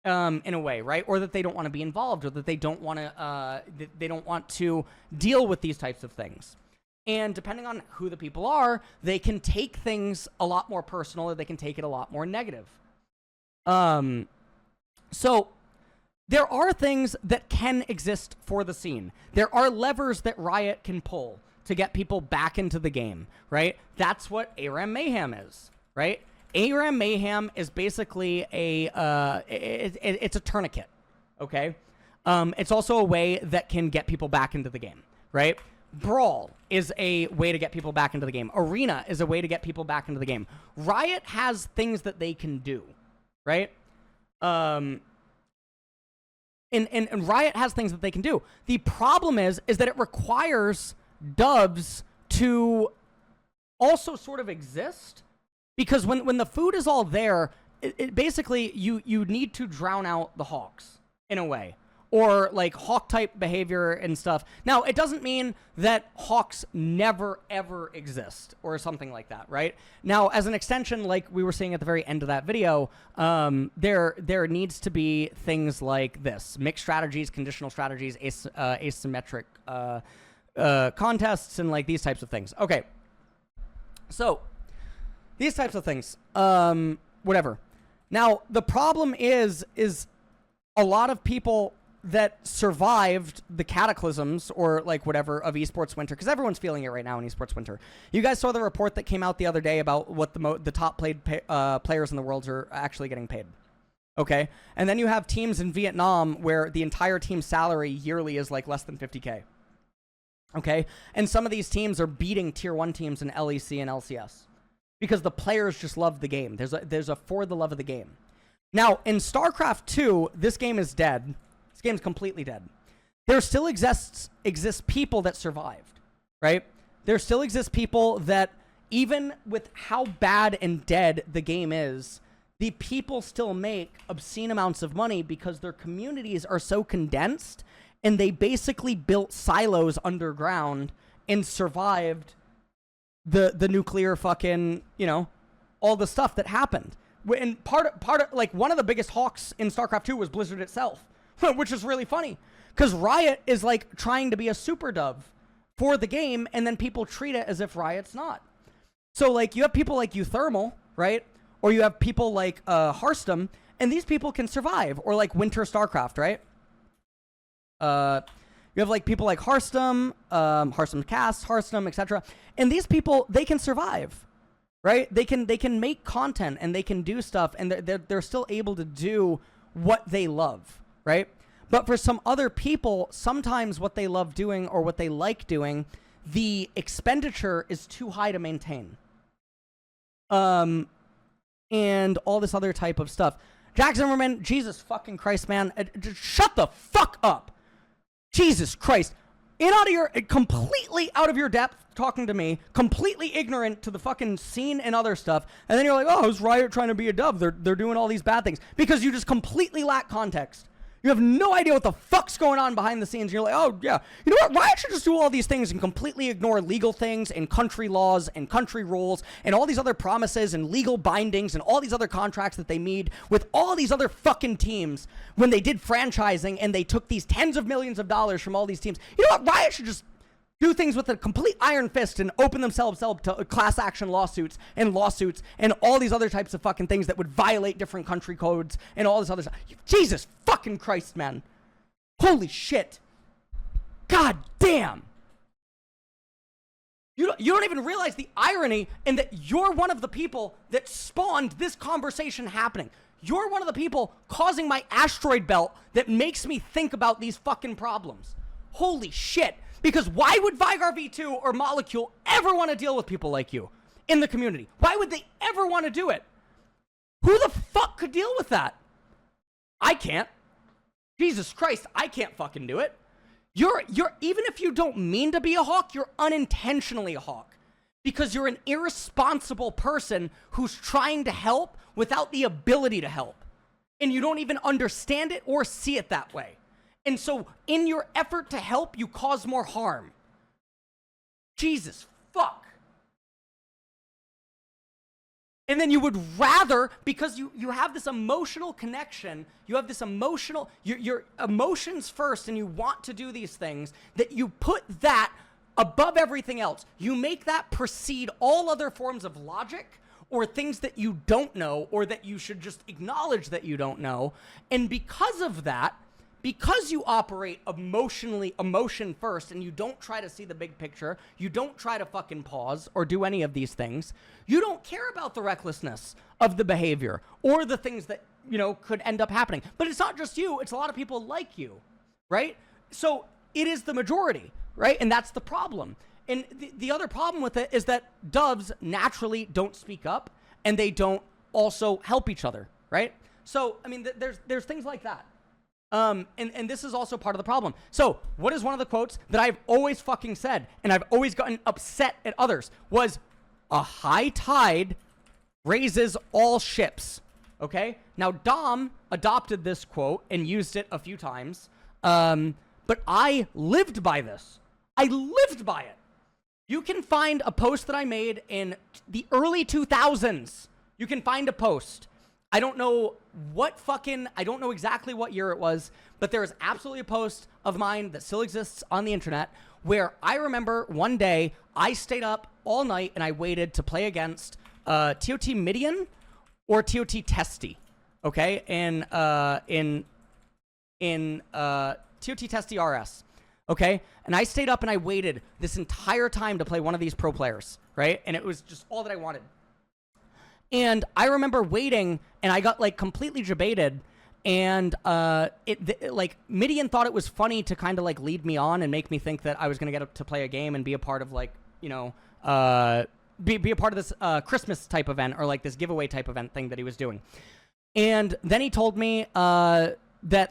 In a way, right? Or that they don't want to be involved, or that they don't want to deal with these types of things. And depending on who the people are, they can take things a lot more personal, or they can take it a lot more negative. So there are things that can exist for the scene. There are levers that Riot can pull to get people back into the game, right? That's what ARAM Mayhem is, right? ARAM Mayhem is basically it's a tourniquet, okay? It's also a way that can get people back into the game, right? Brawl is a way to get people back into the game. Arena is a way to get people back into the game. Riot has things that they can do, right? And Riot has things that they can do. The problem is that it requires doves to also sort of exist, because when the food is all there, it basically you need to drown out the hawks in a way, or like hawk type behavior and stuff. Now, it doesn't mean that hawks never ever exist or something like that, right? Now, as an extension, like we were saying at the very end of that video, there needs to be things like this: mixed strategies, conditional strategies, asymmetric contests, and like these types of things. Okay, so these types of things, whatever. Now, the problem is a lot of people that survived the cataclysms or like whatever of esports winter, because everyone's feeling it right now in esports winter. You guys saw the report that came out the other day about what the top players in the world are actually getting paid. Okay, and then you have teams in Vietnam where the entire team's salary yearly is like less than 50K. Okay, and some of these teams are beating tier 1 teams in LEC and LCS because the players just love the game. There's a for the love of the game. Now, in StarCraft 2, this game is dead. This game's completely dead. There still exists people that survived, right? There still exist people that, even with how bad and dead the game is, the people still make obscene amounts of money because their communities are so condensed, and they basically built silos underground and survived the nuclear fucking, all the stuff that happened. And part of like one of the biggest hawks in StarCraft 2 was Blizzard itself, which is really funny because Riot is like trying to be a super dove for the game, and then people treat it as if Riot's not. So like you have people like Euthermal, right? Or you have people like Hearthstone, and these people can survive, or like Winter StarCraft, right? You have like people like Hearthstone, Hearthstone Cast, Hearthstone, etc. And these people, they can survive, right? They can make content and they can do stuff, and they're still able to do what they love, right? But for some other people, sometimes what they love doing or what they like doing, the expenditure is too high to maintain. And all this other type of stuff. Jack Zimmerman, Jesus fucking Christ, man. Just shut the fuck up. Jesus Christ. completely out of your depth talking to me, completely ignorant to the fucking scene and other stuff, and then you're like, oh, is Riot trying to be a dove? They're doing all these bad things. Because you just completely lack context. You have no idea what the fuck's going on behind the scenes. You're like, oh, yeah. You know what? Riot should just do all these things and completely ignore legal things and country laws and country rules and all these other promises and legal bindings and all these other contracts that they made with all these other fucking teams when they did franchising and they took these tens of millions of dollars from all these teams. You know what? Riot should just do things with a complete iron fist and open themselves up to class action lawsuits and all these other types of fucking things that would violate different country codes and all this other stuff. Jesus fucking Christ, man. Holy shit. God damn. You don't even realize the irony in that you're one of the people that spawned this conversation happening. You're one of the people causing my asteroid belt that makes me think about these fucking problems. Holy shit. Because why would Vygar V2 or Molecule ever want to deal with people like you in the community? Why would they ever want to do it? Who the fuck could deal with that? I can't. Jesus Christ, I can't fucking do it. You're even if you don't mean to be a hawk, you're unintentionally a hawk. Because you're an irresponsible person who's trying to help without the ability to help. And you don't even understand it or see it that way. And so, in your effort to help, you cause more harm. Jesus fuck. And then you would rather, because you have this emotional connection, you have this emotional, your emotions first, and you want to do these things, that you put that above everything else. You make that precede all other forms of logic, or things that you don't know, or that you should just acknowledge that you don't know. And because of that, because you operate emotion first, and you don't try to see the big picture, you don't try to fucking pause or do any of these things, you don't care about the recklessness of the behavior or the things that, you know, could end up happening. But it's not just you, it's a lot of people like you, right? So it is the majority, right? And that's the problem. And the other problem with it is that doves naturally don't speak up, and they don't also help each other, right? So, I mean, there's things like that. And this is also part of the problem. So, what is one of the quotes that I've always fucking said, and I've always gotten upset at others, was, a high tide raises all ships, okay? Now, Dom adopted this quote and used it a few times, but I lived by this. I lived by it. You can find a post that I made in the early 2000s. You can find a post. I don't know I don't know exactly what year it was, but there is absolutely a post of mine that still exists on the internet where I remember one day I stayed up all night and I waited to play against TOT Midian or TOT Testy, okay? In TOT Testy RS, okay? And I stayed up and I waited this entire time to play one of these pro players, right? And it was just all that I wanted. And I remember waiting, and I got, like, completely debated, and like, Midian thought it was funny to kind of, like, lead me on and make me think that I was going to get to play a game and be a part of, like, you know, be a part of this Christmas type event or, like, this giveaway type event thing that he was doing. And then he told me that,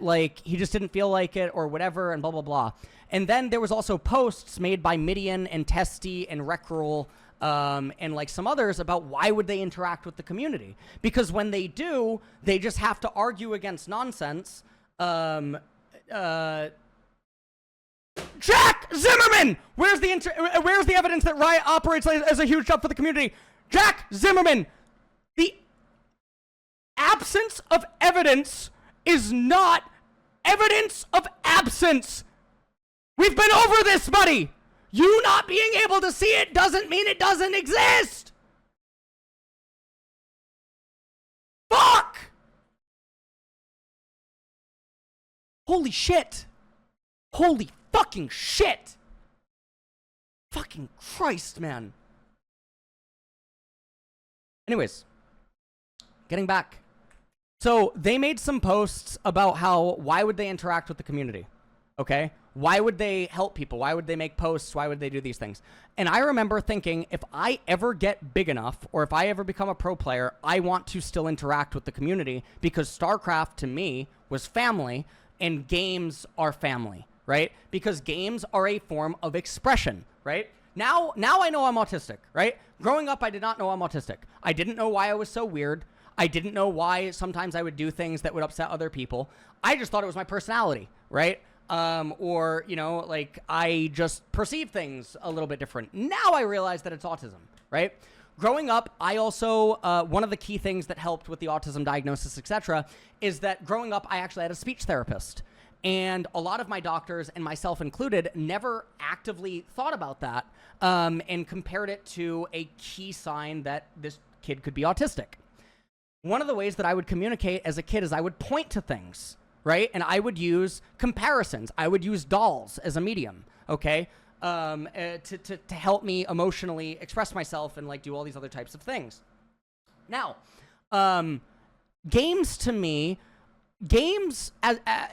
like, he just didn't feel like it or whatever and blah, blah, blah. And then there was also posts made by Midian and Testy and Recruel, and like some others about why would they interact with the community? Because when they do, they just have to argue against nonsense. Jack Zimmerman! Where's the evidence that Riot operates as a huge job for the community? Jack Zimmerman! The absence of evidence is not evidence of absence. We've been over this, buddy. You not being able to see it doesn't mean it doesn't exist. Fuck! Holy shit. Holy fucking shit. Fucking Christ, man. Anyways, getting back. So they made some posts about why would they interact with the community? Okay? Why would they help people? Why would they make posts? Why would they do these things? And I remember thinking, if I ever get big enough, or if I ever become a pro player, I want to still interact with the community, because StarCraft to me was family, and games are family. right? Because games are a form of expression, right? Now I know I'm autistic, right? Growing up, I did not know I'm autistic. I didn't know why I was so weird. I didn't know why sometimes I would do things that would upset other people. I just thought it was my personality, right? Or, you know, like I just perceive things a little bit different. Now I realize that it's autism, right? Growing up, I also, one of the key things that helped with the autism diagnosis, etc., is that growing up, I actually had a speech therapist. And a lot of my doctors, and myself included, never actively thought about that and compared it to a key sign that this kid could be autistic. One of the ways that I would communicate as a kid is I would point to things, right? And I would use comparisons. I would use dolls as a medium, okay? To help me emotionally express myself and like do all these other types of things. Now, games to me, games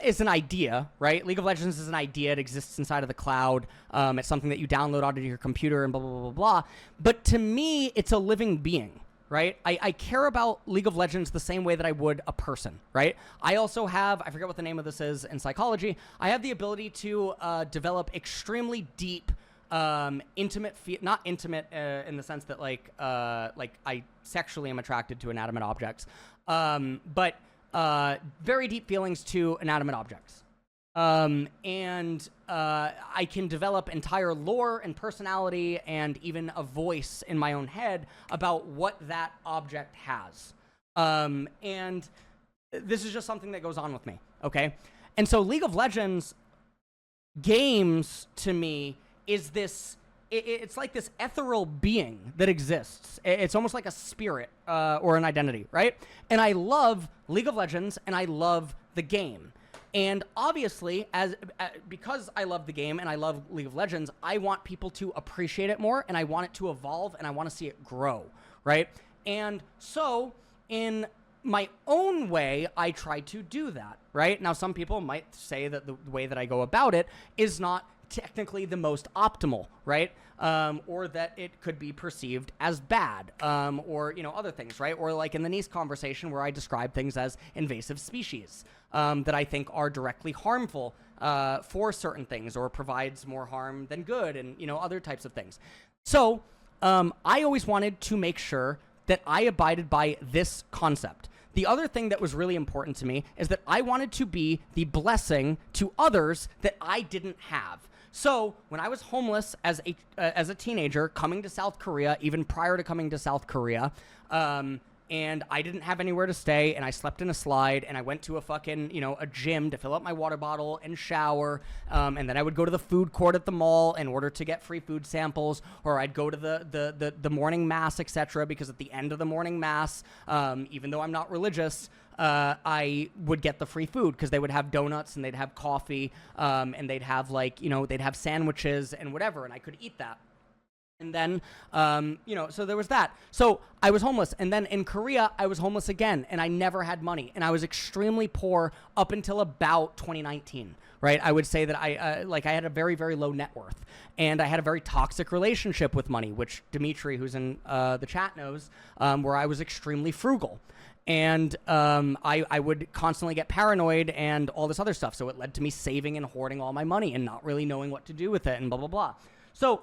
is an idea, right? League of Legends is an idea. It exists inside of the cloud. It's something that you download onto your computer and blah, blah, blah, blah, blah. But to me, it's a living being, right? I care about League of Legends the same way that I would a person, right? I also have, I forget what the name of this is in psychology, I have the ability to develop extremely deep, intimate, not intimate in the sense that like I sexually am attracted to inanimate objects, but very deep feelings to inanimate objects. And I can develop entire lore and personality and even a voice in my own head about what that object has. And this is just something that goes on with me, okay? And so League of Legends games, to me, is this... It's like this ethereal being that exists. It's almost like a spirit or an identity, right? And I love League of Legends, and I love the game. And obviously, because I love the game and I love League of Legends, I want people to appreciate it more, and I want it to evolve, and I want to see it grow, right? And so, in my own way, I try to do that, right? Now, some people might say that the way that I go about it is not technically the most optimal, right? Or that it could be perceived as bad, or, you know, other things, right? Or like in the Nice conversation where I describe things as invasive species that I think are directly harmful for certain things or provides more harm than good, and, you know, other types of things. So I always wanted to make sure that I abided by this concept. The other thing that was really important to me is that I wanted to be the blessing to others that I didn't have. So when I was homeless as a teenager coming to South Korea, even prior to coming to South Korea, and I didn't have anywhere to stay, and I slept in a slide, and I went to a fucking, you know, a gym to fill up my water bottle and shower, and then I would go to the food court at the mall in order to get free food samples, or I'd go to the morning mass, etc., because at the end of the morning mass, even though I'm not religious, I would get the free food because they would have donuts and they'd have coffee, and they'd have, like, you know, they'd have sandwiches and whatever, and I could eat that. And then, you know, so there was that. So I was homeless. And then in Korea, I was homeless again, and I never had money. And I was extremely poor up until about 2019, right? I would say that I had a very, very low net worth. And I had a very toxic relationship with money, which Dimitri, who's in the chat, knows, where I was extremely frugal. And I would constantly get paranoid and all this other stuff. So it led to me saving and hoarding all my money and not really knowing what to do with it and blah, blah, blah. So...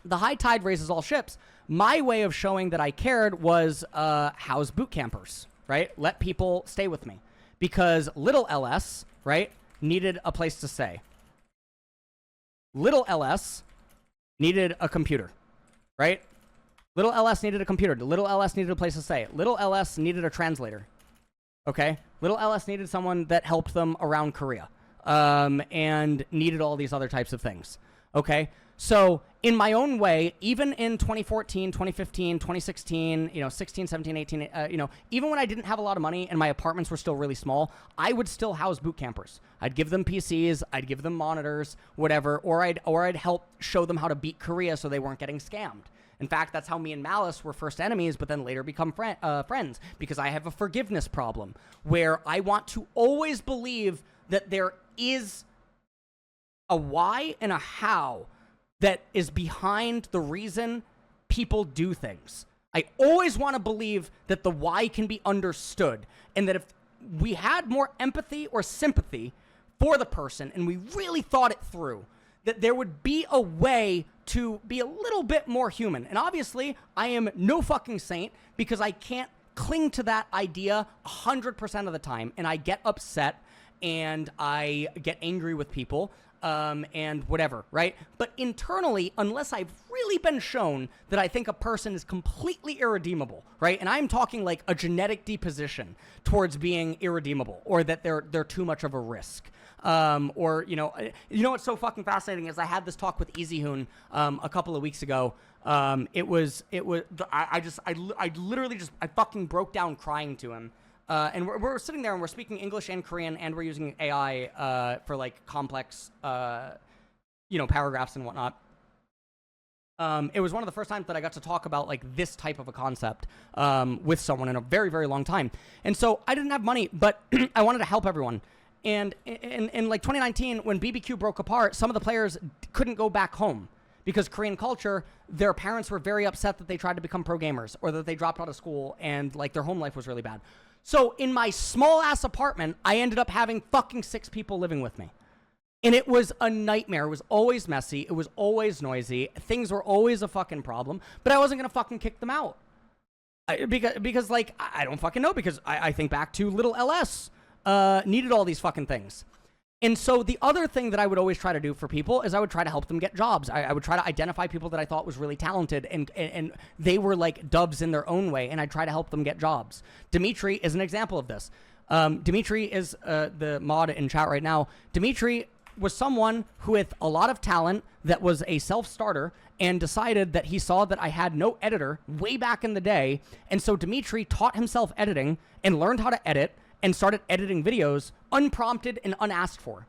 the high tide raises all ships. My way of showing that I cared was house boot campers, right? Let people stay with me. Because little LS, right, needed a place to stay. Little LS needed a computer, right? Little LS needed a computer. Little LS needed a place to stay. Little LS needed a translator, okay? Little LS needed someone that helped them around Korea, and needed all these other types of things, okay? So in my own way, even in 2014, 2015, 2016, 16, 17, 18, even when I didn't have a lot of money and my apartments were still really small, I would still house boot campers. I'd give them PCs, I'd give them monitors, whatever, or I'd help show them how to beat Korea so they weren't getting scammed. In fact, that's how me and Malice were first enemies, but then later become friends, because I have a forgiveness problem where I want to always believe that there is a why and a how that is behind the reason people do things. I always want to believe that the why can be understood, and that if we had more empathy or sympathy for the person and we really thought it through, that there would be a way to be a little bit more human. And obviously, I am no fucking saint because I can't cling to that idea 100% of the time. And I get upset and I get angry with people and whatever, right? But internally, unless I've really been shown that I think a person is completely irredeemable, right? And I'm talking like a genetic deposition towards being irredeemable or that they're too much of a risk. Or, you know what's so fucking fascinating is I had this talk with Easy Hoon a couple of weeks ago. I literally fucking broke down crying to him. And we're sitting there and we're speaking English and Korean and we're using AI for like complex, paragraphs and whatnot. It was one of the first times that I got to talk about like this type of a concept with someone in a very, very long time. And so I didn't have money, but I wanted to help everyone. And in like 2019, when BBQ broke apart, some of the players couldn't go back home because Korean culture, their parents were very upset that they tried to become pro gamers or that they dropped out of school and like their home life was really bad. So in my small ass apartment, I ended up having fucking 6 people living with me. And it was a nightmare. It was always messy. It was always noisy. Things were always a fucking problem, but I wasn't going to fucking kick them out. Because like, I don't fucking know, because I think back to little LS. Needed all these fucking things. And so the other thing that I would always try to do for people is I would try to help them get jobs. I would try to identify people that I thought was really talented and they were like dubs in their own way, and I'd try to help them get jobs. Dimitri is an example of this. Dimitri is the mod in chat right now. Dimitri was someone who with a lot of talent that was a self-starter and decided that he saw that I had no editor way back in the day. And so Dimitri taught himself editing and learned how to edit and started editing videos unprompted and unasked for.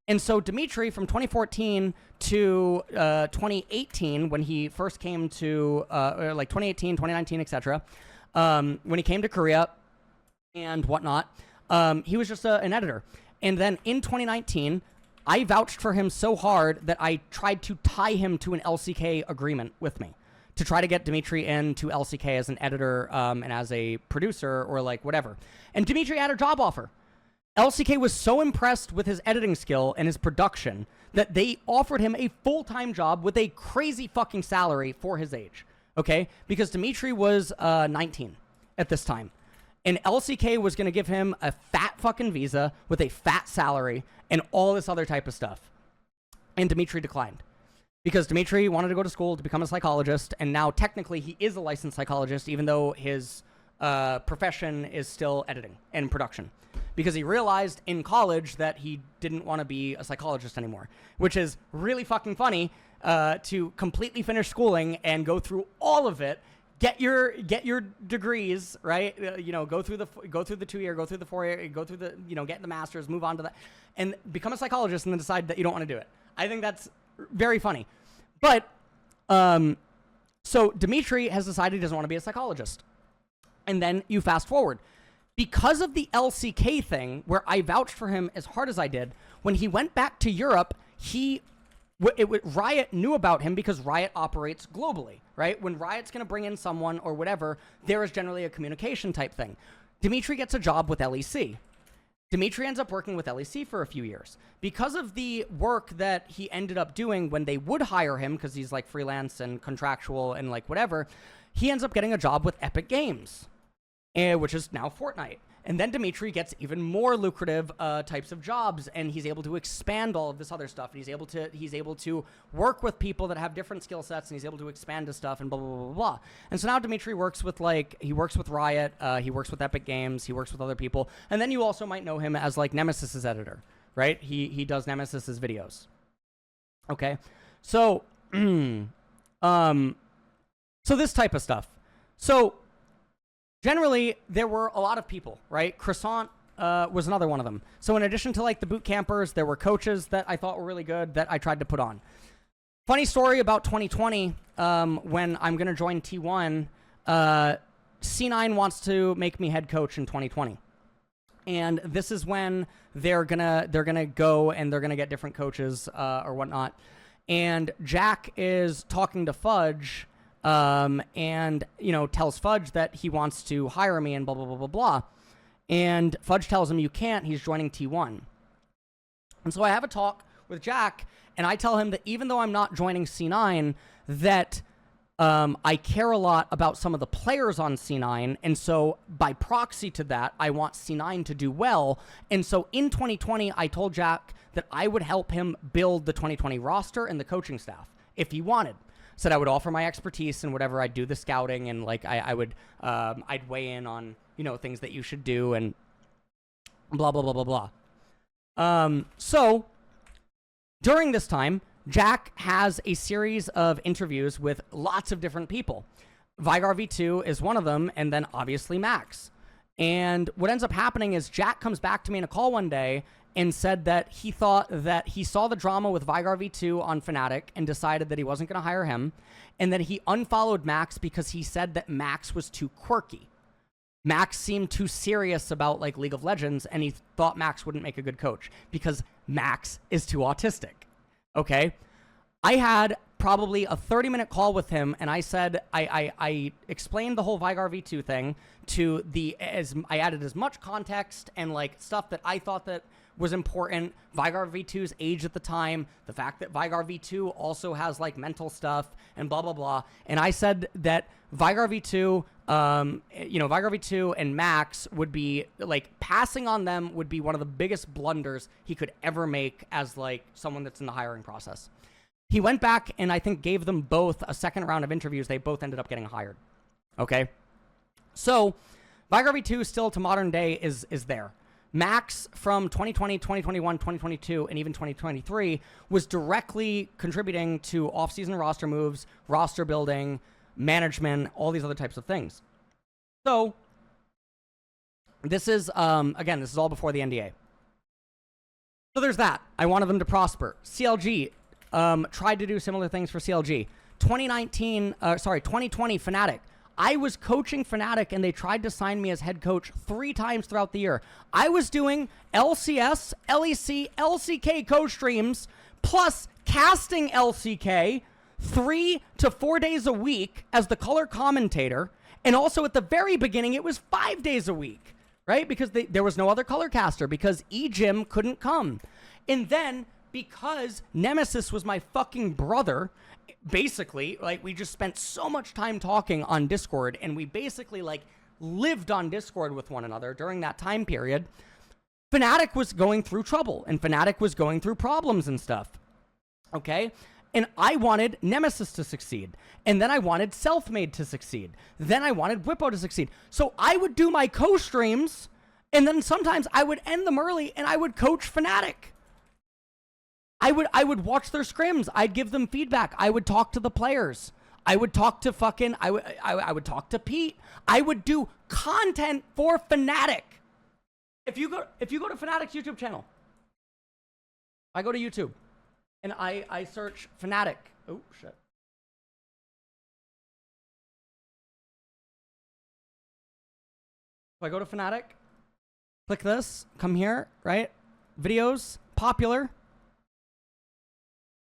And so Dimitri, from 2014 to 2018, when he first came to, like 2018, 2019, etc., when he came to Korea and whatnot, he was just an editor. And then in 2019, I vouched for him so hard that I tried to tie him to an LCK agreement with me to try to get Dimitri into LCK as an editor and as a producer or like whatever. And Dimitri had a job offer. LCK was so impressed with his editing skill and his production that they offered him a full-time job with a crazy fucking salary for his age, okay? Because Dimitri was 19 at this time. And LCK was going to give him a fat fucking visa with a fat salary and all this other type of stuff. And Dimitri declined. Because Dimitri wanted to go to school to become a psychologist, and now technically he is a licensed psychologist, even though his profession is still editing and production. Because he realized in college that he didn't want to be a psychologist anymore, which is really fucking funny to completely finish schooling and go through all of it, get your degrees, right? Go through the 2-year, go through the 4-year, go through the get the master's, move on to that, and become a psychologist, and then decide that you don't want to do it. I think that's very funny. But so Dimitri has decided he doesn't want to be a psychologist. And then you fast forward. Because of the LCK thing, where I vouched for him as hard as I did, when he went back to Europe, Riot knew about him because Riot operates globally, right? When Riot's going to bring in someone or whatever, there is generally a communication type thing. Dimitri gets a job with LEC. Dimitri ends up working with LEC for a few years. Because of the work that he ended up doing when they would hire him, because he's like freelance and contractual and like whatever, he ends up getting a job with Epic Games, which is now Fortnite. And then Dimitri gets even more lucrative types of jobs, and he's able to expand all of this other stuff. And he's able to work with people that have different skill sets, and he's able to expand his stuff and blah, blah, blah, blah, blah. And so now Dimitri works with Riot, he works with Epic Games, he works with other people. And then you also might know him as like Nemesis's editor, right? He does Nemesis's videos. Okay. So, so this type of stuff. So, generally, there were a lot of people, right? Croissant was another one of them. So in addition to like the boot campers, there were coaches that I thought were really good that I tried to put on. Funny story about 2020, when I'm going to join T1, C9 wants to make me head coach in 2020. And this is when they're gonna go and they're gonna get different coaches or whatnot. And Jack is talking to Fudge, and tells Fudge that he wants to hire me and blah blah blah blah blah. And Fudge tells him you can't. He's joining T1. And so I have a talk with Jack, and I tell him that even though I'm not joining C9, that I care a lot about some of the players on C9, and so by proxy to that, I want C9 to do well. And so in 2020, I told Jack that I would help him build the 2020 roster and the coaching staff if he wanted. Said I would offer my expertise and whatever. I'd do the scouting, and like I would, I'd weigh in on, you know, things that you should do and blah, blah, blah, blah, blah. So during this time, Jack has a series of interviews with lots of different people. Vygar V2 is one of them, and then obviously Max. And what ends up happening is Jack comes back to me in a call one day and said that he thought that he saw the drama with Vygar V2 on Fnatic and decided that he wasn't going to hire him, and that he unfollowed Max because he said that Max was too quirky. Max seemed too serious about like League of Legends, and he thought Max wouldn't make a good coach because Max is too autistic. Okay, I had probably a 30-minute call with him, and I said I explained the whole Vygar V2 thing to I added as much context and like stuff that I thought that was important. Vygar V2's age at the time, the fact that Vygar V2 also has like mental stuff and blah blah blah. And I said that Vygar V2, Vygar V2 and Max would be like passing on them would be one of the biggest blunders he could ever make as like someone that's in the hiring process. He went back and I think gave them both a second round of interviews. They both ended up getting hired. Okay, so Vygar V2 still to modern day is there. Max from 2020, 2021, 2022, and even 2023 was directly contributing to off-season roster moves, roster building, management, all these other types of things. So this is, again, this is all before the NDA. So there's that. I wanted them to prosper. CLG tried to do similar things for CLG. 2020 Fnatic. I was coaching Fnatic, and they tried to sign me as head coach 3 times throughout the year. I was doing LCS, LEC, LCK coach streams, plus casting LCK 3 to 4 days a week as the color commentator. And also at the very beginning, it was 5 days a week, right? Because there was no other color caster because eGym couldn't come. And then because Nemesis was my fucking brother, basically, like, we just spent so much time talking on Discord, and we basically, like, lived on Discord with one another during that time period. Fnatic was going through trouble, and Fnatic was going through problems and stuff, okay? And I wanted Nemesis to succeed, and then I wanted Selfmade to succeed. Then I wanted Whippo to succeed. So I would do my co-streams, and then sometimes I would end them early, and I would coach Fnatic. I would watch their scrims. I'd give them feedback. I would talk to the players. I would talk to I would talk to Pete. I would do content for Fnatic. If you go to Fnatic's YouTube channel, I go to YouTube and I search Fnatic. Oh shit. So I go to Fnatic, click this, come here, right? Videos, popular.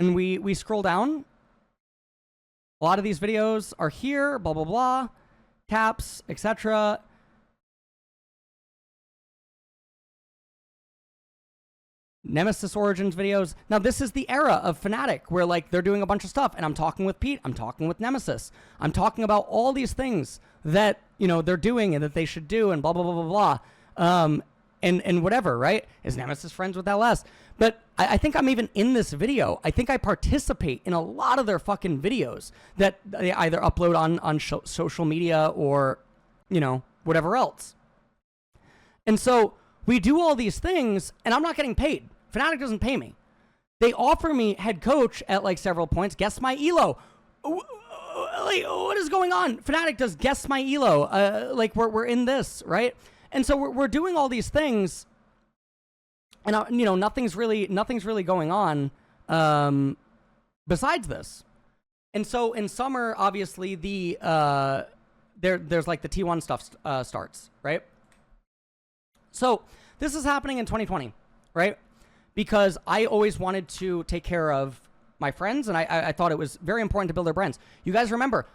And we scroll down. A lot of these videos are here, blah, blah, blah, caps, etc. Nemesis Origins videos. Now, this is the era of Fnatic where, like, they're doing a bunch of stuff, and I'm talking with Pete, I'm talking with Nemesis. I'm talking about all these things that, you know, they're doing and that they should do and blah, blah, blah, blah, blah. And whatever, right? Is Nemesis friends with LS? But I think I'm even in this video. I think I participate in a lot of their fucking videos that they either upload on social media or, you know, whatever else. And so we do all these things, and I'm not getting paid. Fnatic doesn't pay me. They offer me head coach at, like, several points. Guess my elo. Like, what is going on? Fnatic does guess my elo. Like, we're in this, right? And so we're doing all these things, and you know, nothing's really going on besides this. And so in summer, obviously there's like the T1 stuff starts, right? So this is happening in 2020, right? Because I always wanted to take care of my friends, and I thought it was very important to build their brands. You guys remember,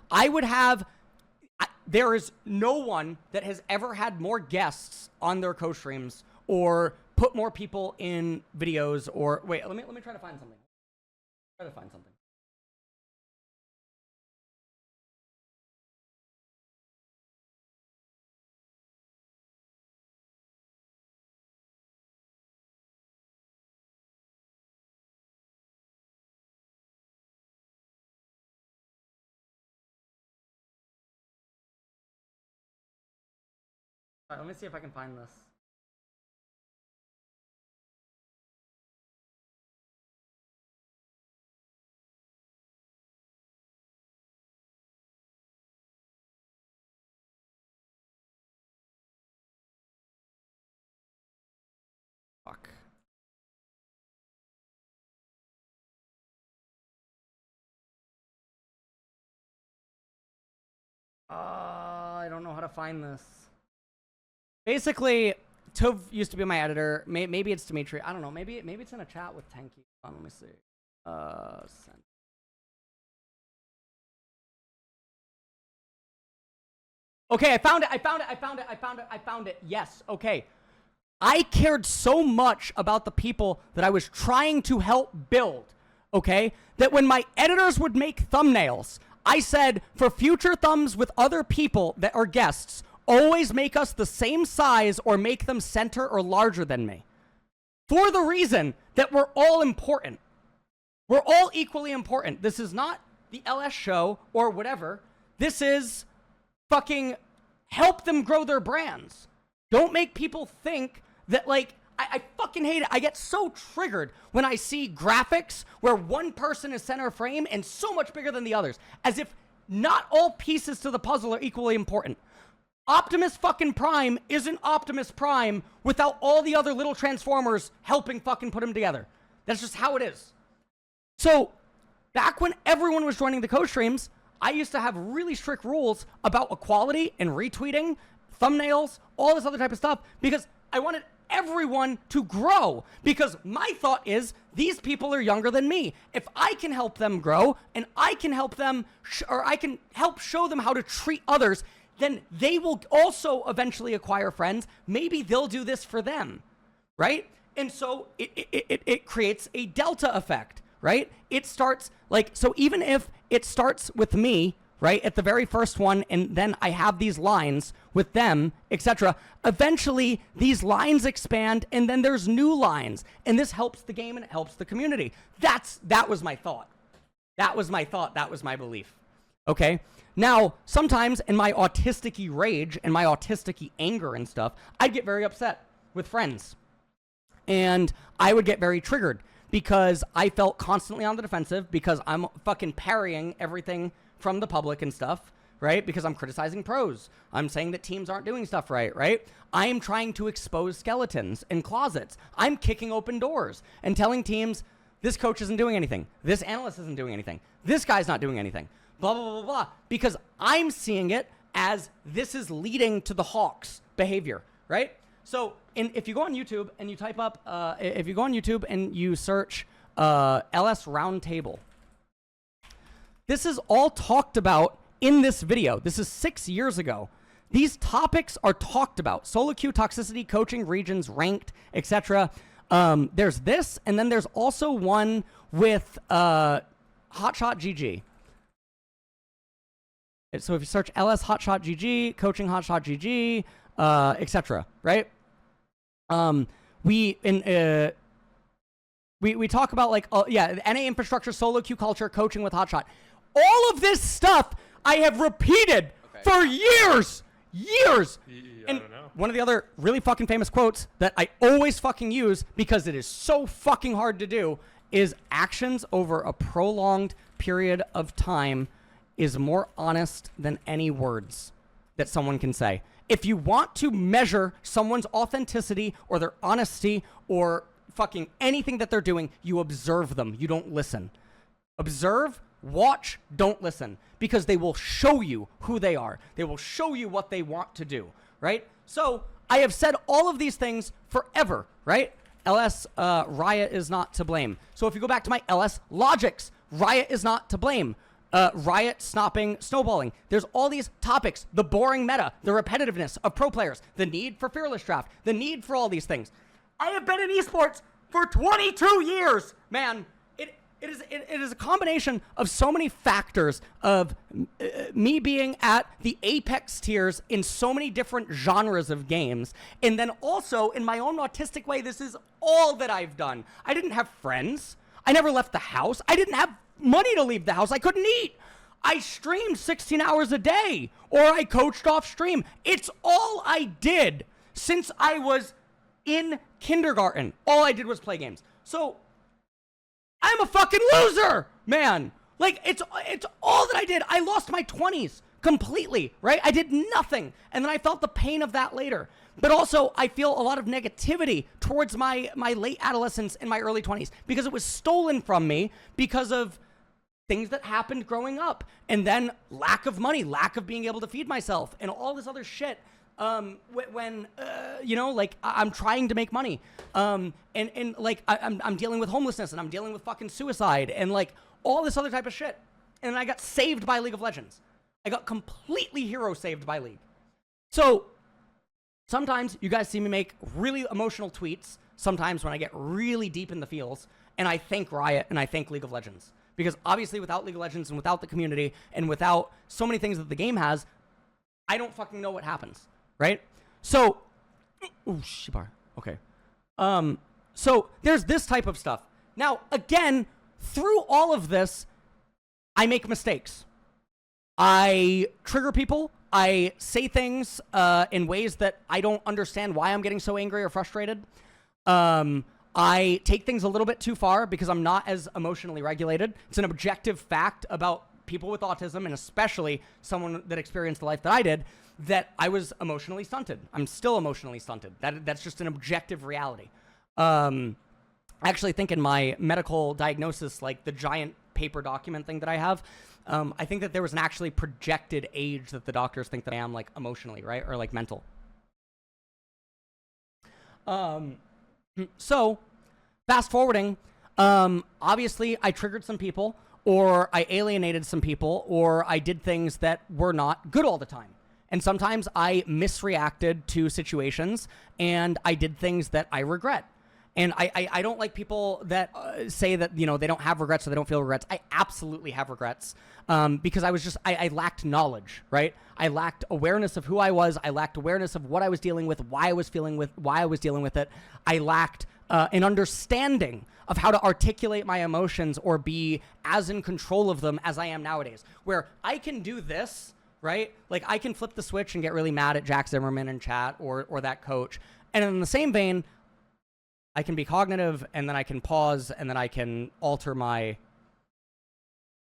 there is no one that has ever had more guests on their co-streams or put more people in videos or wait, let me try to find something. Try to find something. All right, let me see if I can find this. Fuck. I don't know how to find this. Basically, Tov used to be my editor. Maybe it's Dimitri. I don't know. Maybe it's in a chat with Tanky. Let me see. Send. Okay, I found it. Yes. Okay. I cared so much about the people that I was trying to help build, okay, that when my editors would make thumbnails, I said, for future thumbs with other people that are guests, always make us the same size or make them center or larger than me. For the reason that we're all important. We're all equally important. This is not the LS show or whatever. This is fucking help them grow their brands. Don't make people think that, like, I fucking hate it. I get so triggered when I see graphics where one person is center frame and so much bigger than the others, as if not all pieces to the puzzle are equally important. Optimus fucking Prime isn't Optimus Prime without all the other little Transformers helping fucking put him together. That's just how it is. So, back when everyone was joining the co-streams, I used to have really strict rules about equality and retweeting, thumbnails, all this other type of stuff, because I wanted everyone to grow, because my thought is these people are younger than me. If I can help them grow and I can help them or I can help show them how to treat others, then they will also eventually acquire friends. Maybe they'll do this for them, right? And so it creates a delta effect, right? It starts like, so even if it starts with me, right, at the very first one, and then I have these lines with them, etc. Eventually, these lines expand, and then there's new lines, and this helps the game and it helps the community. That was my thought. That was my thought. That was my belief. Okay. Now, sometimes in my autistic-y rage and my autistic-y anger and stuff, I'd get very upset with friends, and I would get very triggered because I felt constantly on the defensive because I'm fucking parrying everything from the public and stuff, right? Because I'm criticizing pros. I'm saying that teams aren't doing stuff right? I am trying to expose skeletons in closets. I'm kicking open doors and telling teams, this coach isn't doing anything. This analyst isn't doing anything. This guy's not doing anything. Blah, blah, blah, blah. Because I'm seeing it as this is leading to the Hawks behavior, right? So if you go on YouTube and you type up, if you go on YouTube and you search LS Roundtable, this is all talked about in this video. This is 6 years ago. These topics are talked about. Solo queue, toxicity, coaching, regions, ranked, etc. There's this, and then there's also one with Hotshot GG. So if you search LS Hotshot GG, coaching Hotshot GG, etc. Right? We talk about like NA infrastructure, solo queue culture, coaching with Hotshot. All of this stuff I have repeated for years. And one of the other really fucking famous quotes that I always fucking use because it is so fucking hard to do is actions over a prolonged period of time is more honest than any words that someone can say. If you want to measure someone's authenticity or their honesty or fucking anything that they're doing, you observe them. You don't listen. Observe, watch, don't listen, because they will show you who they are. They will show you what they want to do, right? So I have said all of these things forever, right? LS Riot is not to blame. So if you go back to my LS Logics, Riot is not to blame. Riot, snopping, snowballing. There's all these topics, the boring meta, the repetitiveness of pro players, the need for fearless draft, the need for all these things. I have been in esports for 22 years, man. It is a combination of so many factors of me being at the apex tiers in so many different genres of games. And then also, in my own autistic way, this is all that I've done. I didn't have friends. I never left the house. I didn't have money to leave the house. I couldn't eat. I streamed 16 hours a day, or I coached off stream. It's all I did since I was in kindergarten. All I did was play games. So I'm a fucking loser, man. Like, it's all that I did. I lost my 20s completely, right? I did nothing. And then I felt the pain of that later. But also, I feel a lot of negativity towards my late adolescence and my early 20s because it was stolen from me because of things that happened growing up. And then lack of money, lack of being able to feed myself, and all this other shit. When you know, like, I'm trying to make money, and like I'm dealing with homelessness, and I'm dealing with fucking suicide, and like all this other type of shit. And I got saved by League of Legends. I got completely hero saved by League. So sometimes you guys see me make really emotional tweets. Sometimes when I get really deep in the feels, and I thank Riot and I thank League of Legends, because obviously without League of Legends and without the community and without so many things that the game has, I don't fucking know what happens. Right? So, ooh, shibar. Okay. So there's this type of stuff. Now, again, through all of this, I make mistakes. I trigger people. I say things in ways that I don't understand why I'm getting so angry or frustrated. I take things a little bit too far because I'm not as emotionally regulated. It's an objective fact about people with autism, and especially someone that experienced the life that I did, that I was emotionally stunted. I'm still emotionally stunted. That's just an objective reality. I actually think in my medical diagnosis, like the giant paper document thing that I have, I think that there was an actually projected age that the doctors think that I am, like, emotionally, right? Or like mental. So fast forwarding, obviously I triggered some people, or I alienated some people, or I did things that were not good all the time. And sometimes I misreacted to situations, and I did things that I regret. And I don't like people that say that, you know, they don't have regrets or they don't feel regrets. I absolutely have regrets, because I lacked knowledge, right? I lacked awareness of who I was. I lacked awareness of what I was dealing with, why I was dealing with it. I lacked an understanding of how to articulate my emotions or be as in control of them as I am nowadays, where I can do this, right? Like, I can flip the switch and get really mad at Jack Zimmerman in chat or that coach. And in the same vein, I can be cognitive, and then I can pause, and then I can alter my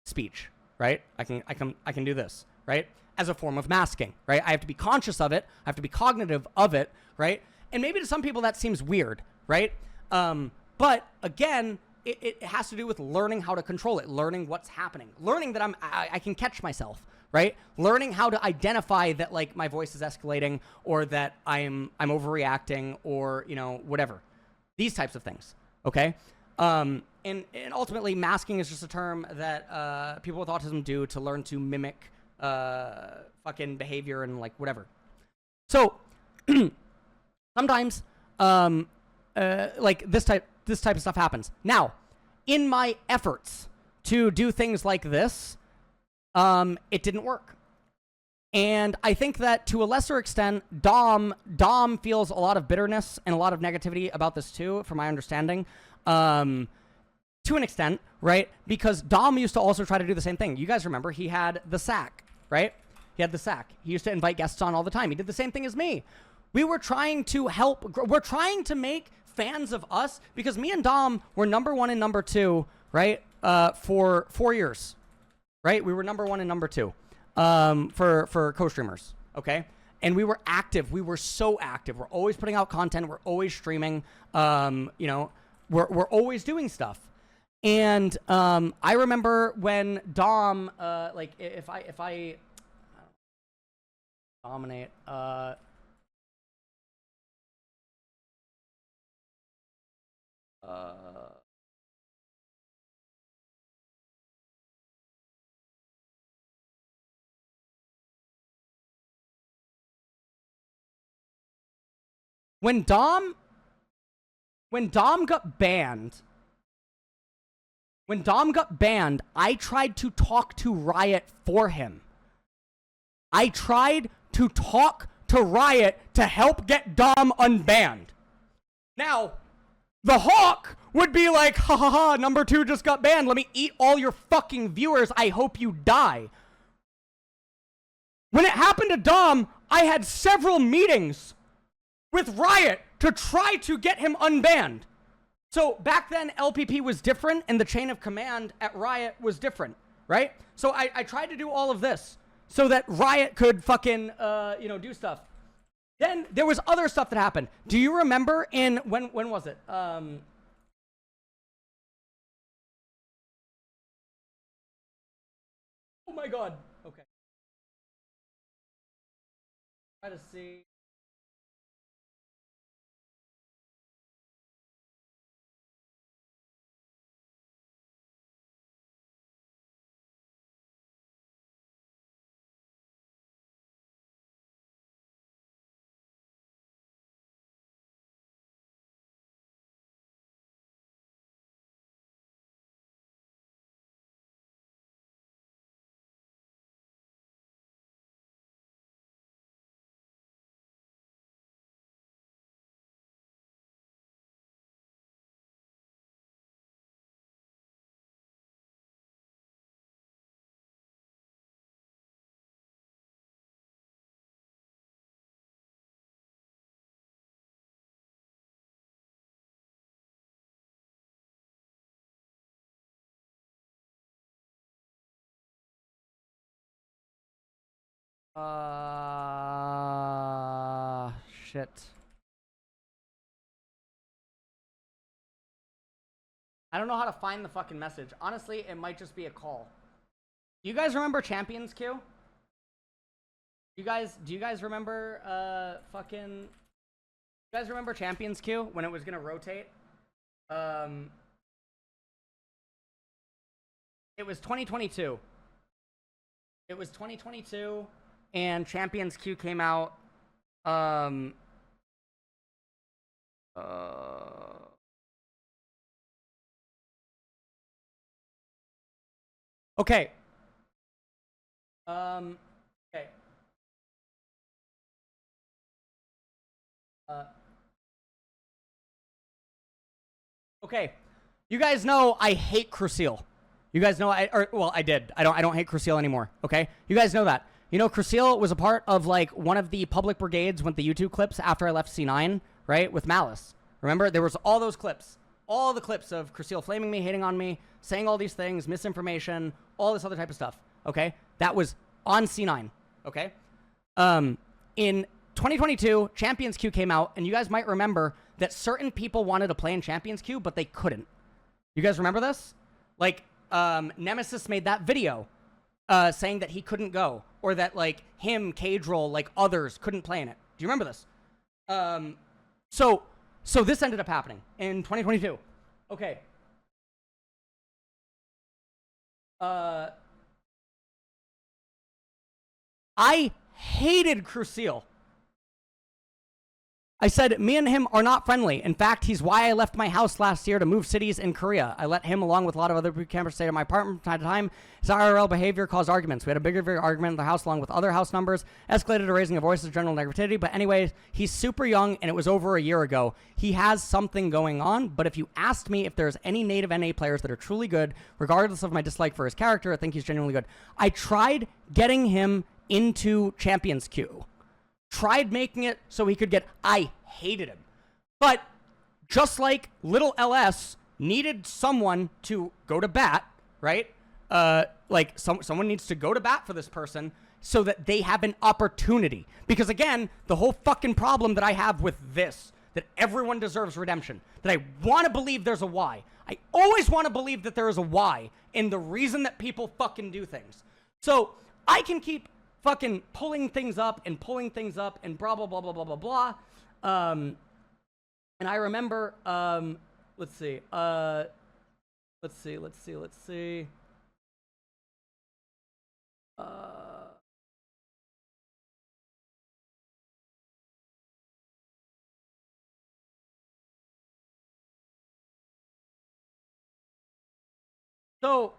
speech, right? I can do this, right? As a form of masking, right? I have to be conscious of it. I have to be cognitive of it, right? And maybe to some people that seems weird, right? But again, it has to do with learning how to control it, learning what's happening, learning that I can catch myself, right? Learning how to identify that, like, my voice is escalating, or that I'm overreacting, or, you know, whatever. These types of things, okay? And ultimately, masking is just a term that people with autism do to learn to mimic fucking behavior and, like, whatever. So sometimes like this type of stuff happens. Now, in my efforts to do things like this, it didn't work. And I think that to a lesser extent, Dom feels a lot of bitterness and a lot of negativity about this too, from my understanding, to an extent, right? Because Dom used to also try to do the same thing. You guys remember he had the sack, right? He had the sack. He used to invite guests on all the time. He did the same thing as me. We were trying to help. We're trying to make fans of us, because me and Dom were number 1 and number 2, right? For 4 years, right? We were number 1 and number 2. For co-streamers, okay? And we were active. We were so active. We're always putting out content. We're always streaming. You know, we're always doing stuff. And I remember when Dom, like, if I dominate, when Dom when Dom got banned, I tried to talk to Riot for him. I tried to talk to Riot to help get Dom unbanned. Now, the Hawk would be like, ha ha ha, number 2 just got banned. Let me eat all your fucking viewers. I hope you die. When it happened to Dom, I had several meetings with Riot to try to get him unbanned. So back then, LPP was different and the chain of command at Riot was different, right? So I tried to do all of this so that Riot could fucking, do stuff. Then there was other stuff that happened. Do you remember when was it? Oh my God. Okay. Try to see. Shit. I don't know how to find the fucking message. Honestly, it might just be a call. Do you guys remember Champions Queue? Do you guys remember you guys remember Champions Queue when it was gonna rotate? It was 2022. It was 2022 and Champions Queue came out okay. Okay. Okay. You guys know I hate Crucial. You guys know I did. I don't hate Crucial anymore. Okay? You guys know that. You know, Crucial was a part of like one of the public brigades with the YouTube clips after I left C9, right? With Malice. Remember? There was all those clips. All the clips of Crucial flaming me, hating on me, saying all these things, misinformation, all this other type of stuff. Okay? That was on C9. Okay? In 2022, Champions Queue came out, and you guys might remember that certain people wanted to play in Champions Queue, but they couldn't. You guys remember this? Like, Nemesis made that video saying that he couldn't go, or that, like, him, Cadrol, like, others couldn't play in it. Do you remember this? So this ended up happening in 2022. Okay. I hated Crucial. I said, me and him are not friendly. In fact, he's why I left my house last year to move cities in Korea. I let him, along with a lot of other boot campers, stay in my apartment from time to time. His IRL behavior caused arguments. We had a bigger argument in the house, along with other house numbers, escalated to raising of voices, general negativity. But anyways, he's super young, and it was over a year ago. He has something going on, but if you asked me if there's any native NA players that are truly good, regardless of my dislike for his character, I think he's genuinely good. I tried getting him into Champions Queue. Tried making it so he could get... I hated him. But just like little LS needed someone to go to bat, right? Like someone needs to go to bat for this person so that they have an opportunity. Because again, the whole fucking problem that I have with this, that everyone deserves redemption, that I want to believe there's a why. I always want to believe that there is a why in the reason that people fucking do things. So I can keep fucking pulling things up and blah, blah, blah, blah, blah, blah, blah. And I remember, let's see. So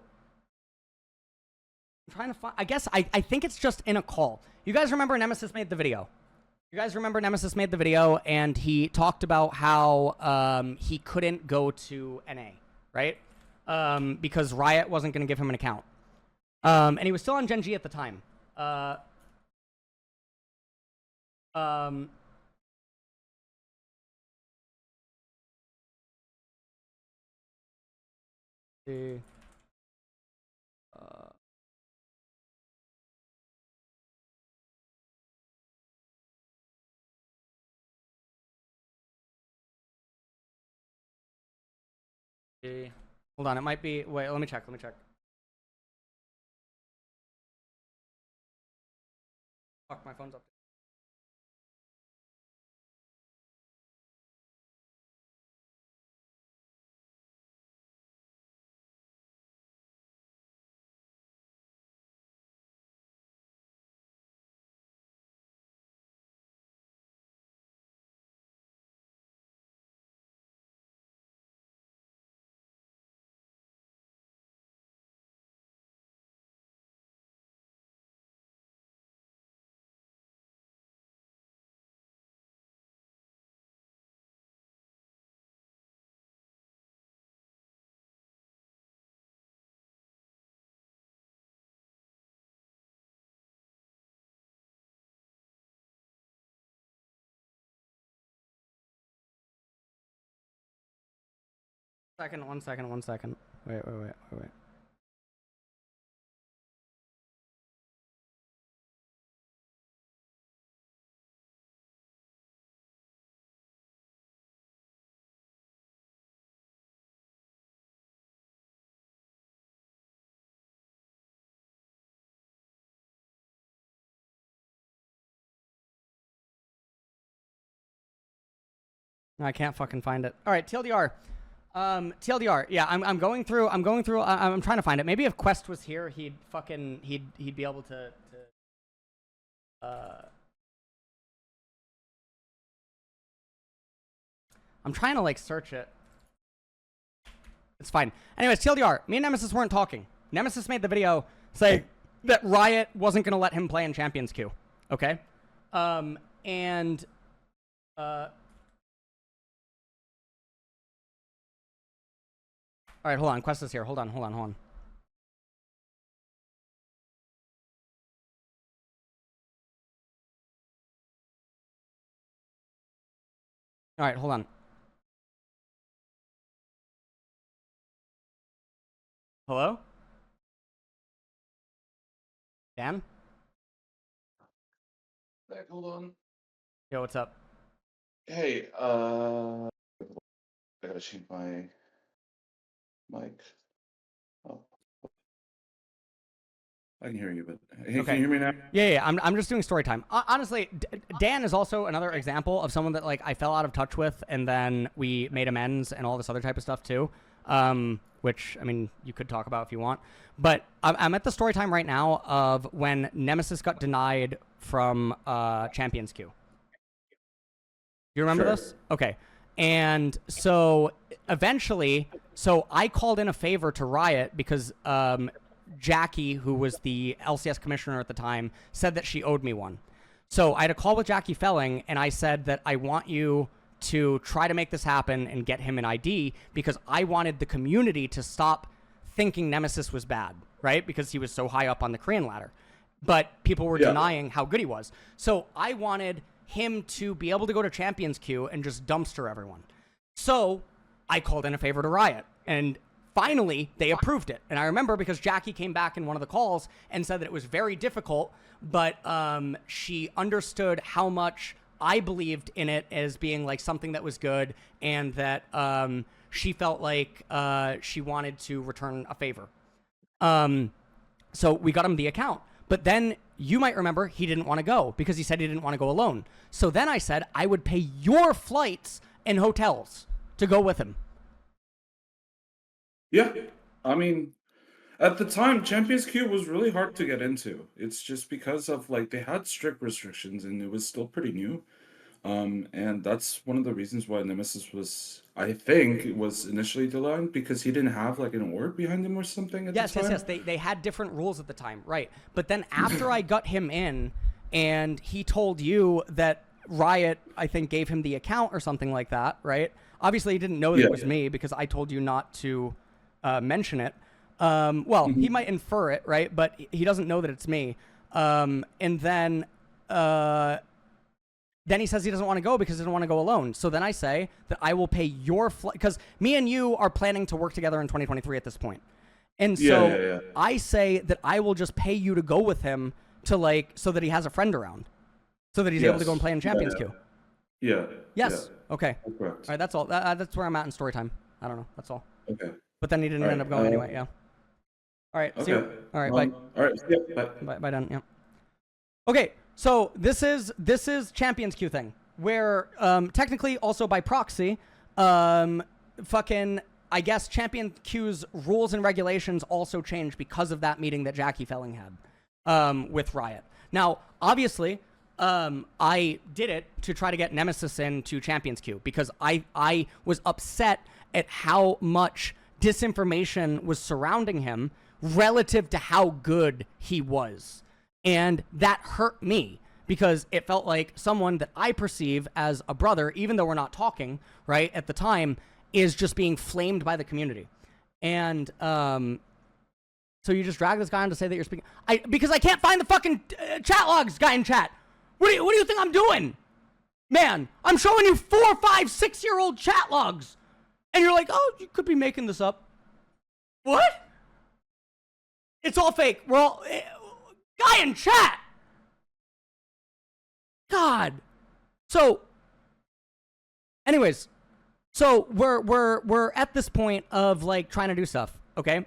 I'm trying to find. I guess I think it's just in a call. You guys remember Nemesis made the video? You guys remember Nemesis made the video and he talked about how he couldn't go to NA, right? Because Riot wasn't going to give him an account. And he was still on Gen G at the time. See. Hold on, it might be. Wait, let me check. Let me check. Fuck, my phone's up. One second. Wait. No, I can't fucking find it. All right, TLDR. TLDR. Yeah, I'm going through. I'm trying to find it. Maybe if Quest was here, he'd be able to. I'm trying to like search it. It's fine. Anyways, TLDR. Me and Nemesis weren't talking. Nemesis made the video saying that Riot wasn't gonna let him play in Champions Queue. Okay. And. All right, hold on. Quest is here. Hold on. All right, hold on. Hello? Dan? Back, hold on. Yo, what's up? Hey, I gotta change my mic. Oh. I can hear you, but hey, Okay. Can you hear me now? Yeah. I'm just doing story time. Honestly, Dan is also another example of someone that like I fell out of touch with, and then we made amends and all this other type of stuff too. Which I mean, you could talk about if you want. But I'm at the story time right now of when Nemesis got denied from Champions Queue. You remember this? Okay. And so eventually, I called in a favor to Riot because Jackie, who was the LCS commissioner at the time, said that she owed me one. So I had a call with Jackie Felling, and I said that I want you to try to make this happen and get him an ID because I wanted the community to stop thinking Nemesis was bad, right? Because he was so high up on the Korean ladder. But people were denying how good he was. So I wanted him to be able to go to Champions Queue and just dumpster everyone. So I called in a favor to Riot, and finally they approved it. And I remember because Jackie came back in one of the calls and said that it was very difficult, but she understood how much I believed in it as being like something that was good, and that she felt like she wanted to return a favor. So we got him the account. But then you might remember he didn't want to go because he said he didn't want to go alone. So then I said I would pay your flights and hotels to go with him. Yeah, I mean, at the time, Champions Queue was really hard to get into. It's just because of like they had strict restrictions and it was still pretty new. And that's one of the reasons why Nemesis was, I think, was initially designed because he didn't have like an orb behind him or something at the Yes, time. They had different rules at the time, right? But then after I got him in, and he told you that Riot, I think, gave him the account or something like that, right? Obviously, he didn't know that Yeah, it was yeah. me because I told you not to mention it. Well, he might infer it, right? But he doesn't know that it's me. And then he says he doesn't want to go because he doesn't want to go alone. So then I say that I will pay your flight because me and you are planning to work together in 2023 at this point. And so Yeah. I say that I will just pay you to go with him to like so that he has a friend around, so that he's able to go and play in Champions Queue. Yeah. Yes. Yeah. Okay. Correct. All right. That's all. That's where I'm at in story time. I don't know. That's all. Okay. But then he didn't end up going anyway. Yeah. All right. See you. Okay. All right. Bye. All right. Yeah, bye. Bye. Done. Yeah. Okay. So this is Champions Queue thing where technically also by proxy, fucking I guess Champion Queue's rules and regulations also changed because of that meeting that Jackie Felling had with Riot. Now, obviously, I did it to try to get Nemesis into Champions Queue because I was upset at how much disinformation was surrounding him relative to how good he was. And that hurt me because it felt like someone that I perceive as a brother, even though we're not talking, right, at the time, is just being flamed by the community. And so you just drag this guy on to say that you're speaking. Because I can't find the fucking chat logs, guy in chat. What do you think I'm doing? Man, I'm showing you 4, 5, 6-year-old chat logs. And you're like, oh, you could be making this up. What? It's all fake. We're all... guy in chat! God. So, anyways, so we're at this point of like trying to do stuff, okay?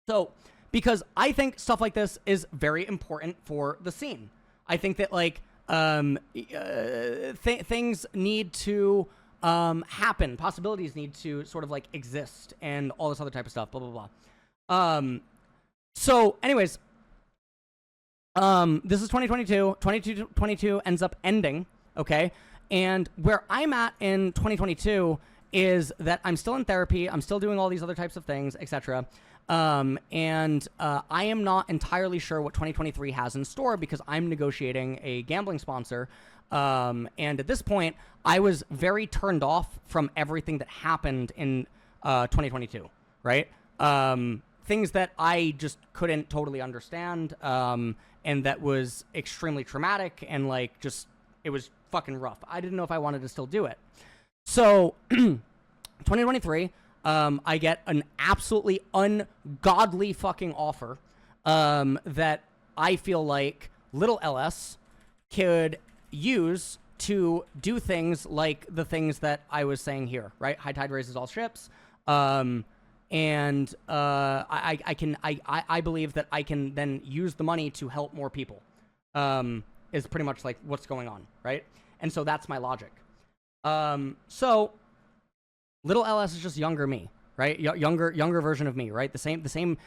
So, because I think stuff like this is very important for the scene. I think that like things need to happen, possibilities need to sort of like exist, and all this other type of stuff. Blah blah blah. So, anyways, this is 2022. 2022 ends up ending, okay? And where I'm at in 2022 is that I'm still in therapy. I'm still doing all these other types of things, etc. And I am not entirely sure what 2023 has in store because I'm negotiating a gambling sponsor. And at this point, I was very turned off from everything that happened in 2022, right? Things that I just couldn't totally understand, and that was extremely traumatic, and like just it was fucking rough. I didn't know if I wanted to still do it. So 2023, I get an absolutely ungodly fucking offer that I feel like little LS could use to do things like the things that I was saying here, right? High tide raises all ships. And I believe that I can then use the money to help more people, is pretty much like what's going on, right? And so that's my logic. So little LS is just younger me, right? Younger version of me, right? The same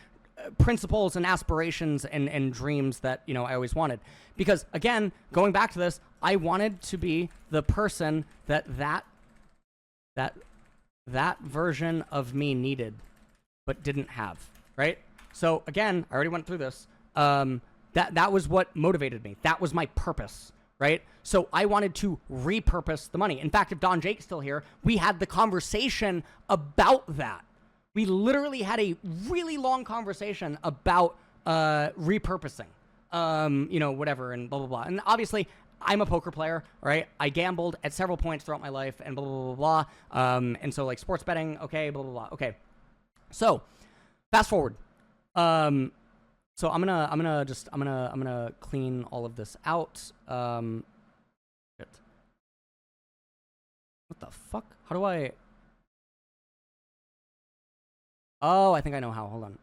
principles and aspirations and dreams that, you know, I always wanted. Because again, going back to this, I wanted to be the person that version of me needed, but didn't have, right? So again, I already went through this. That was what motivated me. That was my purpose, right? So I wanted to repurpose the money. In fact, if Don Jake's still here, we had the conversation about that. We literally had a really long conversation about repurposing, you know, whatever, and blah, blah, blah. And obviously, I'm a poker player, right? I gambled at several points throughout my life, and blah, blah, blah, blah. And so, like, sports betting, okay, blah, blah, blah. Okay. So, fast forward. So I'm gonna clean all of this out. Shit. What the fuck? How do I? Oh, I think I know how. Hold on.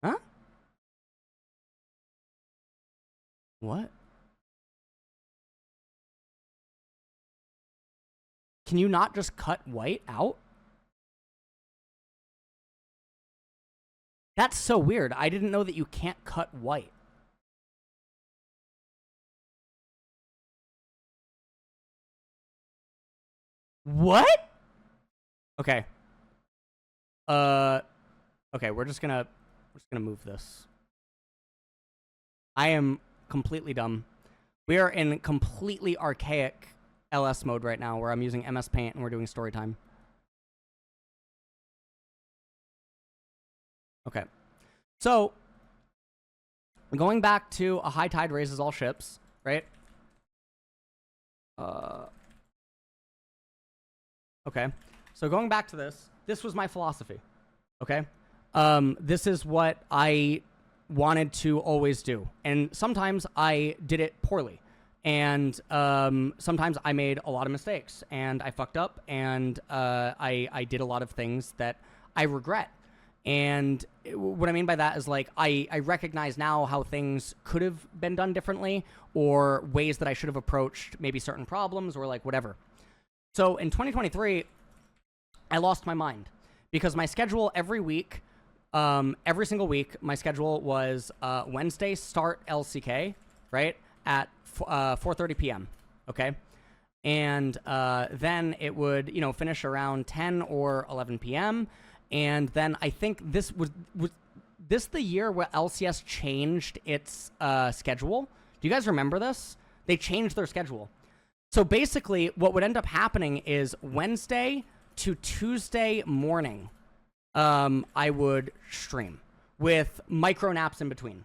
Huh? What? Can you not just cut white out? That's so weird. I didn't know that you can't cut white. What? Okay. Okay, we're just gonna move this. I am completely dumb. We are in completely archaic LS mode right now, where I'm using MS Paint and we're doing story time. Okay. So, going back to a high tide raises all ships, right? Okay. So going back to this was my philosophy. Okay. This is what I wanted to always do. And sometimes I did it poorly. And sometimes I made a lot of mistakes and I fucked up and I did a lot of things that I regret. And what I mean by that is, like, I recognize now how things could have been done differently, or ways that I should have approached maybe certain problems, or like whatever. So in 2023, I lost my mind because my schedule every week, every single week, my schedule was Wednesday start LCK, right, at 4:30 p.m. Okay, and then it would, you know, finish around 10 or 11 p.m. And then I think this was this the year where LCS changed its schedule. Do you guys remember this? They changed their schedule. So basically, what would end up happening is Wednesday to Tuesday morning, I would stream with micro naps in between.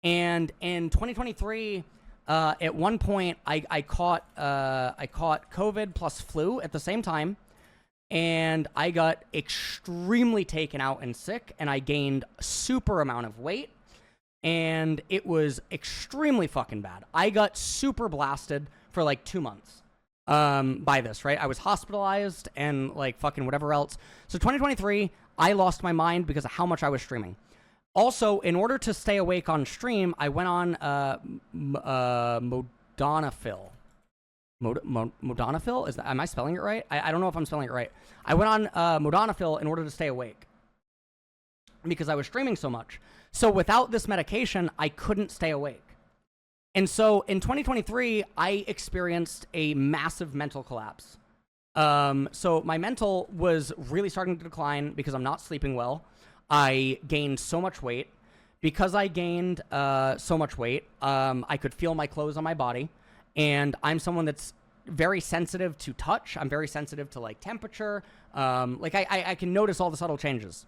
And in 2023, at one point, I caught COVID plus flu at the same time. And I got extremely taken out and sick, and I gained a super amount of weight, and it was extremely fucking bad. I got super blasted for like 2 months by this, right? I was hospitalized and like fucking whatever else. So 2023, I lost my mind because of how much I was streaming. Also, in order to stay awake on stream, I went on Modafinil. Modafinil? Am I spelling it right? I don't know if I'm spelling it right. I went on Modafinil in order to stay awake because I was streaming so much. So without this medication, I couldn't stay awake. And so in 2023, I experienced a massive mental collapse. So my mental was really starting to decline because I'm not sleeping well. I gained so much weight. Because I gained so much weight, I could feel my clothes on my body. And I'm someone that's very sensitive to touch. I'm very sensitive to like temperature. Like I can notice all the subtle changes.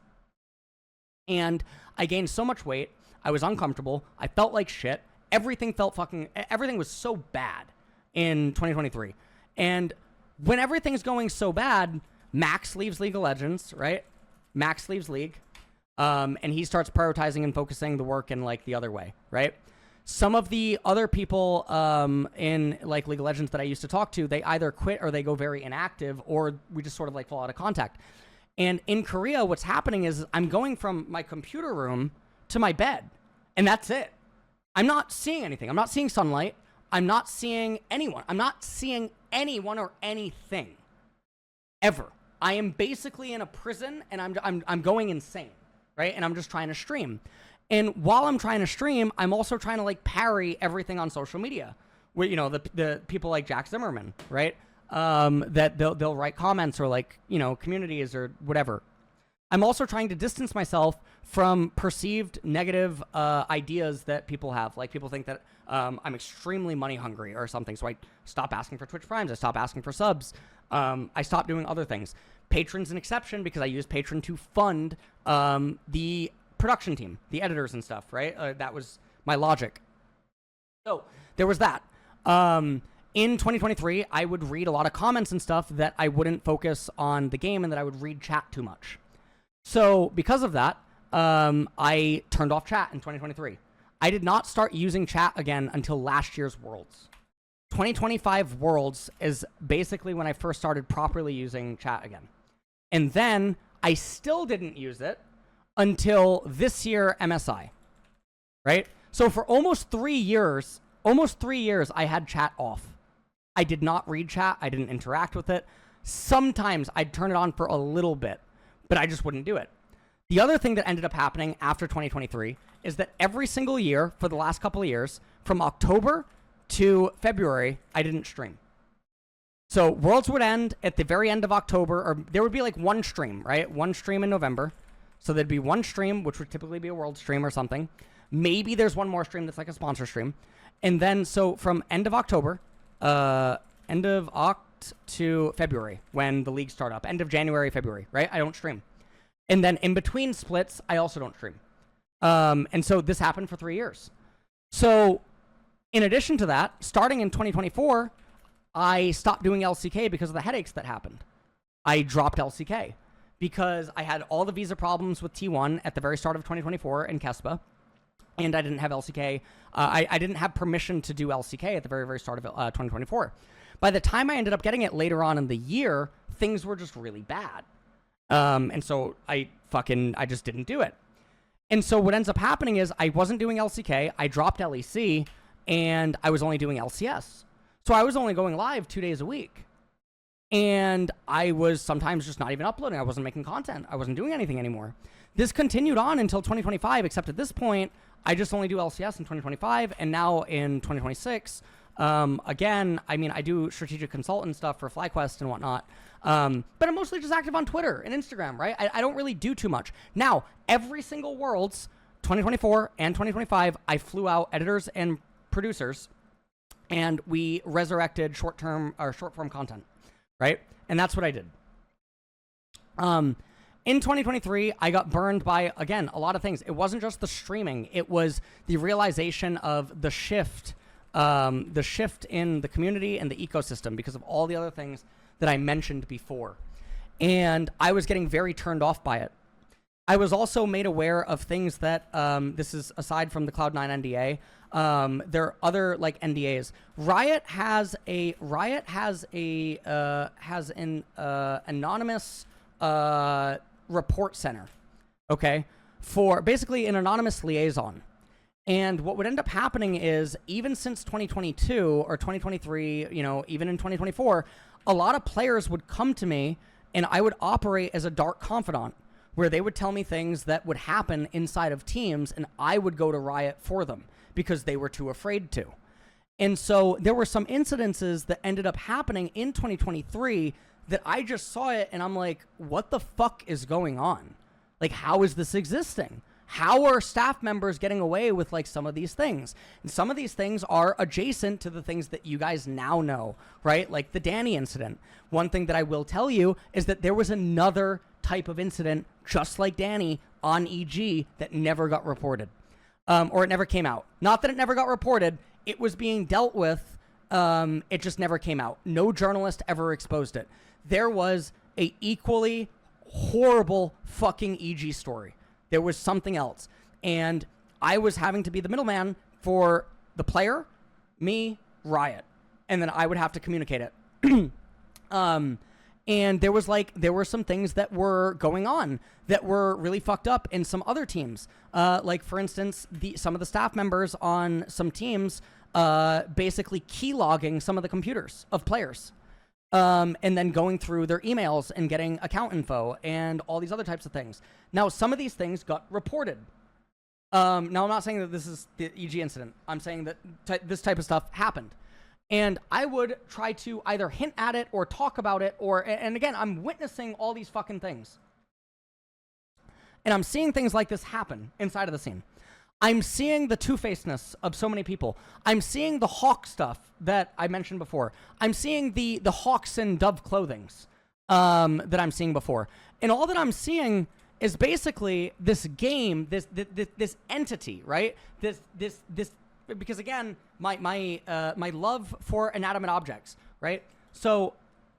And I gained so much weight. I was uncomfortable. I felt like shit. Everything was so bad in 2023. And when everything's going so bad, Max leaves League of Legends, right? Max leaves League. And he starts prioritizing and focusing the work in like the other way, right? Some of the other people in like League of Legends that I used to talk to, they either quit or they go very inactive, or we just sort of like fall out of contact. And in Korea, what's happening is I'm going from my computer room to my bed, and that's it. I'm not seeing anything. I'm not seeing sunlight. I'm not seeing anyone. I'm not seeing anyone or anything ever. I am basically in a prison, and I'm going insane, right? And I'm just trying to stream. And while I'm trying to stream, I'm also trying to like parry everything on social media. Where, you know, the people like Jack Zimmerman, right? That they'll write comments or like, you know, communities or whatever. I'm also trying to distance myself from perceived negative ideas that people have. Like people think that I'm extremely money hungry or something. So I stop asking for Twitch Primes. I stop asking for subs. I stop doing other things. Patron's an exception because I use Patron to fund the production team, the editors and stuff, right? That was my logic. So there was that. In 2023, I would read a lot of comments and stuff that I wouldn't focus on the game and that I would read chat too much. So because of that, I turned off chat in 2023. I did not start using chat again until last year's Worlds. 2025 Worlds is basically when I first started properly using chat again. And then I still didn't use it until this year MSI, right? So for almost 3 years, I had chat off. I did not read chat. I didn't interact with it. Sometimes I'd turn it on for a little bit, but I just wouldn't do it. The other thing that ended up happening after 2023 is that every single year for the last couple of years, from October to February, I didn't stream. So Worlds would end at the very end of October, or there would be like one stream, right? One stream in November. So there'd be one stream, which would typically be a World stream or something. Maybe there's one more stream that's like a sponsor stream. And then, so from end of October, end of Oct to February, when the leagues start up. End of January, February, right? I don't stream. And then in between splits, I also don't stream. And so this happened for 3 years. So in addition to that, starting in 2024, I stopped doing LCK because of the headaches that happened. I dropped LCK because I had all the visa problems with T1 at the very start of 2024 in Kespa, and I didn't have LCK. I didn't have permission to do LCK at the very, very start of 2024. By the time I ended up getting it later on in the year, things were just really bad. And so I just didn't do it. And so what ends up happening is I wasn't doing LCK, I dropped LEC, and I was only doing LCS. So I was only going live 2 days a week. And I was sometimes just not even uploading. I wasn't making content. I wasn't doing anything anymore. This continued on until 2025, except at this point, I just only do LCS in 2025. And now in 2026, again, I mean, I do strategic consultant stuff for FlyQuest and whatnot. But I'm mostly just active on Twitter and Instagram, right? I don't really do too much. Now, every single Worlds, 2024 and 2025, I flew out editors and producers, and we resurrected short-form content, right? And that's what I did. In 2023, I got burned by, again, a lot of things. It wasn't just the streaming. It was the realization of the shift in the community and the ecosystem because of all the other things that I mentioned before. And I was getting very turned off by it. I was also made aware of things that, this is aside from the Cloud9 NDA, there are other like NDAs. Riot has an anonymous report center, okay, for basically an anonymous liaison. And what would end up happening is, even since 2022 or 2023, you know, even in 2024, a lot of players would come to me and I would operate as a dark confidant, where they would tell me things that would happen inside of teams, and I would go to Riot for them because they were too afraid to. And so there were some incidences that ended up happening in 2023 that I just saw it, and I'm like, what the fuck is going on? Like, how is this existing? How are staff members getting away with like some of these things? And some of these things are adjacent to the things that you guys now know, right? Like the Danny incident. One thing that I will tell you is that there was another type of incident just like Danny on EG that never got reported, or it never came out. Not that it never got reported, it was being dealt with, it just never came out. No journalist ever exposed it. There was a equally horrible fucking EG story. There was something else, and I was having to be the middleman for the player, me, Riot, and then I would have to communicate it. And there were some things that were going on that were really fucked up in some other teams. Like, for instance, some of the staff members on some teams basically keylogging some of the computers of players. And then going through their emails and getting account info and all these other types of things. Now, some of these things got reported. Now, I'm not saying that this is the EG incident. I'm saying that this type of stuff happened. And I would try to either hint at it or talk about it, and again, I'm witnessing all these fucking things. And I'm seeing things like this happen inside of the scene. I'm seeing the two-facedness of so many people. I'm seeing the Hawk stuff that I mentioned before. I'm seeing the Hawks and Dove clothings that I'm seeing before. And all that I'm seeing is basically this game, this entity, right? This because again, my love for inanimate objects, right? So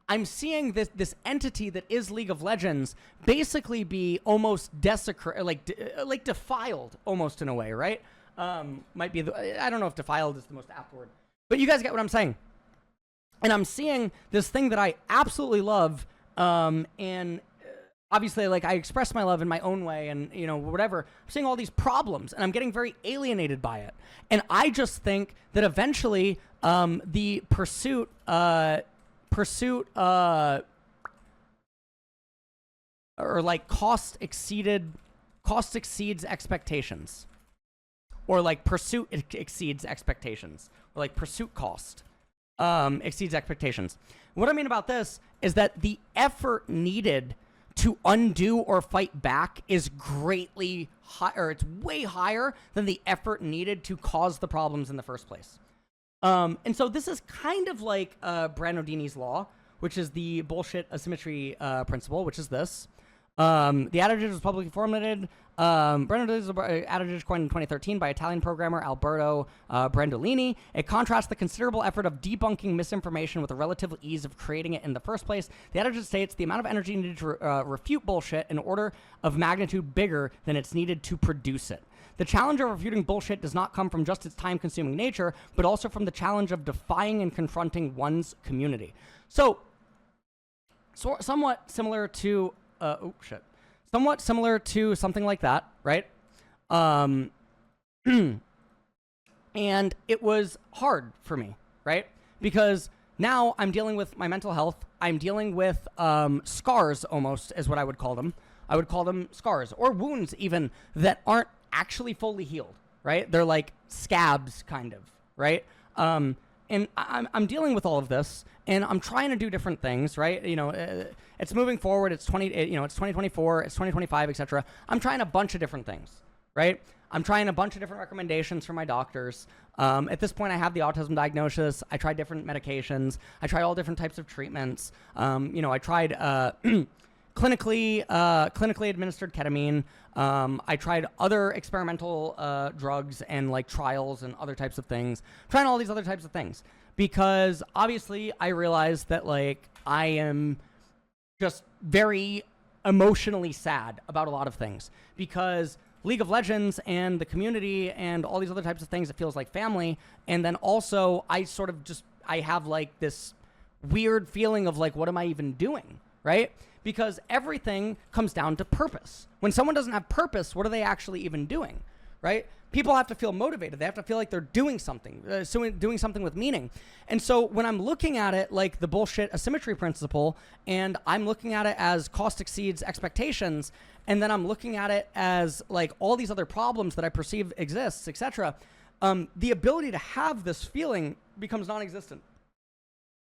I'm seeing this entity that is League of Legends basically be almost desecrated, like defiled almost in a way, right? Might be I don't know if defiled is the most apt word, but you guys get what I'm saying. And I'm seeing this thing that I absolutely love, and obviously, like, I express my love in my own way, and you know, whatever. I'm seeing all these problems, and I'm getting very alienated by it. And I just think that eventually, the pursuit or like cost exceeds expectations, or like pursuit exceeds expectations, or like pursuit cost exceeds expectations. What I mean about this is that the effort needed to undo or fight back is greatly higher, it's way higher than the effort needed to cause the problems in the first place. And so this is kind of like Branodini's law, which is the bullshit asymmetry principle, which is this. The adage was publicly formulated. Branodini's adage coined in 2013 by Italian programmer Alberto Brandolini. It contrasts the considerable effort of debunking misinformation with the relative ease of creating it in the first place. The adage states the amount of energy needed to refute bullshit in order of magnitude bigger than it's needed to produce it. The challenge of refuting bullshit does not come from just its time-consuming nature, but also from the challenge of defying and confronting one's community. So somewhat similar to somewhat similar to something like that, right? And it was hard for me, right? Because now I'm dealing with my mental health. I'm dealing with scars, almost, is what I would call them. I would call them scars or wounds even that aren't actually fully healed, right? They're like scabs, kind of, right? And I'm dealing with all of this, and I'm trying to do different things, right? You know, it's moving forward. It's 2024, it's 2025, etc. I'm trying a bunch of different things, right? I'm trying a bunch of different recommendations from my doctors. At this point, I have the autism diagnosis. I tried different medications. I tried all different types of treatments. I tried clinically administered ketamine. I tried other experimental drugs and like trials and other types of things. Trying all these other types of things because obviously I realized that like I am just very emotionally sad about a lot of things because League of Legends and the community and all these other types of things, it feels like family. And then also I have like this weird feeling of like, what am I even doing? Right? Because everything comes down to purpose. When someone doesn't have purpose, what are they actually even doing, right? People have to feel motivated. They have to feel like they're doing something, doing something with meaning. And so when I'm looking at it like the bullshit asymmetry principle, and I'm looking at it as cost exceeds expectations, and then I'm looking at it as like all these other problems that I perceive exists, etc., the ability to have this feeling becomes non-existent.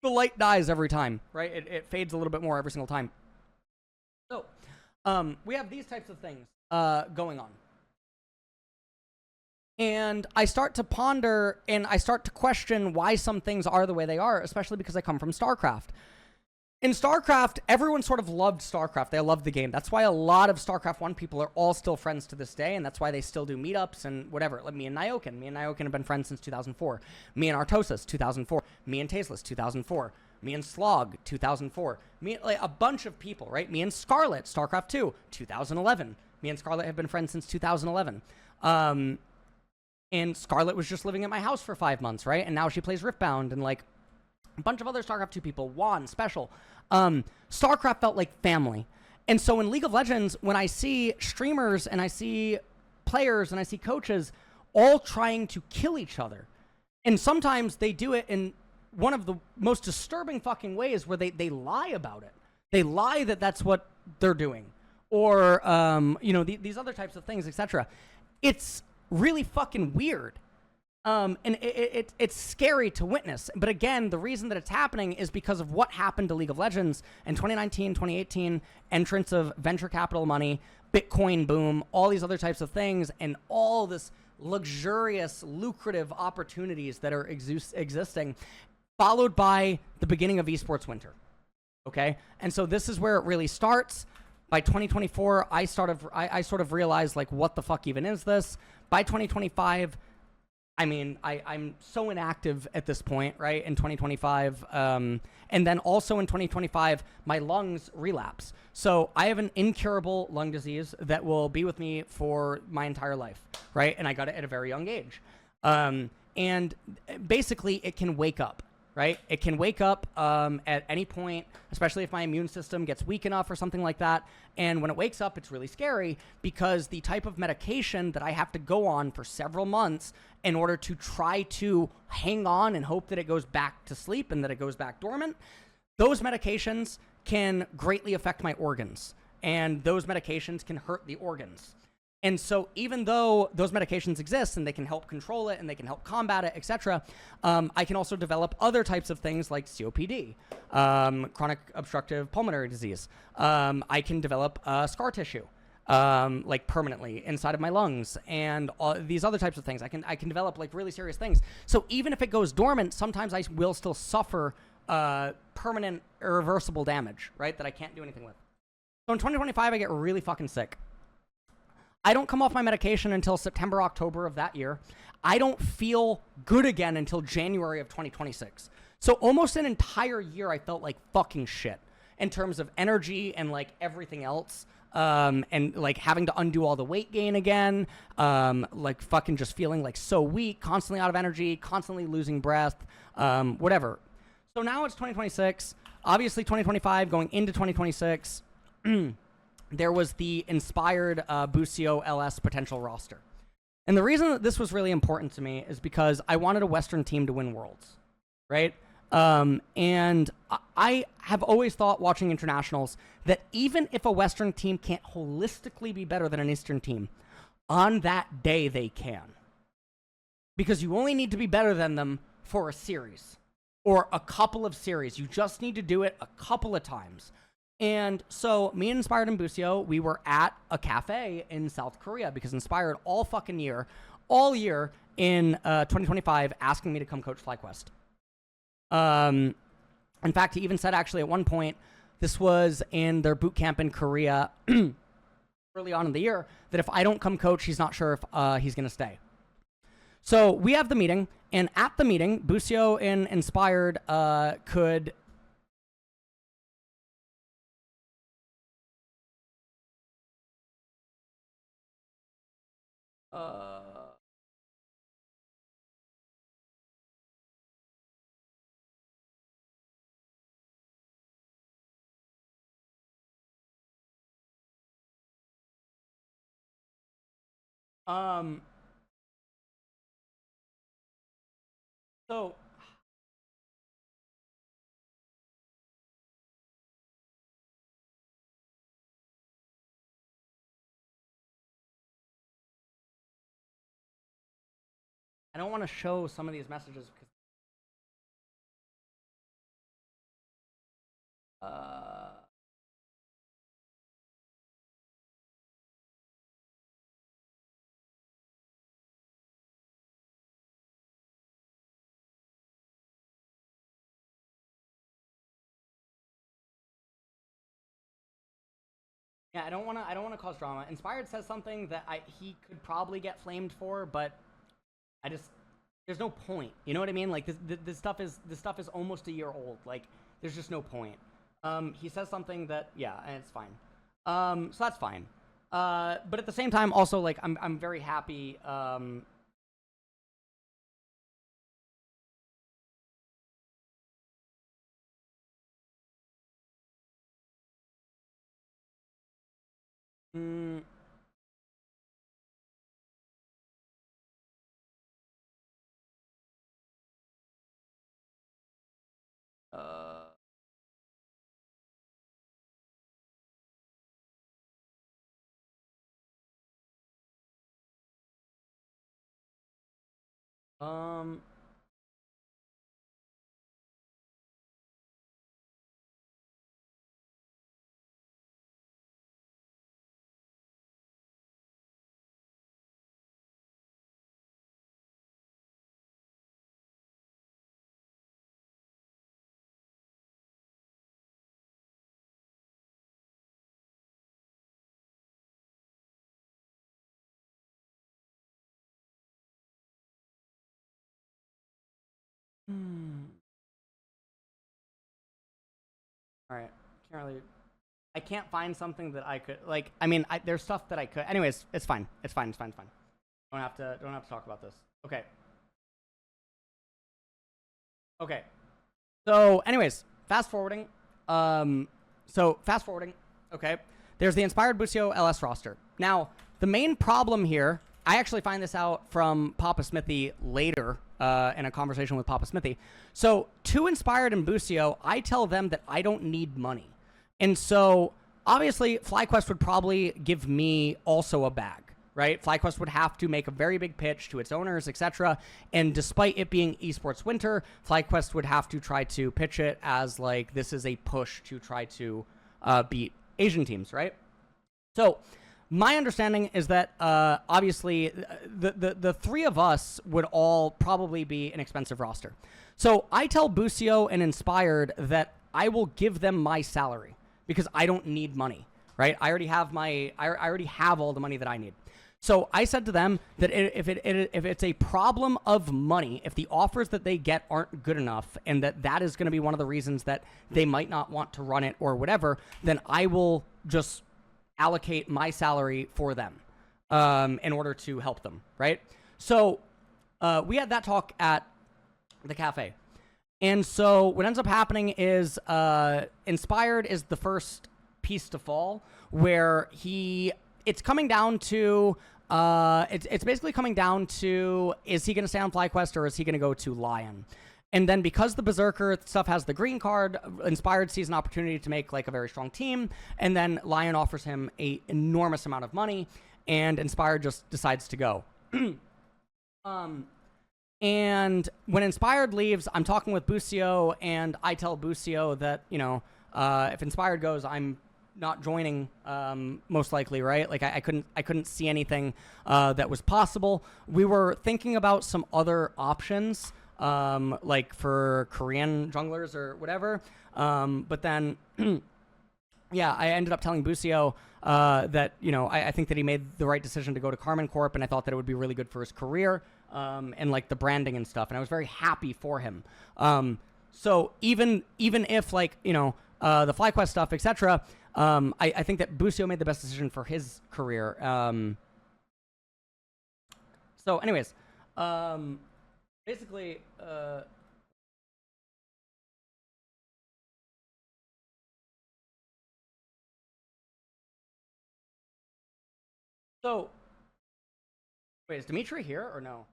The light dies every time, right? It fades a little bit more every single time. So, we have these types of things going on. And I start to ponder and I start to question why some things are the way they are, especially because I come from StarCraft. In StarCraft, everyone sort of loved StarCraft. They loved the game. That's why a lot of StarCraft 1 people are all still friends to this day, and that's why they still do meetups and whatever. Like me and Nyokin have been friends since 2004. Me and Artosis, 2004. Me and Tasteless, 2004. Me and Slog, 2004. Like a bunch of people, right? Me and Scarlet, StarCraft 2, 2011. Me and Scarlet have been friends since 2011. And Scarlet was just living at my house for 5 months, right? And now she plays Riftbound and like a bunch of other StarCraft 2 people, Juan, Special. StarCraft felt like family. And so in League of Legends, when I see streamers and I see players and I see coaches all trying to kill each other, and sometimes they do it in one of the most disturbing fucking ways where they lie about it. They lie that that's what they're doing. Or, these other types of things, etc. It's really fucking weird. And it's scary to witness. But again, the reason that it's happening is because of what happened to League of Legends in 2019, 2018, entrance of venture capital money, Bitcoin boom, all these other types of things, and all this luxurious, lucrative opportunities that are existing, followed by the beginning of esports winter. Okay? And so this is where it really starts. By 2024, I sort of realized, like, what the fuck even is this? By 2025, I mean, I'm so inactive at this point, right, in 2025. And then also in 2025, my lungs relapse. So I have an incurable lung disease that will be with me for my entire life, right? And I got it at a very young age. And basically, it can wake up. Right? It can wake up at any point, especially if my immune system gets weak enough or something like that. And when it wakes up, it's really scary because the type of medication that I have to go on for several months in order to try to hang on and hope that it goes back to sleep and that it goes back dormant, those medications can greatly affect my organs. And those medications can hurt the organs. And so even though those medications exist and they can help control it and they can help combat it, etc., I can also develop other types of things like COPD, chronic obstructive pulmonary disease. I can develop scar tissue, like permanently inside of my lungs, and these other types of things. I can develop like really serious things. So even if it goes dormant, sometimes I will still suffer permanent, irreversible damage, right, that I can't do anything with. So in 2025, I get really fucking sick. I don't come off my medication until September, October of that year. I don't feel good again until January of 2026. So almost an entire year, I felt like fucking shit in terms of energy and like everything else. And like having to undo all the weight gain again, like fucking just feeling like so weak, constantly out of energy, constantly losing breath, whatever. So now it's 2026, obviously 2025 going into 2026. There was the inspired Busio LS potential roster. And the reason that this was really important to me is because I wanted a Western team to win Worlds, right? And I have always thought watching internationals that even if a Western team can't holistically be better than an Eastern team, on that day they can. Because you only need to be better than them for a series or a couple of series. You just need to do it a couple of times. And so me and Inspired and Busio, we were at a cafe in South Korea because Inspired all year in 2025 asking me to come coach FlyQuest. In fact, he even said actually at one point, this was in their boot camp in Korea early on in the year, that if I don't come coach, he's not sure if he's going to stay. So we have the meeting, and at the meeting, Busio and Inspired could... So I don't want to show some of these messages because yeah, I don't want to cause drama. Inspired says something that he could probably get flamed for, but there's no point. You know what I mean? Like this stuff is almost a year old. Like there's just no point. He says something that and it's fine. So that's fine. But at the same time, also like I'm very happy. All right. I can't find something that I could like. I mean, there's stuff that I could. Anyways, it's fine. It's fine. Don't have to talk about this. Okay. Okay. So, anyways, fast forwarding. Okay. There's the Inspired Busio LS roster. Now, the main problem here, I actually find this out from Papa Smithy later in a conversation with Papa Smithy. So, to Inspired and Busio, I tell them that I don't need money. And so, obviously, FlyQuest would probably give me also a bag, right? FlyQuest would have to make a very big pitch to its owners, etc. And despite it being esports winter, FlyQuest would have to try to pitch it as like this is a push to try to beat Asian teams, right? So my understanding is that obviously the three of us would all probably be an expensive roster. So I tell Busio and Inspired that I will give them my salary because I don't need money, right? I already have all the money that I need. So I said to them that if it's a problem of money, if the offers that they get aren't good enough, and that is going to be one of the reasons that they might not want to run it or whatever, then I will just allocate my salary for them in order to help them, right? So we had that talk at the cafe. And so what ends up happening is Inspired is the first piece to fall, where it's coming down to it's basically coming down to, is he going to stay on FlyQuest or is he going to go to Lion? And then because the Berserker stuff has the green card, Inspired sees an opportunity to make like a very strong team, and then Lion offers him a enormous amount of money, and Inspired just decides to go. And when Inspired leaves, I'm talking with Busio, and I tell Busio that, you know, if Inspired goes, I'm not joining, most likely, right? Like I couldn't see anything that was possible. We were thinking about some other options, like for Korean junglers or whatever. But then, yeah, I ended up telling Busio that, you know, I think that he made the right decision to go to Karman Corp, and I thought that it would be really good for his career, and like the branding and stuff. And I was very happy for him. So even if like, you know, the FlyQuest stuff, etc., I think that Busio made the best decision for his career. So anyways, basically, so wait, is Dimitri here or no?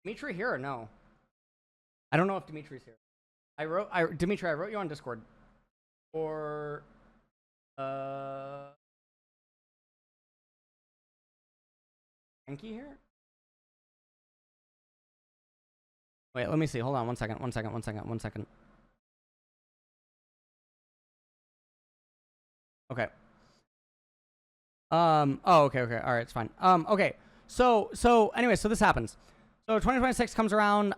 Dimitri here or no? I don't know if Dimitri's here. Dimitri, I wrote you on Discord. Or, Enki here? Wait, let me see. Hold on, one second. Okay. Oh, okay. All right, it's fine. Okay. So anyway, so this happens. So 2026 comes around.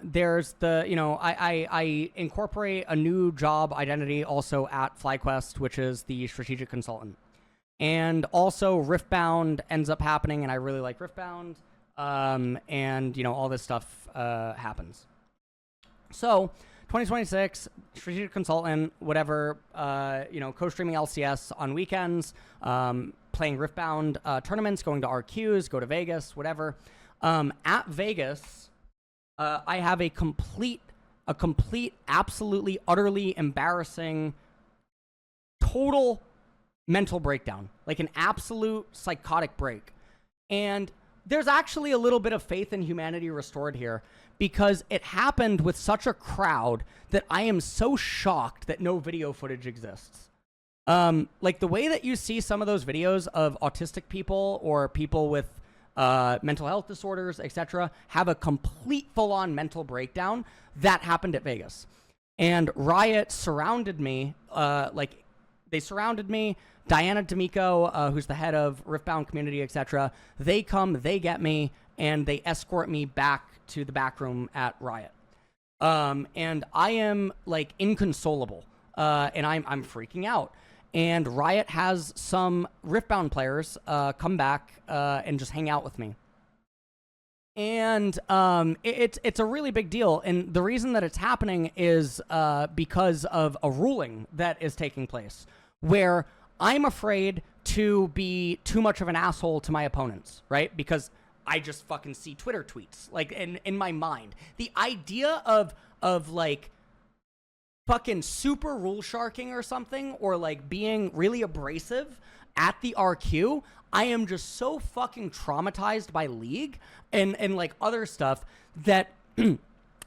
There's the, you know, I incorporate a new job identity also at FlyQuest, which is the strategic consultant. And also Riftbound ends up happening, and I really like Riftbound. And, you know, all this stuff happens. So 2026, strategic consultant, whatever, you know, co-streaming LCS on weekends, playing Riftbound tournaments, going to RQs, go to Vegas, whatever. At Vegas, I have a complete, absolutely, utterly embarrassing, total mental breakdown, like an absolute psychotic break. And there's actually a little bit of faith in humanity restored here, because it happened with such a crowd that I am so shocked that no video footage exists. Like the way that you see some of those videos of autistic people or people with mental health disorders, etc., have a complete full-on mental breakdown, that happened at Vegas. And Riot surrounded me, like they surrounded me. Diana D'Amico, who's the head of Riftbound community, etc., they come, they get me, and they escort me back to the back room at Riot. And I am like inconsolable, and I'm freaking out. And Riot has some Riftbound players come back and just hang out with me. And it's a really big deal. And the reason that it's happening is because of a ruling that is taking place, where I'm afraid to be too much of an asshole to my opponents, right? Because I just fucking see Twitter tweets, like in my mind. The idea of like fucking super rule sharking or something, or like being really abrasive at the RQ, I am just so fucking traumatized by League and like other stuff that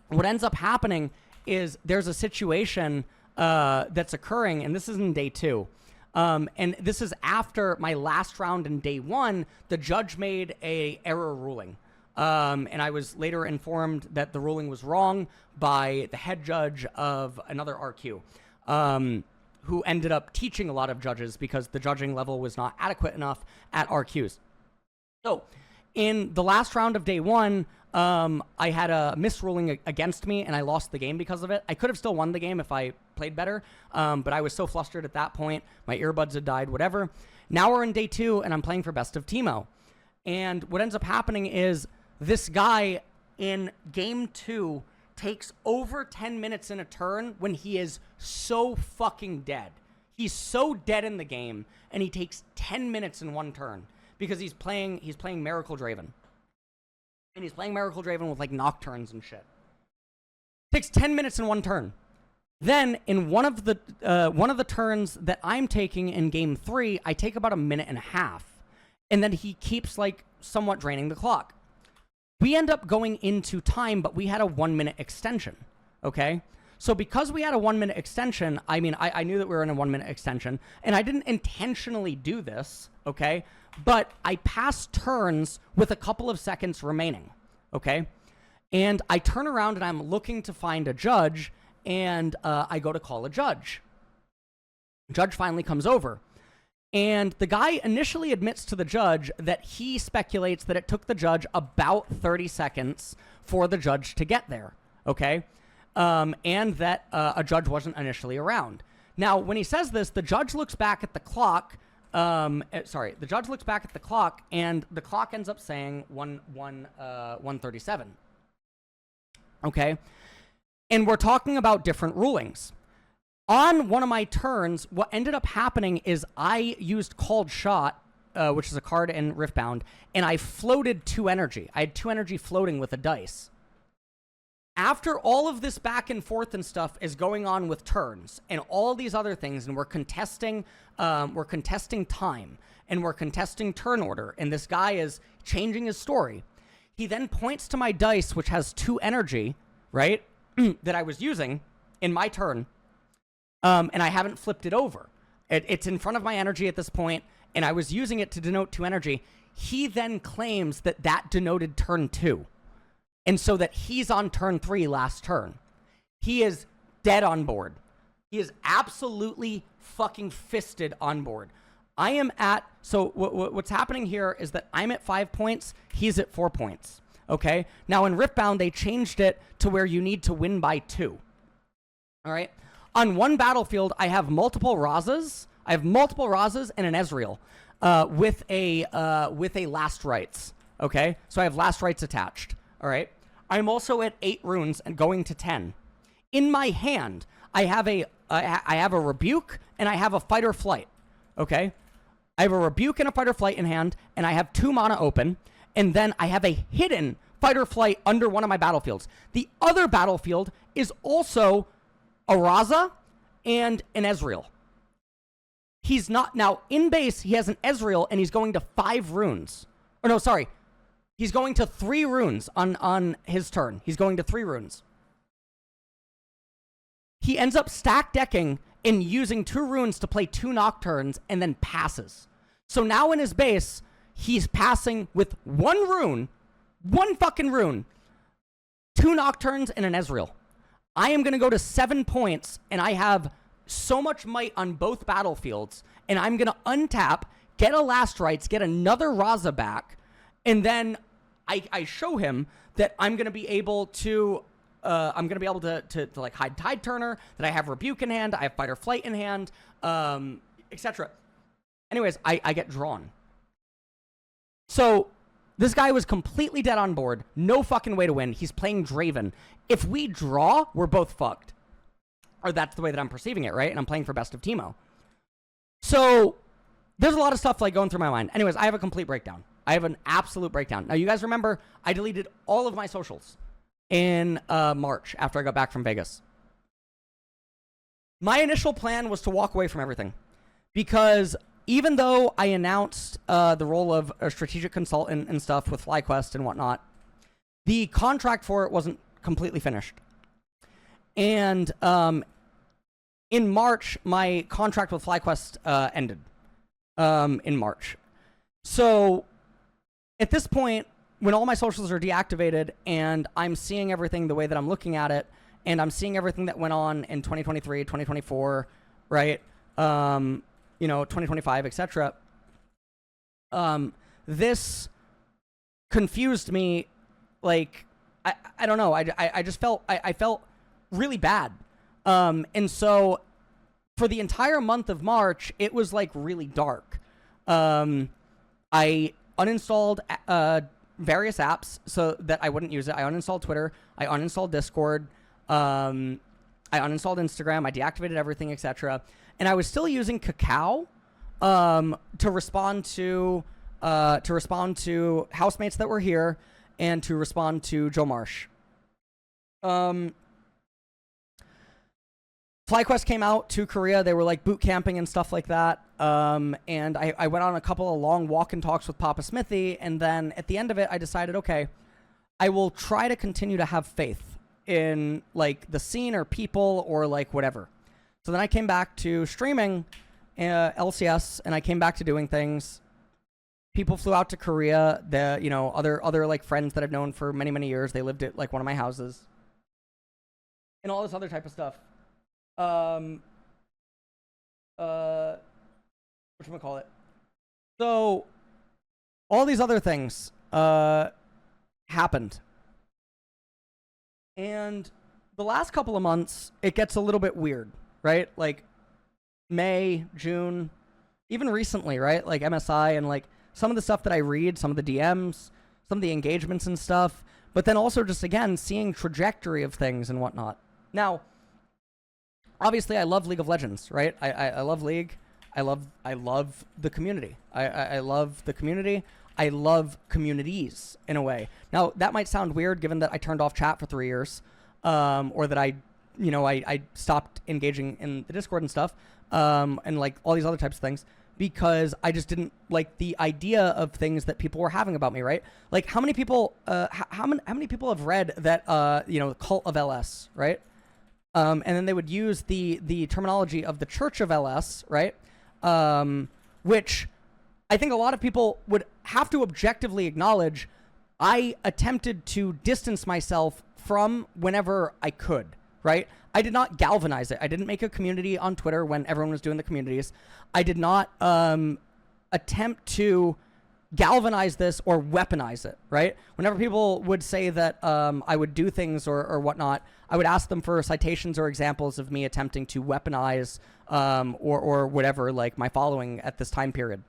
what ends up happening is there's a situation that's occurring, and this is in day 2. And this is after my last round in day 1, the judge made a error ruling. And I was later informed that the ruling was wrong by the head judge of another RQ, who ended up teaching a lot of judges because the judging level was not adequate enough at RQs. So in the last round of day 1, I had a misruling against me, and I lost the game because of it. I could have still won the game if I played better, but I was so flustered at that point. My earbuds had died, whatever. Now we're in day 2, and I'm playing for Best of Teemo. And what ends up happening is this guy in game 2 takes over 10 minutes in a turn when he is so fucking dead. He's so dead in the game, and he takes 10 minutes in one turn because he's playing Miracle Draven. And he's playing Miracle Draven with, like, Nocturnes and shit. Takes 10 minutes in one turn. Then, in one of the turns that I'm taking in Game 3, I take about a minute and a half. And then he keeps, like, somewhat draining the clock. We end up going into time, but we had a 1-minute extension, okay? So because we had a 1-minute extension, I mean, I knew that we were in a 1-minute extension, and I didn't intentionally do this, okay? But I passed turns with a couple of seconds remaining, okay? And I turn around and I'm looking to find a judge, and I go to call a judge. Judge finally comes over. And the guy initially admits to the judge that he speculates that it took the judge about 30 seconds for the judge to get there, okay? And that a judge wasn't initially around. Now, when he says this, the judge looks back at the clock. The judge looks back at the clock, and the clock ends up saying 1:37. Okay? And we're talking about different rulings. On one of my turns, what ended up happening is I used Called Shot, which is a card in Riftbound, and I floated 2 energy. I had 2 energy floating with a dice. After all of this back and forth and stuff is going on with turns and all these other things, and we're contesting time, and we're contesting turn order, and this guy is changing his story. He then points to my dice, which has 2 energy, right, that I was using in my turn, and I haven't flipped it over. It's in front of my energy at this point, and I was using it to denote 2 energy. He then claims that that denoted turn 2. And so that he's on turn 3 last turn. He is dead on board. He is absolutely fucking fisted on board. I am at, so what's happening here is that I'm at 5 points, he's at 4 points, okay? Now in Riftbound, they changed it to where you need to win by 2, all right? On one battlefield, I have multiple Razas. I have multiple Razas and an Ezreal with a Last Rites, okay? So I have Last Rites attached. All right. I'm also at 8 runes and going to 10. In my hand, I have a Rebuke and I have a Fight or Flight. Okay. I have a Rebuke and a Fight or Flight in hand, and I have 2 mana open, and then I have a hidden Fight or Flight under one of my battlefields. The other battlefield is also a Raza and an Ezreal. He's not now in base. He has an Ezreal, and he's going to 5 runes. Or no, sorry. He's going to 3 runes on his turn. He's going to 3 runes. He ends up stack decking and using 2 runes to play 2 Nocturnes and then passes. So now in his base, he's passing with 1 rune, 1 fucking rune, 2 Nocturnes and an Ezreal. I am going to go to 7 points, and I have so much might on both battlefields, and I'm going to untap, get a Last Rites, get another Raza back, and then I show him that I'm going to be able to like hide Tide Turner, that I have Rebuke in hand, I have Fight or Flight in hand, etc. Anyways, I get drawn. So this guy was completely dead on board. No fucking way to win. He's playing Draven. If we draw, we're both fucked. Or that's the way that I'm perceiving it, right? And I'm playing for Best of Teemo. So there's a lot of stuff like going through my mind. Anyways, I have a complete breakdown. I have an absolute breakdown. Now, you guys remember, I deleted all of my socials in March after I got back from Vegas. My initial plan was to walk away from everything because even though I announced the role of a strategic consultant and stuff with FlyQuest and whatnot, the contract for it wasn't completely finished. And in March, my contract with FlyQuest ended. In March. So at this point, when all my socials are deactivated and I'm seeing everything the way that I'm looking at it, and I'm seeing everything that went on in 2023, 2024, right? 2025, etc. This confused me. Like, I don't know. I just felt, I felt really bad. And so for the entire month of March, it was like really dark. I uninstalled various apps so that I wouldn't use it. I uninstalled Twitter. I uninstalled Discord. I uninstalled Instagram. I deactivated everything, etc. And I was still using Kakao to respond to housemates that were here and to respond to Joe Marsh. FlyQuest came out to Korea. They were like boot camping and stuff like that. And I went on a couple of long walk and talks with Papa Smithy. And then at the end of it, I decided, okay, I will try to continue to have faith in like the scene or people or like whatever. So then I came back to streaming LCS, and I came back to doing things. People flew out to Korea. The other like friends that I've known for many, many years, they lived at like one of my houses. And all this other type of stuff. Whatchamacallit? So all these other things happened. And the last couple of months, it gets a little bit weird, right? Like May, June, even recently, right? Like MSI and like some of the stuff that I read, some of the DMs, some of the engagements and stuff, but then also just, again, seeing trajectory of things and whatnot. Now, obviously, I love League of Legends, right? I love League. I love the community. I love the community. I love communities in a way. Now, that might sound weird given that I turned off chat for 3 years, or that I stopped engaging in the Discord and stuff, and like all these other types of things, because I just didn't like the idea of things that people were having about me, right? Like how many people have read that Cult of LS, right? And then they would use the terminology of the Church of LS, right? Which I think a lot of people would have to objectively acknowledge. I attempted to distance myself from whenever I could, right? I did not galvanize it. I didn't make a community on Twitter when everyone was doing the communities. I did not attempt to galvanize this or weaponize it, right? Whenever people would say that I would do things or whatnot, I would ask them for citations or examples of me attempting to weaponize or whatever, like my following at this time period.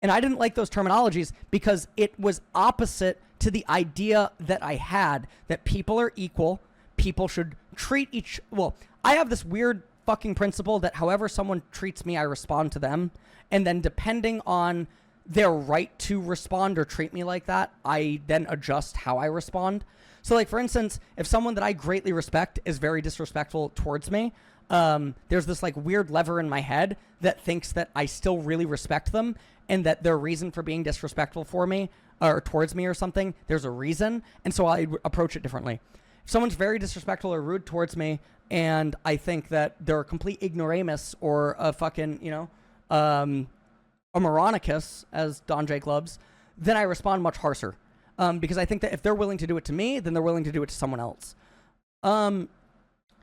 And I didn't like those terminologies because it was opposite to the idea that I had that people are equal. People should treat I have this weird fucking principle that however someone treats me, I respond to them. And then depending on their right to respond or treat me like that, I then adjust how I respond. So like, for instance, if someone that I greatly respect is very disrespectful towards me, there's this like weird lever in my head that thinks that I still really respect them and that their reason for being disrespectful for me or towards me or something, there's a reason. And so I approach it differently. If someone's very disrespectful or rude towards me and I think that they're a complete ignoramus or a fucking, a Moronicus, as Don Jake loves, then I respond much harsher. Because I think that if they're willing to do it to me, then they're willing to do it to someone else. And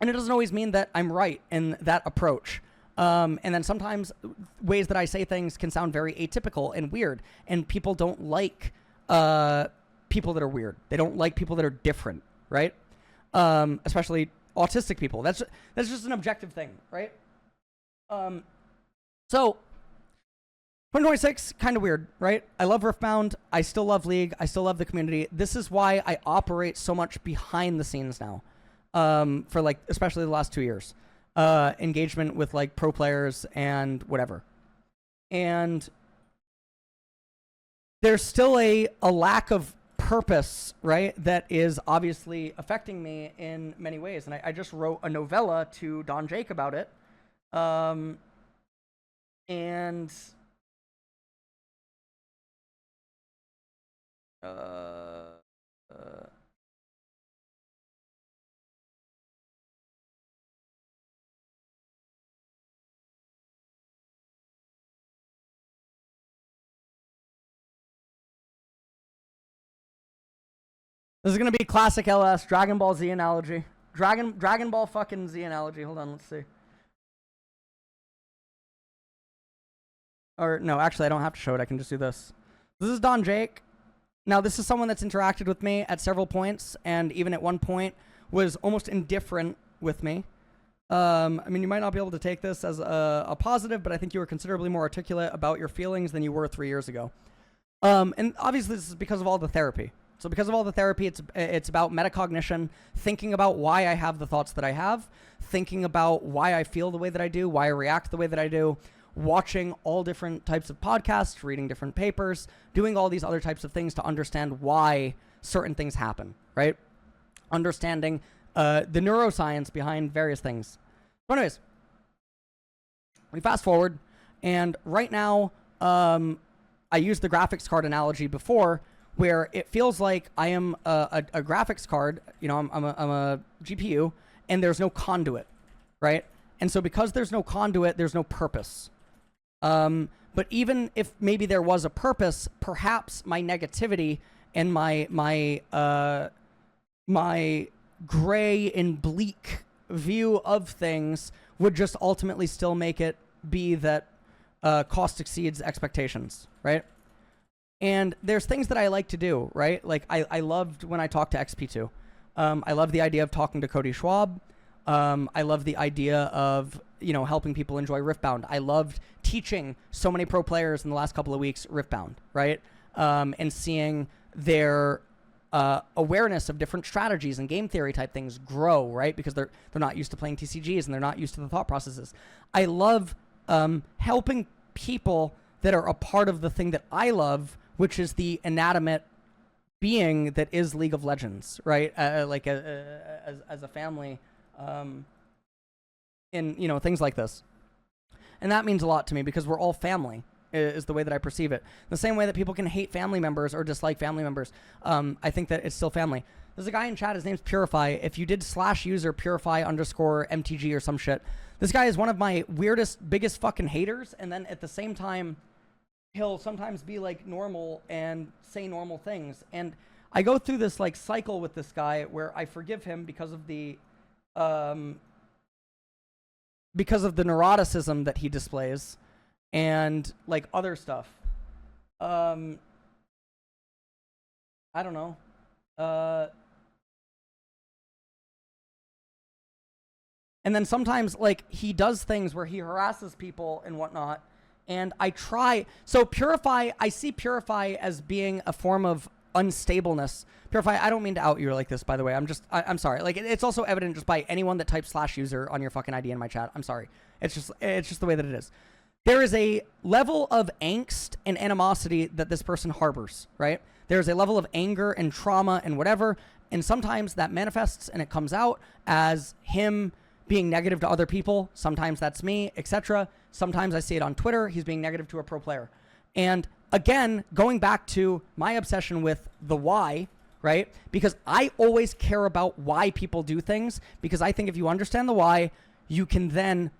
it doesn't always mean that I'm right in that approach. And then sometimes ways that I say things can sound very atypical and weird. And people don't like people that are weird. They don't like people that are different, right? Especially autistic people. That's just an objective thing, right? So 2026, kind of weird, right? I love Riftbound. I still love League. I still love the community. This is why I operate so much behind the scenes now, for like, especially the last 2 years. Engagement with like pro players and whatever. And there's still a lack of purpose, right? That is obviously affecting me in many ways. And I just wrote a novella to Don Jake about it. And This is gonna be classic LS Dragon Ball Z analogy. Dragon Ball fucking Z analogy. Hold on, let's see. Or no, actually, I don't have to show it. I can just do this. This is Don Jake. Now, this is someone that's interacted with me at several points, and even at one point was almost indifferent with me. I mean, you might not be able to take this as a positive, but I think you were considerably more articulate about your feelings than you were 3 years ago. And obviously, this is because of all the therapy. So because of all the therapy, it's about metacognition, thinking about why I have the thoughts that I have, thinking about why I feel the way that I do, why I react the way that I do, watching all different types of podcasts, reading different papers, doing all these other types of things to understand why certain things happen, right? Understanding the neuroscience behind various things. So anyways, we fast forward, and right now, I used the graphics card analogy before, where it feels like I am a graphics card, you know, I'm a GPU, and there's no conduit, right? And so because there's no conduit, there's no purpose. But even if maybe there was a purpose, perhaps my negativity and my gray and bleak view of things would just ultimately still make it be that cost exceeds expectations, right? And there's things that I like to do, right? Like I loved when I talked to XP2. I love the idea of talking to Cody Schwab. I love the idea of, you know, helping people enjoy Riftbound. I loved teaching so many pro players in the last couple of weeks Riftbound, right? And seeing their awareness of different strategies and game theory type things grow, right? Because they're not used to playing TCGs and they're not used to the thought processes. I love helping people that are a part of the thing that I love, which is the inanimate being that is League of Legends, right? Like as a family, in, you know, things like this. And that means a lot to me because we're all family, is the way that I perceive it. The same way that people can hate family members or dislike family members, I think that it's still family. There's a guy in chat, his name's Purify. If you did /user Purify_MTG or some shit, this guy is one of my weirdest, biggest fucking haters, and then at the same time, he'll sometimes be like normal and say normal things. And I go through this like cycle with this guy where I forgive him because of the neuroticism that he displays and like other stuff. I don't know. And then sometimes like he does things where he harasses people and whatnot. And I try, so Purify, I see Purify as being a form of unstableness. Purify, I don't mean to out you like this, by the way. I'm sorry. Like, it's also evident just by anyone that types /user on your fucking ID in my chat. I'm sorry. It's just the way that it is. There is a level of angst and animosity that this person harbors, right? There's a level of anger and trauma and whatever. And sometimes that manifests and it comes out as him being negative to other people. Sometimes that's me, etc. Sometimes I see it on Twitter. He's being negative to a pro player. And again, going back to my obsession with the why, right? Because I always care about why people do things, because I think if you understand the why, you can then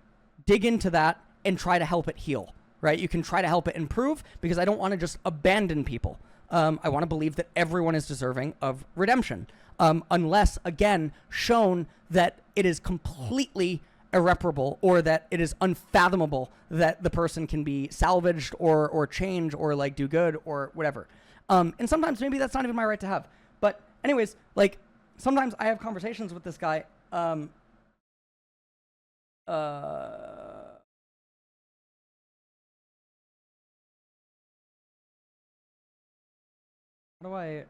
dig into that and try to help it heal, right? You can try to help it improve, because I don't want to just abandon people. I want to believe that everyone is deserving of redemption, unless, again, shown that it is completely irreparable or that it is unfathomable that the person can be salvaged or change or like do good or whatever. And sometimes maybe that's not even my right to have. But anyways, like sometimes I have conversations with this guy. How do I...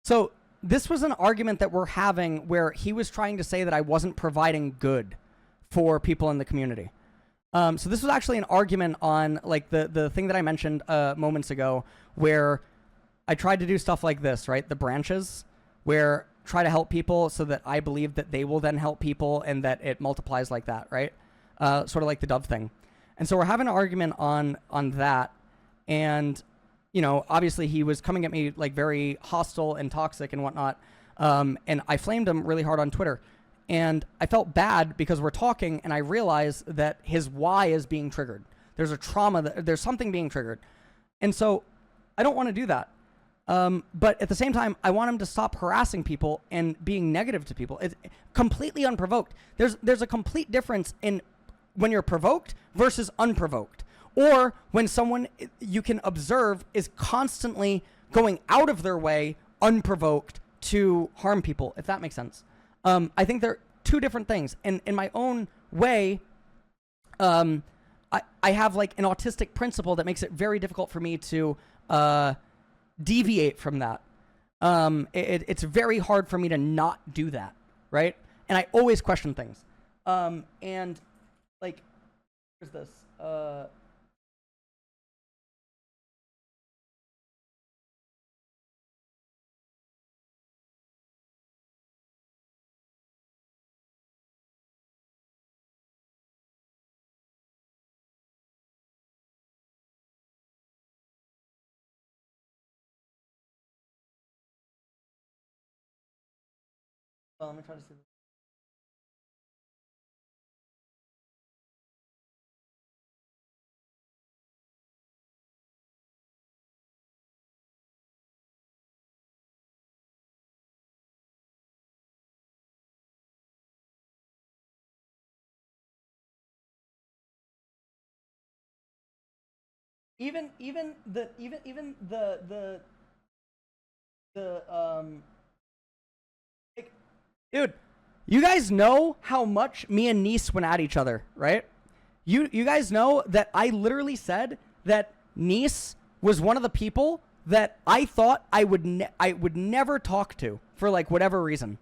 So this was an argument that we're having where he was trying to say that I wasn't providing good for people in the community. So this was actually an argument on like the thing that I mentioned moments ago, where I tried to do stuff like this, right? The branches, where try to help people so that I believe that they will then help people and that it multiplies like that, right? Sort of like the dove thing. And so we're having an argument on that, and you know, obviously he was coming at me like very hostile and toxic and whatnot. And I flamed him really hard on Twitter. And I felt bad because we're talking and I realized that his why is being triggered. There's a trauma, there's something being triggered. And so I don't want to do that. But at the same time, I want him to stop harassing people and being negative to people. It's completely unprovoked. There's a complete difference in when you're provoked versus unprovoked. Or when someone you can observe is constantly going out of their way unprovoked to harm people, if that makes sense. I think they're two different things. And in my own way, I have like an autistic principle that makes it very difficult for me to deviate from that. It's very hard for me to not do that, right? And I always question things. And like, here's this. Well, let me try to see this. Even the like, dude, you guys know how much me and Nice went at each other, right? You guys know that I literally said that Nice was one of the people that I thought I would never talk to for like whatever reason.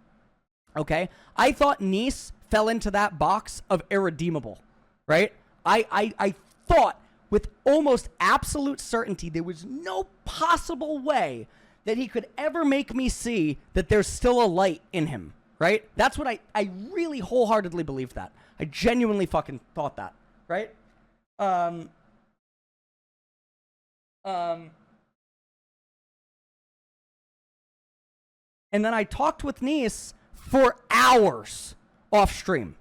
Okay? I thought Nice fell into that box of irredeemable, right? I thought with almost absolute certainty there was no possible way that he could ever make me see that there's still a light in him, right? That's what I really wholeheartedly believed that. I genuinely fucking thought that, right? And then I talked with Nice for hours off stream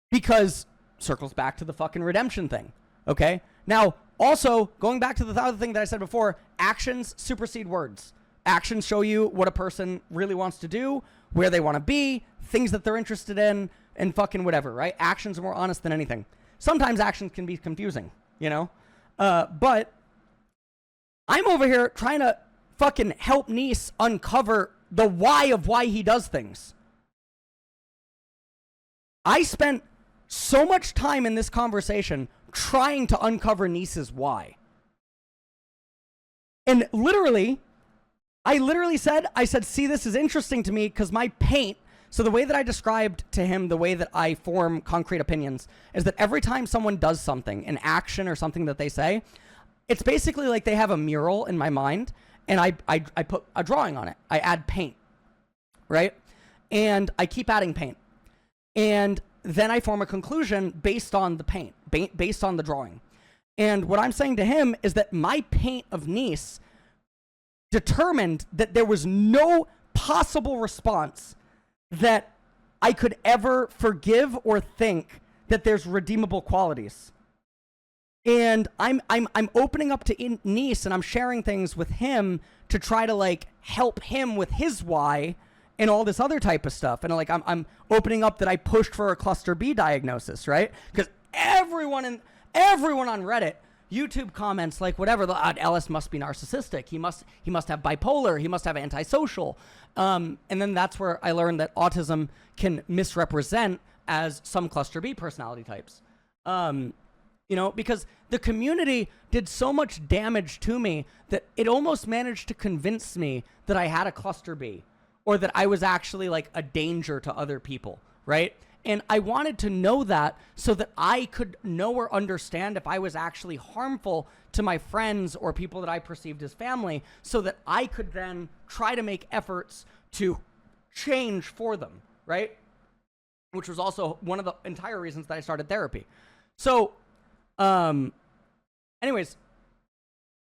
because circles back to the fucking redemption thing, okay? Now, also, going back to the other thing that I said before, actions supersede words. Actions show you what a person really wants to do, where they want to be, things that they're interested in, and fucking whatever, right? Actions are more honest than anything. Sometimes actions can be confusing, you know? But I'm over here trying to fucking help Nice uncover the why of why he does things. I spent so much time in this conversation trying to uncover Nice's why. And literally, I said, see, this is interesting to me because my paint, so the way that I described to him, the way that I form concrete opinions is that every time someone does something, an action or something that they say, it's basically like they have a mural in my mind and I put a drawing on it. I add paint, right? And I keep adding paint. And then I form a conclusion based on the paint, based on the drawing. And what I'm saying to him is that my paint of Nice determined that there was no possible response that I could ever forgive or think that there's redeemable qualities. And I'm opening up to Nice and I'm sharing things with him to try to like help him with his why and all this other type of stuff. And like I'm opening up that I pushed for a cluster B diagnosis, right? Because everyone on Reddit, YouTube comments, like whatever, Ellis must be narcissistic. He must have bipolar. He must have antisocial. And then that's where I learned that autism can misrepresent as some cluster B personality types. You know, because the community did so much damage to me that it almost managed to convince me that I had a cluster B or that I was actually like a danger to other people, right? And I wanted to know that so that I could know or understand if I was actually harmful to my friends or people that I perceived as family so that I could then try to make efforts to change for them, right? Which was also one of the entire reasons that I started therapy. So, anyways,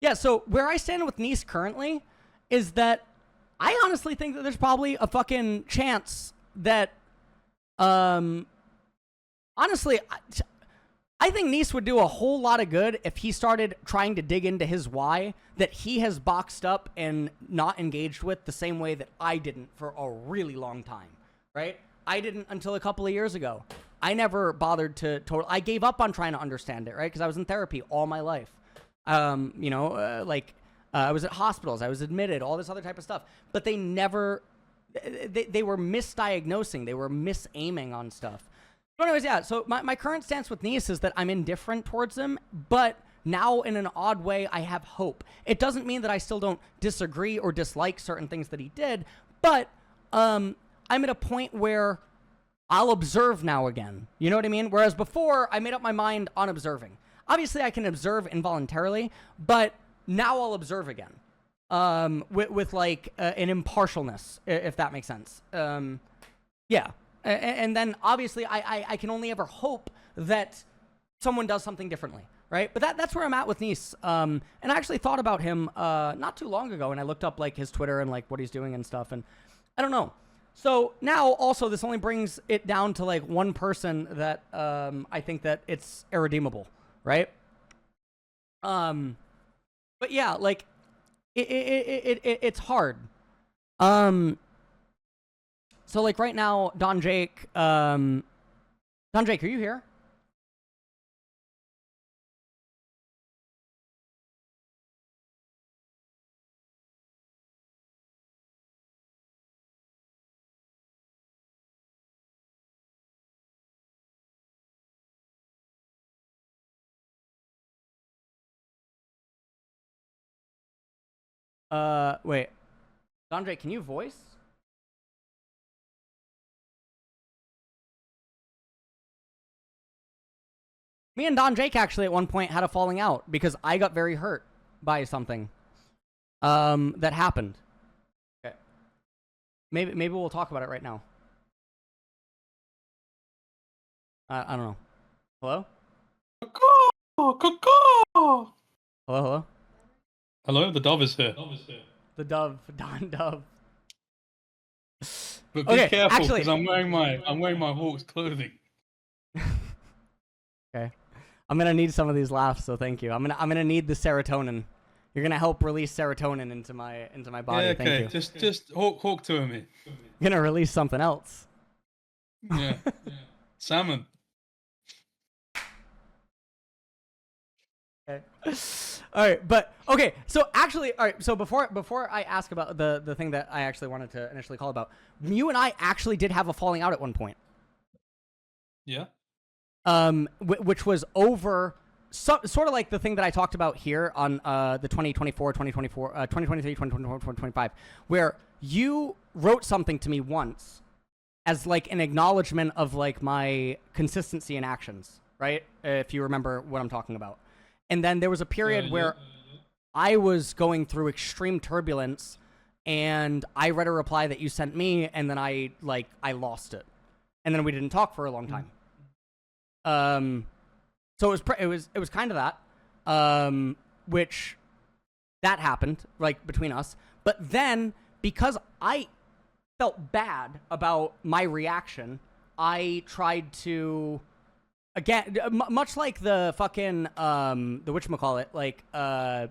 yeah, so where I stand with Nice currently is that I honestly think that there's probably a fucking chance that, honestly, I think Nice would do a whole lot of good if he started trying to dig into his why that he has boxed up and not engaged with the same way that I didn't for a really long time, right? I didn't until a couple of years ago. I never bothered to I gave up on trying to understand it, right? Because I was in therapy all my life. I was at hospitals, I was admitted, all this other type of stuff. But they never, they were misdiagnosing, they were misaiming on stuff. So anyways, yeah, so my current stance with Nice is that I'm indifferent towards him, but now in an odd way, I have hope. It doesn't mean that I still don't disagree or dislike certain things that he did, but I'm at a point where I'll observe now again. You know what I mean? Whereas before, I made up my mind on observing. Obviously, I can observe involuntarily, but now I'll observe again with like an impartialness, if that makes sense. Yeah. And then obviously I can only ever hope that someone does something differently, right? But that's where I'm at with Nice. And I actually thought about him not too long ago, and I looked up like his Twitter and like what he's doing and stuff, and I don't know. So now also this only brings it down to like one person that I think that it's irredeemable, right? But yeah, like it's hard. So like right now, Don Jake, are you here? Wait. Don Jake, can you voice? Me and Don Jake actually at one point had a falling out because I got very hurt by something that happened. Okay. Maybe we'll talk about it right now. I don't know. Hello? Hello, hello? Hello, the dove is here. The Dove, Don Dove. But be Okay, careful actually- because I'm wearing my Hawks clothing. Okay. I'm gonna need some of these laughs, so thank you. I'm gonna need the serotonin. You're gonna help release serotonin into my body. Yeah, Thank okay. you. Just hawk to me. You're gonna release something else. Yeah. Salmon. Okay. All right, but okay. So actually, all right. So before I ask about the thing that I actually wanted to initially call about, you and I actually did have a falling out at one point. Yeah. Which was over sort of like the thing that I talked about here on the 2023, 2024, 2025, where you wrote something to me once as like an acknowledgement of like my consistency in actions, right? If you remember what I'm talking about. And then there was a period where I was going through extreme turbulence, and I read a reply that you sent me, and then I lost it, and then we didn't talk for a long time. So it was kind of that, which that happened like between us. But then because I felt bad about my reaction, I tried to. Again, much like the fucking the whatchamacallit, like I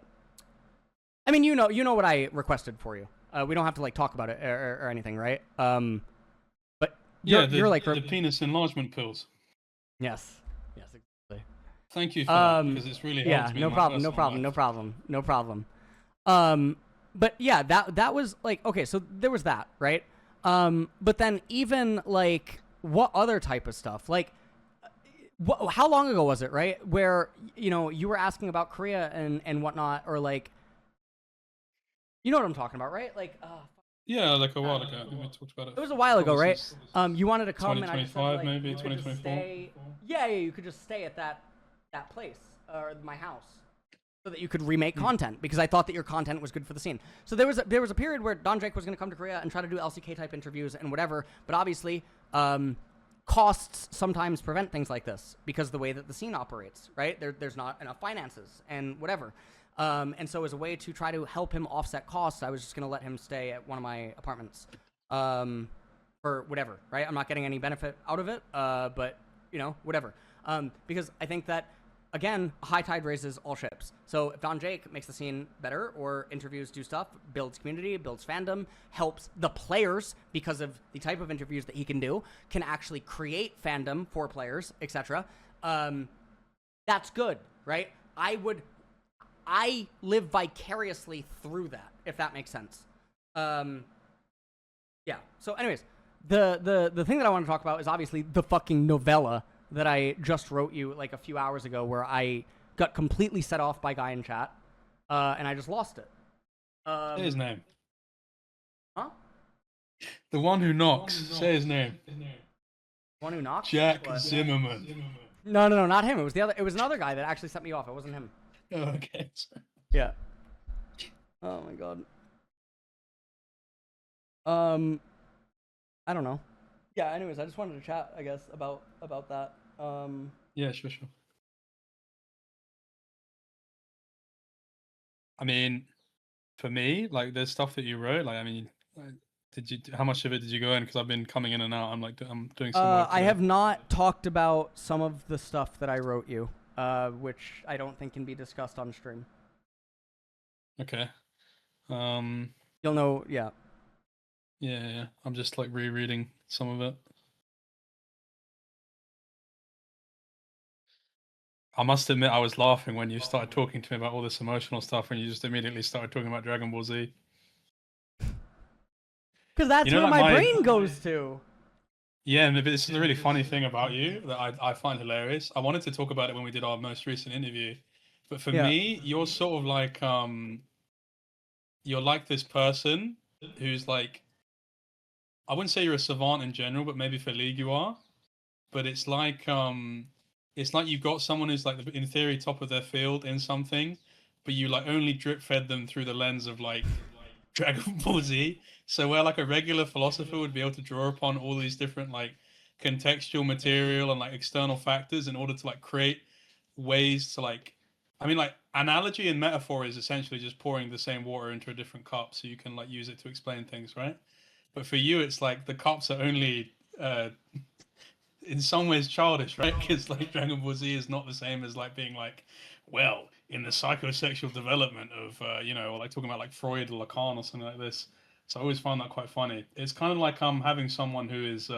mean, you know what I requested for you. We don't have to like talk about it or anything, right? But you're like the penis enlargement pills. Yes, exactly. Thank you for that, because it's really helped me. No problem. But yeah, that was like okay. So there was that, right? But then even like what other type of stuff, like. How long ago was it, right? Where, you were asking about Korea and whatnot, or like, you know what I'm talking about, right? Like, yeah, like a while ago. We talked about it. It was a while ago, right? You wanted to come and I just said, 2025 like, maybe, you could just 2024. stay. Yeah, you could just stay at that place or my house so that you could remake content because I thought that your content was good for the scene. So there was a period where Don Jake was going to come to Korea and try to do LCK type interviews and whatever, but obviously, costs sometimes prevent things like this because of the way that the scene operates, right? There's not enough finances and whatever. And so as a way to try to help him offset costs, I was just going to let him stay at one of my apartments for whatever, right? I'm not getting any benefit out of it, but, whatever. Because I think that, again, high tide raises all ships. So if Don Jake makes the scene better, or interviews do stuff, builds community, builds fandom, helps the players because of the type of interviews that he can do, can actually create fandom for players, etc. That's good, right? I live vicariously through that, if that makes sense. Yeah. So anyways, the thing that I want to talk about is obviously the fucking novella that I just wrote you like a few hours ago, where I got completely set off by Guy in chat, and I just lost it. Say his name. Huh? The one who knocks. Say his name. One who knocks? Jack What? Zimmerman. No, not him. It was the other. It was another guy that actually set me off. It wasn't him. Oh, okay. Yeah. Oh my god. I don't know. Yeah. Anyways, I just wanted to chat, I guess, about that. Yeah, sure. I mean, for me, like, there's stuff that you wrote. Like, I mean, how much of it did you go in? Because I've been coming in and out. I'm doing some work. I have not talked about some of the stuff that I wrote you, which I don't think can be discussed on stream. Okay. You'll know, yeah. Yeah. I'm just like rereading some of it. I must admit, I was laughing when you started talking to me about all this emotional stuff, and you just immediately started talking about Dragon Ball Z. Because that's where my brain goes to. Yeah, and this is the really funny thing about you that I find hilarious. I wanted to talk about it when we did our most recent interview, but for me, you're sort of like you're like this person who's like, I wouldn't say you're a savant in general, but maybe for League you are. But it's like you've got someone who's like in theory top of their field in something, but you like only drip fed them through the lens of like Dragon Ball Z. So where like a regular philosopher would be able to draw upon all these different like contextual material and like external factors in order to like create ways to like, I mean, like analogy and metaphor is essentially just pouring the same water into a different cup so you can like use it to explain things, right? But for you, it's like the cups are only in some ways childish, right? Because like Dragon Ball Z is not the same as like being like, well, in the psychosexual development of or like talking about like Freud or Lacan or something like this. So I always find that quite funny. It's kind of like having someone who is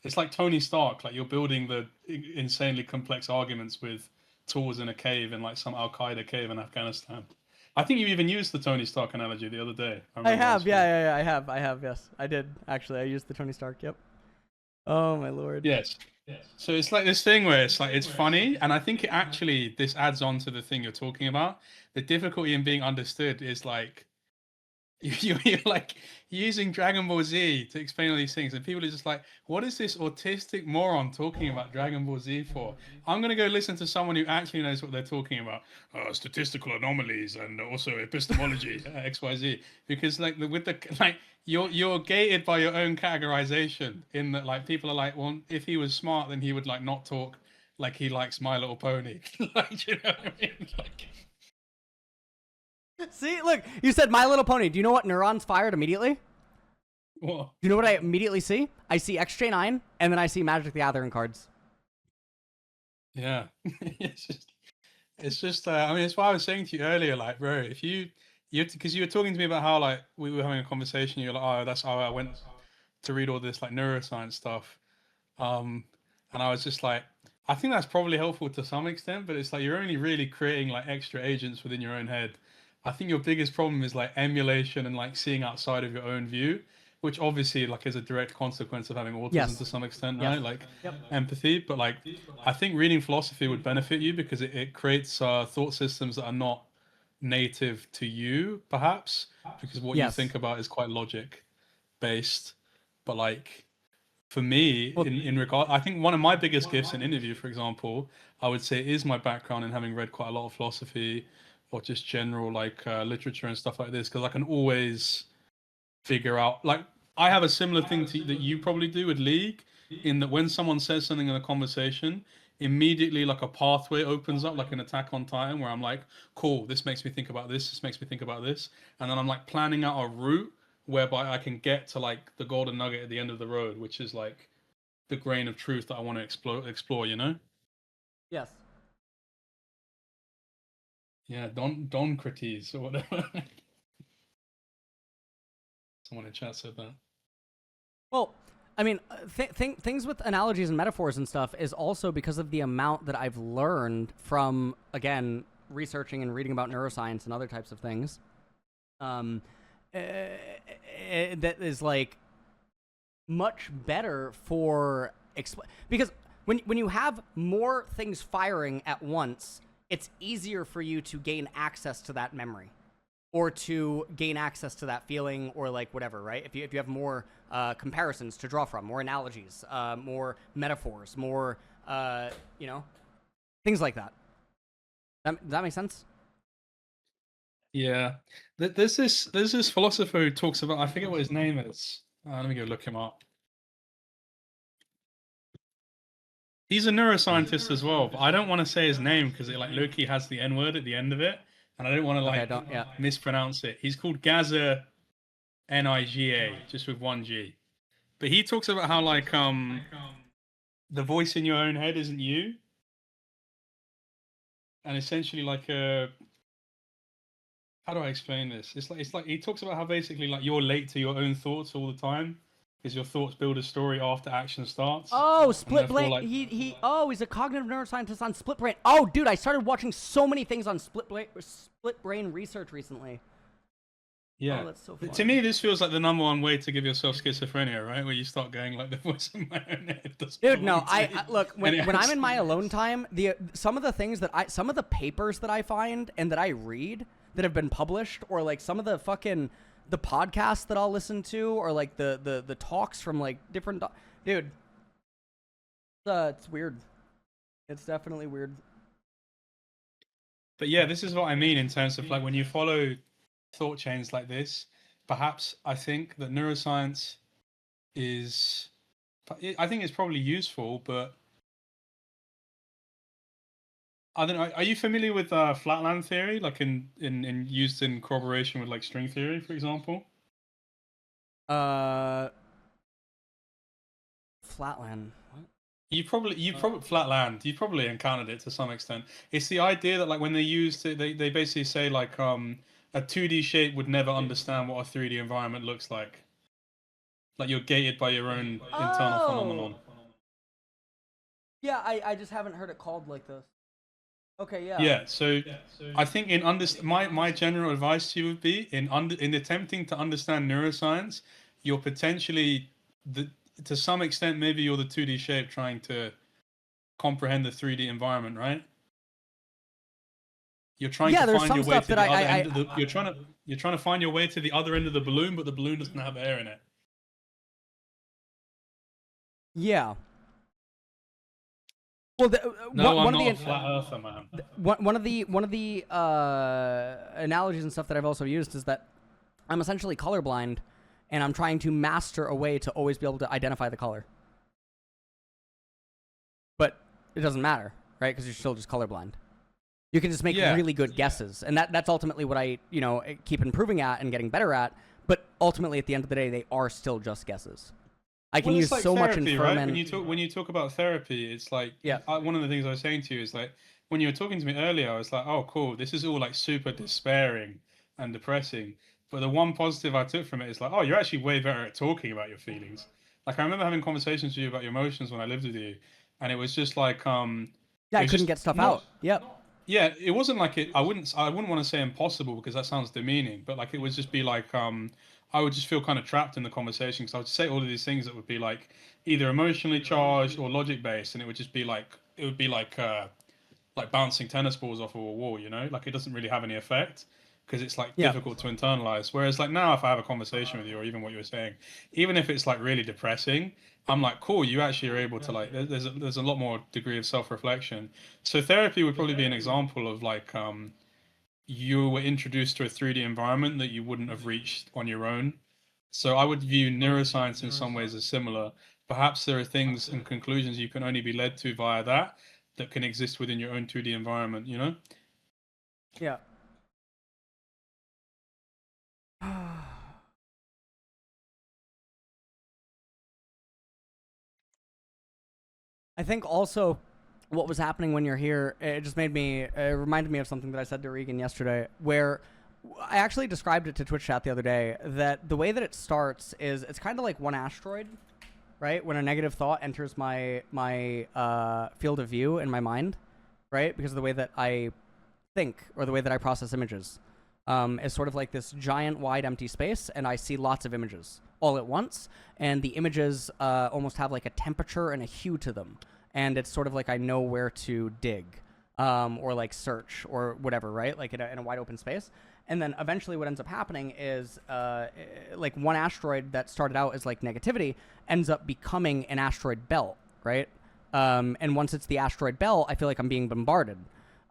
it's like Tony Stark, like you're building the insanely complex arguments with tools in a cave in like some Al Qaeda cave in Afghanistan. I think you even used the Tony Stark analogy the other day. I have, yeah, I have, yes. I did, actually. I used the Tony Stark, yep. Oh, my lord. Yes. So it's like this thing where it's like, it's funny, and I think this adds on to the thing you're talking about. The difficulty in being understood is like, you're like using Dragon Ball Z to explain all these things, and people are just like, what is this autistic moron talking about Dragon Ball Z for? I'm going to go listen to someone who actually knows what they're talking about. Statistical anomalies and also epistemology, XYZ. Because like with the like you're gated by your own categorization in that like people are like, well, if he was smart, then he would like not talk like he likes My Little Pony. Like, you know what I mean? Like, see, look, you said My Little Pony. Do you know what neurons fired immediately? What? Do you know what I immediately see? I see XJ9, and then I see Magic the Gathering cards. Yeah. it's just I mean, it's what I was saying to you earlier, like, bro, if you because you were talking to me about how like we were having a conversation, you're like, oh, that's how I went to read all this like neuroscience stuff. And I was just like, I think that's probably helpful to some extent, but it's like you're only really creating like extra agents within your own head. I think your biggest problem is like emulation and like seeing outside of your own view, which obviously like is a direct consequence of having autism to some extent, right? Like empathy. But like, I think reading philosophy would benefit you because it creates thought systems that are not native to you, perhaps, because what you think about is quite logic based. But like, for me, in regard, I think one of my biggest gifts in interview, for example, I would say is my background in having read quite a lot of philosophy or just general like literature and stuff like this, because I can always figure out, like, I have a similar thing that you probably do with League, in that when someone says something in a conversation, immediately like a pathway opens up, like an Attack on Titan, where I'm like, cool, this makes me think about this makes me think about this, and then I'm like planning out a route whereby I can get to like the golden nugget at the end of the road, which is like the grain of truth that I want to explore, you know? Yes. Yeah, Doncrates or whatever. Someone in chat said that. Well, I mean, things with analogies and metaphors and stuff is also because of the amount that I've learned from, again, researching and reading about neuroscience and other types of things. That is like much better for because when you have more things firing at once, it's easier for you to gain access to that memory or to gain access to that feeling or like whatever, right? If you have more comparisons to draw from, more analogies, more metaphors, more things like that. Does that make sense? Yeah, there's this philosopher who talks about, I forget what his name is. Let me go look him up. He's a neuroscientist as well, but I don't want to say his name because it like Loki has the N word at the end of it, and I don't want to like mispronounce it. He's called Gaza Niga, just with one G. But he talks about how like the voice in your own head isn't you, and essentially like how do I explain this? It's like he talks about how basically like you're late to your own thoughts all the time because your thoughts build a story after action starts. Oh, split brain. Like, he's a cognitive neuroscientist on split brain. Oh, dude, I started watching so many things on split brain research recently. Yeah, oh, that's so fun. To me, this feels like the number one way to give yourself schizophrenia, right? Where you start going like the voice in my own head. Dude, no, I look when I'm in my alone time, some of the things that some of the papers that I find and that I read that have been published, or like some of the the podcasts that I'll listen to, or like the talks from like different dude. It's weird. It's definitely weird. But yeah, this is what I mean in terms of like when you follow thought chains like this, perhaps I think that neuroscience is, I think it's probably useful, but I don't know. Are you familiar with flatland theory, like in used in corroboration with like string theory, for example? Flatland. What? You probably flatland. You probably encountered it to some extent. It's the idea that like when they use it, they basically say like a 2D shape would never understand what a 3D environment looks like. Like you're gated by your own internal phenomenon. Yeah, I just haven't heard it called like this. Okay, yeah. Yeah, so I think in my general advice to you would be in attempting to understand neuroscience, you're potentially to some extent maybe you're the 2D shape trying to comprehend the 3D environment, right? You're trying to find your way to the other end of the, you're trying to find your way to the other end of the balloon, but the balloon doesn't have air in it. Yeah. Well, I'm not a flat earther, man. One of the analogies and stuff that I've also used is that I'm essentially colorblind, and I'm trying to master a way to always be able to identify the color. But it doesn't matter, right? Because you're still just colorblind. You can just make really good guesses, and that's ultimately what I keep improving at and getting better at. But ultimately, at the end of the day, they are still just guesses. I can use like so therapy, much inferment. Right? When you talk about therapy, it's like one of the things I was saying to you is like when you were talking to me earlier, I was like, oh, cool, this is all like super despairing and depressing. But the one positive I took from it is like, oh, you're actually way better at talking about your feelings. Like I remember having conversations with you about your emotions when I lived with you, and it was just like I couldn't get stuff out. Yep. Yeah, it wasn't like it. I wouldn't want to say impossible because that sounds demeaning, but like it would just be like I would just feel kind of trapped in the conversation because I would say all of these things that would be like either emotionally charged or logic based, and it would just be like like bouncing tennis balls off of a wall, like it doesn't really have any effect because it's like difficult to internalize. Whereas like now, if I have a conversation with you, or even what you were saying, even if it's like really depressing, I'm like, cool, you actually are able to like, there's a lot more degree of self-reflection. So therapy would probably be an example of like, you were introduced to a 3D environment that you wouldn't have reached on your own. So I would view neuroscience in some ways as similar. Perhaps there are things and conclusions you can only be led to via that can exist within your own 2D environment, Yeah. I think also what was happening when you're here, it just made me, it reminded me of something that I said to Regan yesterday, where I actually described it to Twitch chat the other day, that the way that it starts is it's kind of like one asteroid, right? When a negative thought enters my field of view in my mind, right? Because of the way that I think or the way that I process images. Is sort of like this giant wide empty space, and I see lots of images all at once, and the images almost have like a temperature and a hue to them, and it's sort of like I know where to dig or like search or whatever, right? Like in a wide open space. And then eventually what ends up happening is like one asteroid that started out as like negativity ends up becoming an asteroid belt, right? And once it's the asteroid belt, I feel like I'm being bombarded.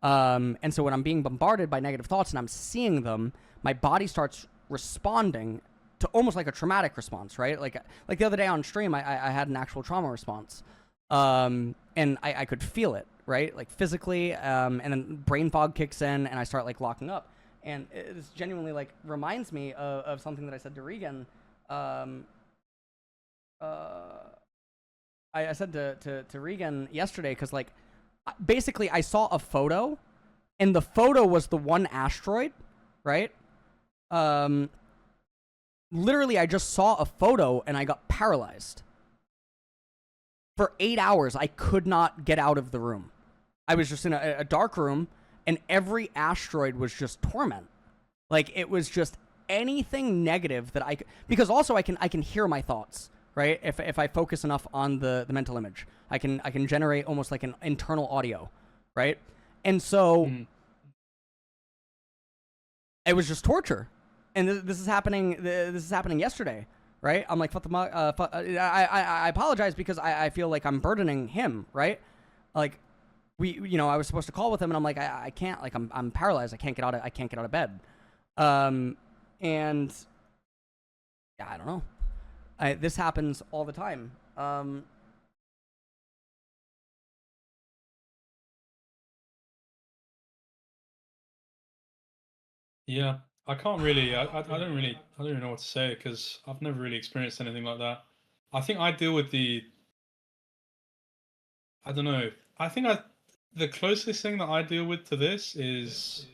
And so when I'm being bombarded by negative thoughts and I'm seeing them, my body starts responding to almost like a traumatic response, right? Like the other day on stream, I had an actual trauma response. And I could feel it, right? Like physically, and then brain fog kicks in and I start like locking up. And this genuinely like reminds me of something that I said to Regan. I said to Regan yesterday, because like basically I saw a photo, and the photo was the one asteroid, right? Literally I just saw a photo and I got paralyzed. For 8 hours, I could not get out of the room. I was just in a dark room, and every asteroid was just torment. Like, it was just anything negative that I could... Because also I can hear my thoughts, right? If I focus enough on the mental image. I can generate almost like an internal audio, right? And so... It was just torture. And this is happening yesterday. Right? I'm like, I apologize because I feel like I'm burdening him, right? Like, I was supposed to call with him, and I'm like, I can't, like, I'm paralyzed. I can't get out of bed. And yeah, I don't know. This happens all the time. Yeah, I can't really. I don't really. I don't even know what to say because I've never really experienced anything like that. I think I deal with the. I don't know. I think the closest thing that I deal with to this is,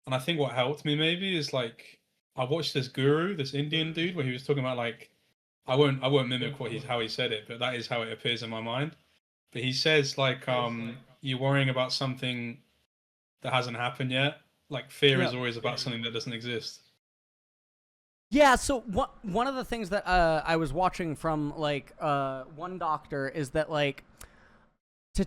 and I think what helped me maybe is like I watched this guru, this Indian dude, where he was talking about like I won't mimic how he said it, but that is how it appears in my mind. But he says like you're worrying about something that hasn't happened yet. Like fear is always about something that doesn't exist. Yeah, so one of the things that I was watching from like one doctor is that like to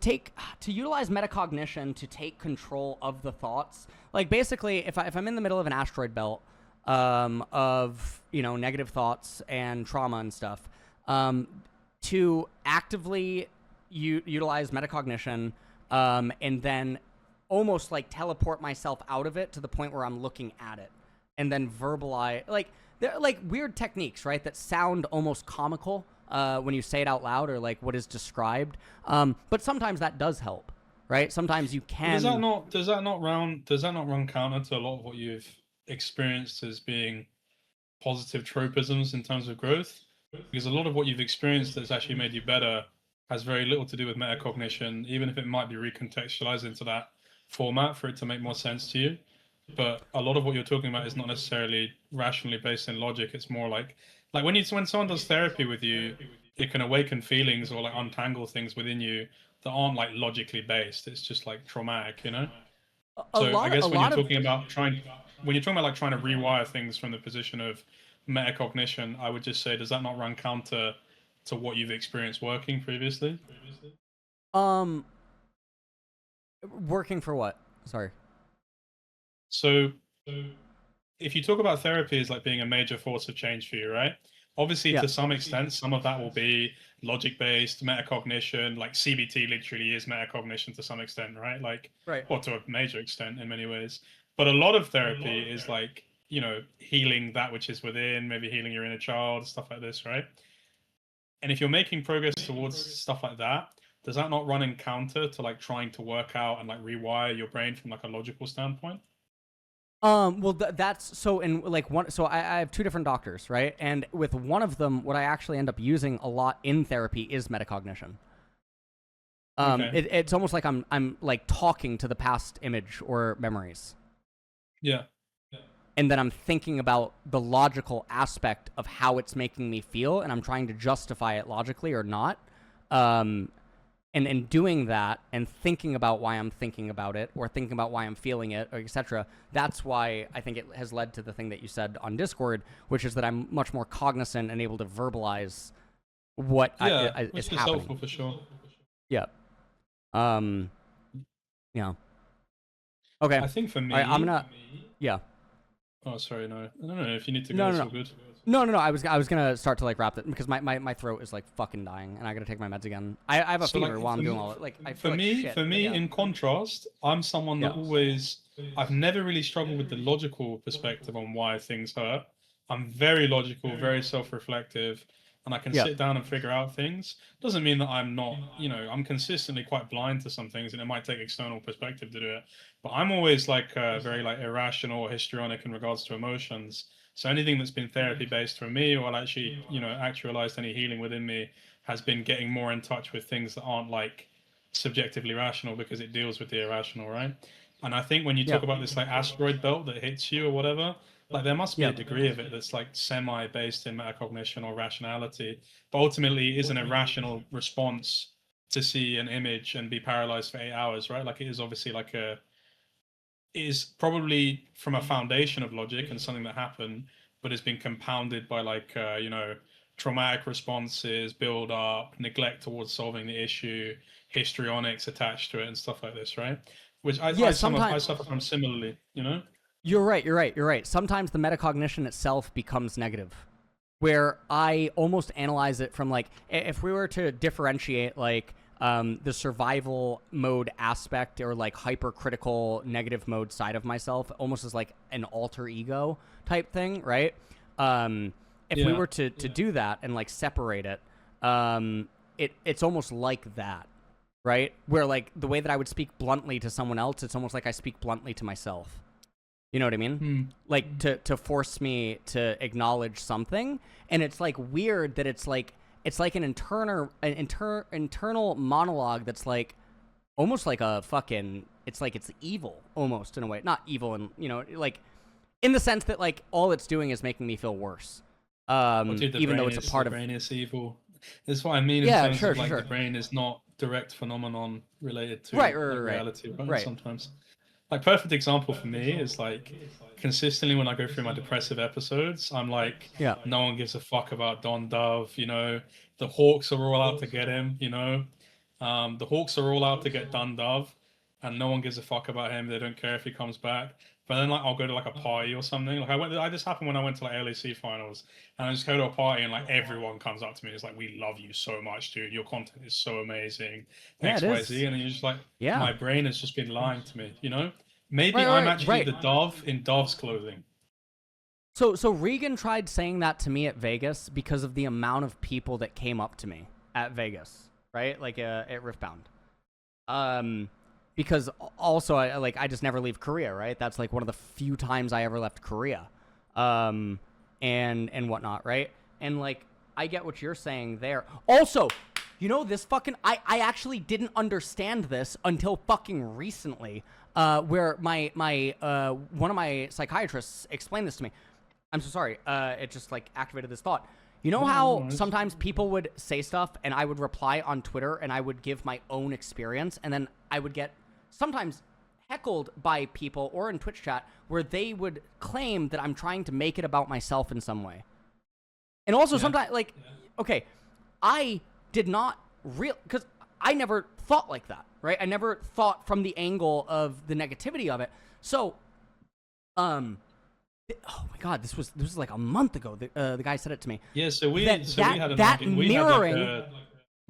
utilize metacognition to take control of the thoughts. Like basically, if I'm in the middle of an asteroid belt of negative thoughts and trauma and stuff, to actively utilize metacognition and then almost like teleport myself out of it to the point where I'm looking at it and then verbalize, like they're like weird techniques, right? That sound almost comical when you say it out loud or like what is described. But sometimes that does help, right? Sometimes you can. Does that not run counter to a lot of what you've experienced as being positive tropisms in terms of growth? Because a lot of what you've experienced that's actually made you better has very little to do with metacognition, even if it might be recontextualized into that format for it to make more sense to you. But a lot of what you're talking about is not necessarily rationally based in logic. It's more like when someone does therapy with you, it can awaken feelings or like untangle things within you that aren't like logically based. It's just like traumatic, So I guess when you're talking about trying to rewire things from the position of metacognition, I would just say, does that not run counter to what you've experienced working previously? Working for what? Sorry. So if you talk about therapy as like being a major force of change for you, right? Obviously, to some extent, some of that will be logic-based metacognition. Like CBT literally is metacognition to some extent, right? Like, or to a major extent in many ways. But a lot of therapy is like, healing that which is within, maybe healing your inner child, stuff like this, right? And if you're making progress towards stuff like that, does that not run in counter to like trying to work out and like rewire your brain from like a logical standpoint? Well, that's so in like one. So I have two different doctors, right? And with one of them, what I actually end up using a lot in therapy is metacognition. Okay. It's almost like I'm like talking to the past image or memories, Yeah. and then I'm thinking about the logical aspect of how it's making me feel, and I'm trying to justify it logically or not. And in doing that and thinking about why I'm thinking about it or thinking about why I'm feeling it, or etc., that's why I think it has led to the thing that you said on Discord, which is that I'm much more cognizant and able to verbalize what Yeah, is which is happening. helpful for sure. Yeah. Yeah. Okay. I think for me, All right, I'm gonna. Yeah. Oh, sorry, no. I don't know if you need to go. No, It's no, all no. good. No. I was gonna start to like wrap it because my throat is like fucking dying and I gotta take my meds again. I have a So, fever like, while I'm for doing me- all it. Like I For feel like me, shit, for but me, yeah. in contrast, I'm someone that Yeah. always, I've never really struggled with the logical perspective on why things hurt. I'm very logical, very self-reflective, and I can Yeah. sit down and figure out things. Doesn't mean that I'm not, I'm consistently quite blind to some things, and it might take external perspective to do it. But I'm always like very like irrational or histrionic in regards to emotions. So anything that's been therapy based for me, or actually, actualized any healing within me, has been getting more in touch with things that aren't like subjectively rational because it deals with the irrational, right? And I think when you Yeah. talk about this like asteroid belt that hits you or whatever, like there must be Yeah. a degree of it that's like semi based in metacognition or rationality, but ultimately is an irrational response to see an image and be paralyzed for 8 hours, right? Like it is obviously like it is probably from a foundation of logic and something that happened, but it's been compounded by like traumatic responses, build up, neglect towards solving the issue, histrionics attached to it, and stuff like this, right? Which Yeah. I Sometimes suffer from similarly, you know? you're right. Sometimes the metacognition itself becomes negative, where I almost analyze it from like if we were to differentiate like the survival mode aspect or like hypercritical negative mode side of myself, almost as like an alter ego type thing, right? If we Yeah. were to do that and like separate it, it's almost like that, right? Where like the way that I would speak bluntly to someone else, it's almost like I speak bluntly to myself. You know what I mean? Hmm. Like to force me to acknowledge something, and it's like weird that it's like an internal monologue that's like almost like a fucking it's like it's evil almost in a way, not evil and like in the sense that like all it's doing is making me feel worse. Well, dude, Even though it's a part the of brain is evil. That's what I mean in Yeah, terms sure, of like sure. the brain is not direct phenomenon related to Right, like, right. reality, right? Right. Sometimes. Like perfect example for me is like consistently when I go through my depressive episodes, I'm like, Yeah. no one gives a fuck about Don Dove, the Hawks are all out to get him, the Hawks are all out to get Don Dove, and no one gives a fuck about him. They don't care if he comes back. But then like I'll go to like a party or something. Like I just happened when I went to like LAC finals, and I just go to a party and like everyone comes up to me. It's like, we love you so much, dude. Your content is so amazing. Yeah, it XYZ, is. and then you're just like, Yeah. my brain has just been lying to me, Maybe Right, I'm right, actually right. the dove in Dove's clothing. So Regan tried saying that to me at Vegas because of the amount of people that came up to me at Vegas, right? Like at Riftbound. Because also I just never leave Korea, right? That's like one of the few times I ever left Korea. And whatnot, right? And like I get what you're saying there. Also, this fucking I actually didn't understand this until fucking recently. Where my one of my psychiatrists explained this to me. I'm so sorry. It just like activated this thought. You know how sometimes people would say stuff and I would reply on Twitter and I would give my own experience and then I would get sometimes heckled by people or in Twitch chat where they would claim that I'm trying to make it about myself in some way. And also sometimes like, okay, I did not because I never thought like that, right? I never thought from the angle of the negativity of it. So, oh my God, this was like a month ago. The guy said it to me. Yeah, so we That had mirroring,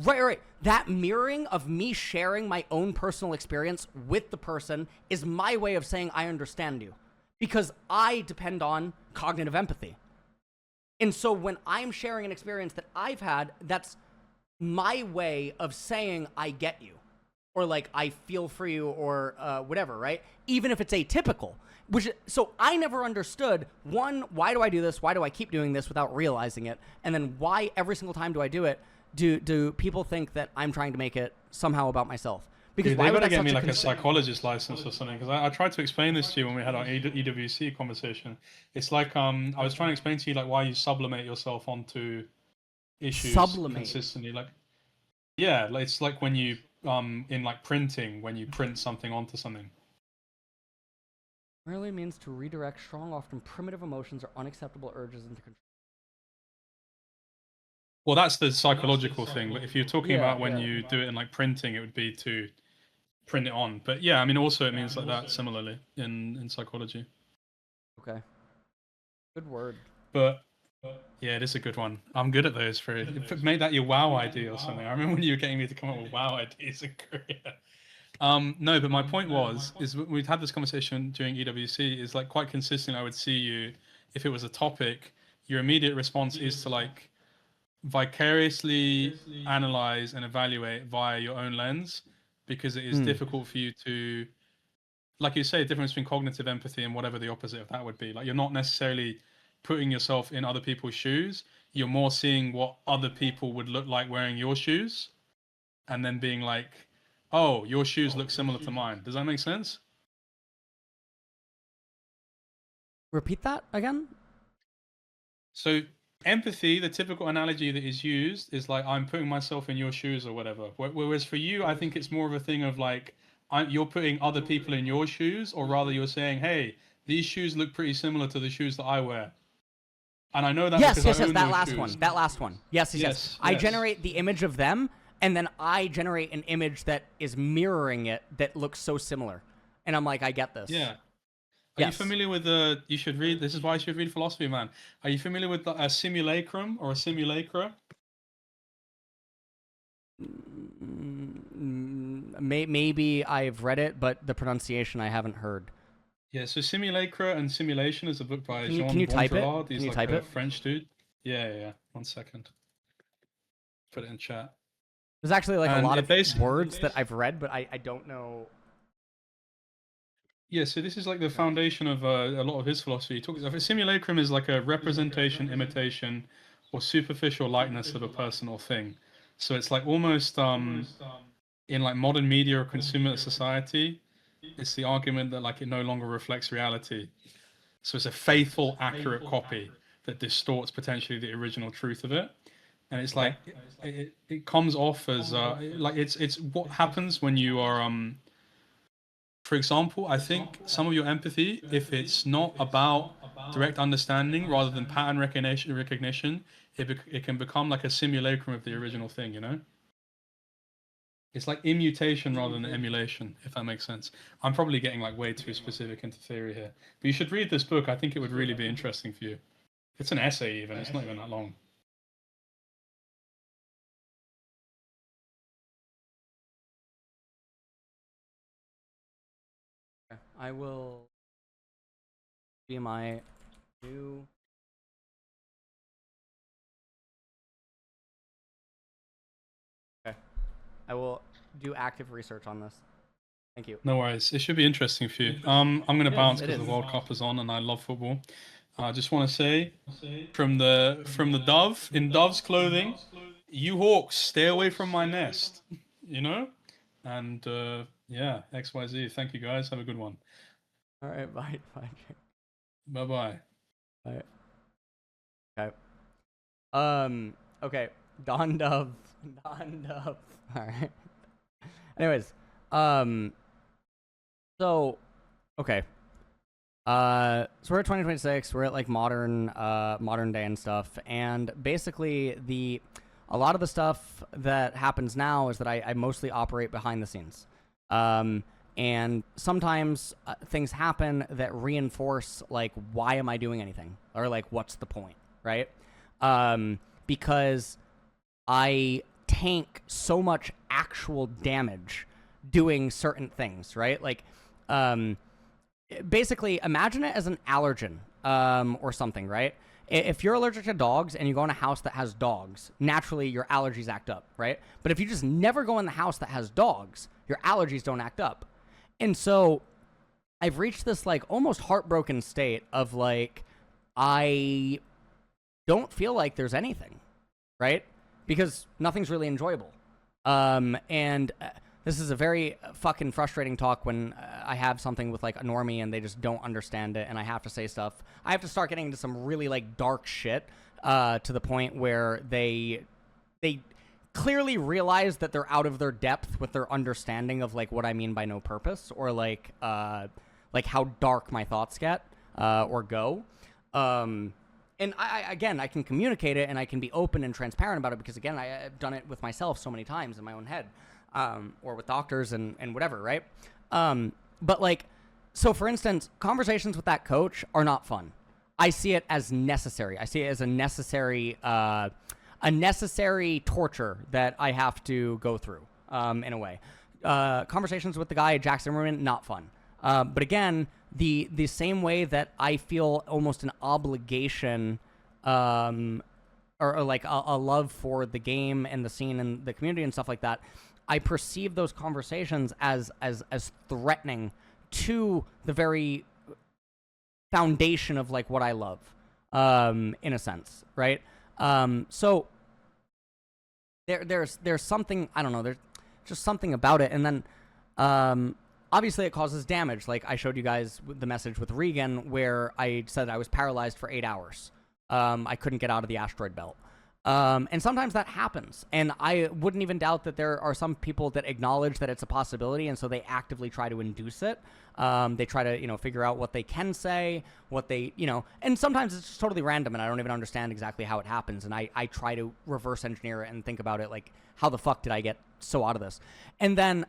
right. That mirroring of me sharing my own personal experience with the person is my way of saying I understand you, because I depend on cognitive empathy. And so when I'm sharing an experience that I've had, that's my way of saying I get you. or like I feel for you, or whatever, right? Even if it's atypical. So I never understood, one, why do I do this? Why do I keep doing this without realizing it? And then why every single time do I do it, do people think that I'm trying to make it somehow about myself? Because Dude, why they would better I get me like a psychologist license or something, because I tried to explain this to you when we had our EWC conversation. It's like I was trying to explain to you like why you sublimate yourself onto issues consistently. Like, yeah, it's like when you in like printing, when you print something onto something. Really means to redirect strong, often primitive emotions or unacceptable urges into control. Well, that's the psychological thing. But if you're talking about when you do it in like printing, it would be to print it on. But yeah, I mean, also it means like that similarly in psychology. Okay. Good word. But yeah, it is a good one. I'm good at those. For make that your WoW ID or something. I remember when you were getting me to come up with WoW IDs in Korea. No, but my point is we've had this conversation during EWC. Is like quite consistent. I would see you if it was a topic. Your immediate response is to like vicariously analyze and evaluate via your own lens, because it is difficult for you to, like you say, the difference between cognitive empathy and whatever the opposite of that would be. Like, you're not necessarily putting yourself in other people's shoes. You're more seeing what other people would look like wearing your shoes, and then being like, oh, your shoes look similar to mine. Does that make sense? Repeat that again? So empathy, the typical analogy that is used is like, I'm putting myself in your shoes or whatever. Whereas for you, I think it's more of a thing of like, you're putting other people in your shoes, or rather you're saying, hey, these shoes look pretty similar to the shoes that I wear. And I know that yes, because I own that those last shoes. one. That last one. Yes. I generate the image of them, and then I generate an image that is mirroring it that looks so similar. And I'm like, I get this. Yeah. Are you familiar with you should read, this is why you should read Philosophy Man. Are you familiar with a simulacrum or a simulacra? Maybe I've read it, but the pronunciation I haven't heard. Yeah, so Simulacra and Simulation is a book by Jean Can you type it? He's Can you like type a it? French dude. Yeah. 1 second. Put it in chat. There's actually like a lot of basically words that I've read, but I don't know. Yeah, so this is like the foundation of a lot of his philosophy. He talks. A simulacrum is like a representation, imitation, or superficial likeness of a person or thing. So it's like almost in like modern media or consumer society, it's the argument that like it no longer reflects reality. So it's a faithful, accurate copy that distorts potentially the original truth of it. And it's like it comes off as like it's what happens when you are for example, I think some of your empathy, if it's not about direct understanding rather than pattern recognition, it can become like a simulacrum of the original thing, you know? It's like immutation rather than emulation, if that makes sense. I'm probably getting like way too specific into theory here. But you should read this book. I think it would really be interesting for you. It's an essay even. It's not even that long. I will be my new. Okay. I will do active research on this. Thank you. No worries. It should be interesting for you. I'm going to bounce because the World Cup is on and I love football. I just want to say, from the dove in dove's clothing, you hawks, stay away from my nest. You know, and yeah, XYZ. Thank you guys. Have a good one. All right. Bye. Bye. Bye. Okay. Okay. Don Dove. All right. Anyways. So, okay. So we're at 2026. We're at like modern day and stuff, and basically a lot of the stuff that happens now is that I mostly operate behind the scenes. And sometimes things happen that reinforce like, why am I doing anything, or like, what's the point, right? Because I tank so much actual damage doing certain things, right? Like, basically, imagine it as an allergen, or something, right? If you're allergic to dogs and you go in a house that has dogs, naturally your allergies act up, right? But if you just never go in the house that has dogs, your allergies don't act up. And so I've reached this like almost heartbroken state of like, I don't feel like there's anything, right? Because nothing's really enjoyable. And this is a very fucking frustrating talk when I have something with like a normie and they just don't understand it and I have to say stuff. I have to start getting into some really like dark shit to the point where they clearly realize that they're out of their depth with their understanding of like what I mean by no purpose, or like how dark my thoughts get or go. And I can communicate it and I can be open and transparent about it because, again, I've done it with myself so many times in my own head, or with doctors and whatever, right? But, like, so, for instance, conversations with that coach are not fun. I see it as necessary. I see it as a necessary torture that I have to go through, in a way. Conversations with the guy, Jack Zimmerman, not fun. But again, the same way that I feel almost an obligation, or like a love for the game and the scene and the community and stuff like that, I perceive those conversations as threatening to the very foundation of like what I love, in a sense, right? So there's something, I don't know, there's just something about it, and then obviously it causes damage. Like I showed you guys the message with Regan where I said I was paralyzed for 8 hours. I couldn't get out of the asteroid belt. And sometimes that happens. And I wouldn't even doubt that there are some people that acknowledge that it's a possibility, and so they actively try to induce it. They try to, figure out what they can say, what they, and sometimes it's just totally random and I don't even understand exactly how it happens. And I try to reverse engineer it and think about it like, how the fuck did I get so out of this? And then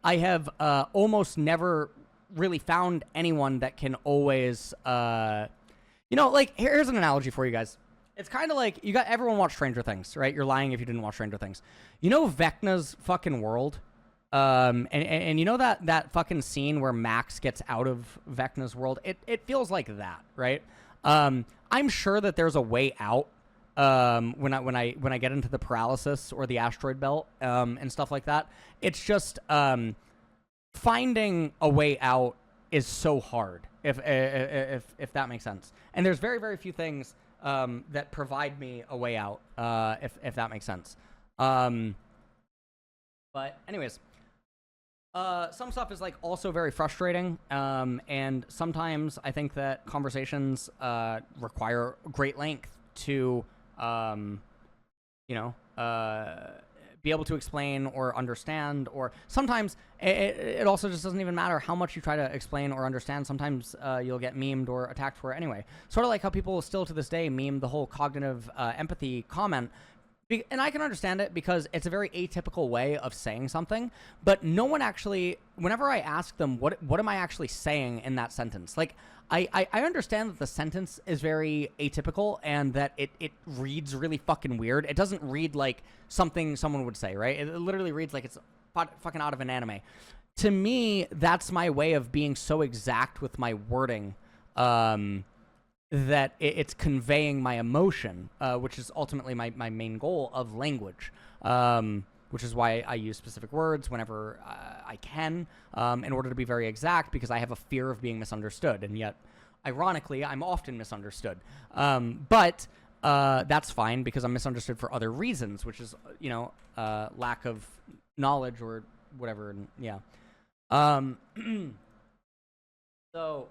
I have almost never really found anyone that can always, like, here's an analogy for you guys. It's kind of like, everyone watched Stranger Things, right? You're lying if you didn't watch Stranger Things. You know Vecna's fucking world? And you know that fucking scene where Max gets out of Vecna's world? It feels like that, right? I'm sure that there's a way out when I get into the paralysis or the asteroid belt and stuff like that. It's just finding a way out is so hard, if that makes sense. And there's very, very few things that provide me a way out, if that makes sense. But anyways, some stuff is like also very frustrating, and sometimes I think that conversations require great length to be able to explain or understand, or sometimes it also just doesn't even matter how much you try to explain or understand. Sometimes you'll get memed or attacked for it anyway. Sort of like how people still to this day meme the whole cognitive empathy comment. And I can understand it because it's a very atypical way of saying something, but no one actually, whenever I ask them, what am I actually saying in that sentence? Like, I understand that the sentence is very atypical and that it reads really fucking weird. It doesn't read like something someone would say, right? It literally reads like it's fucking out of an anime. To me, that's my way of being so exact with my wording, that it's conveying my emotion, which is ultimately my main goal of language, which is why I use specific words whenever I can, in order to be very exact, because I have a fear of being misunderstood, and yet, ironically, I'm often misunderstood. But that's fine, because I'm misunderstood for other reasons, which is, lack of knowledge or whatever, and yeah. So...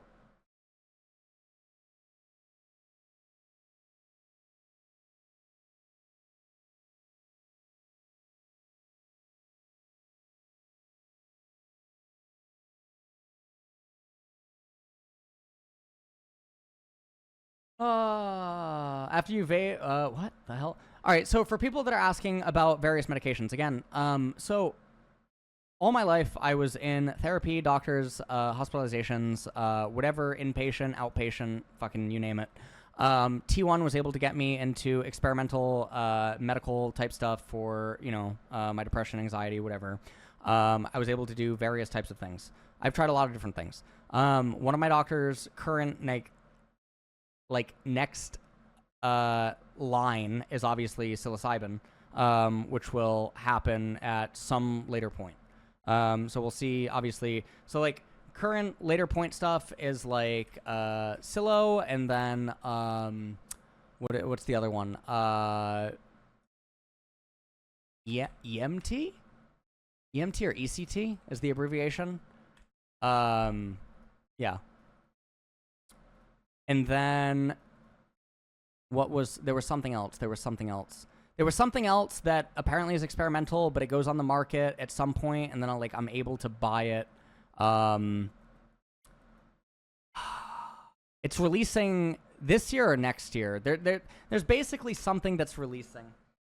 after you what the hell? All right, so for people that are asking about various medications, again, so all my life I was in therapy, doctors, hospitalizations, whatever, inpatient, outpatient, fucking you name it. T1 was able to get me into experimental medical type stuff for, my depression, anxiety, whatever. I was able to do various types of things. I've tried a lot of different things. One of my doctor's current, next line is obviously psilocybin, which will happen at some later point. So we'll see, obviously. So, like, current later point stuff is, like, Silo, and then, what's the other one? EMT? EMT or ECT is the abbreviation. Yeah. And then there was something else. There was something else that apparently is experimental, but it goes on the market at some point, and then I'm able to buy it. It's releasing this year or next year. There's basically something that's releasing.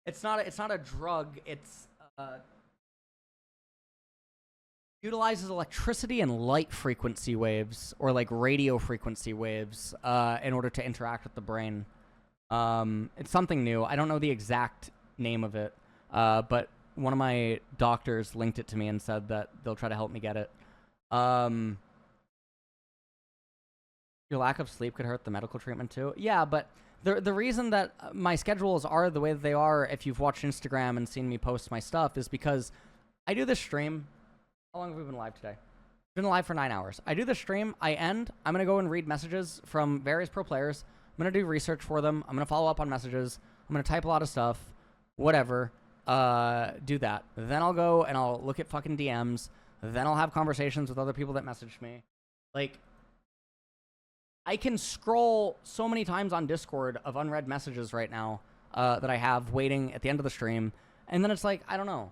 It's not a drug. It's utilizes electricity and light frequency waves, or like radio frequency waves, in order to interact with the brain. It's something new. I don't know the exact name of it, but one of my doctors linked it to me and said that they'll try to help me get it. Your lack of sleep could hurt the medical treatment too. Yeah, but the reason that my schedules are the way that they are, if you've watched Instagram and seen me post my stuff, is because I do this stream. How long have we been live today? We've been live for 9 hours. I do the stream. I end. I'm going to go and read messages from various pro players. I'm going to do research for them. I'm going to follow up on messages. I'm going to type a lot of stuff. Whatever. Do that. Then I'll go and I'll look at fucking DMs. Then I'll have conversations with other people that messaged me. Like, I can scroll so many times on Discord of unread messages right now that I have waiting at the end of the stream. And then it's like, I don't know.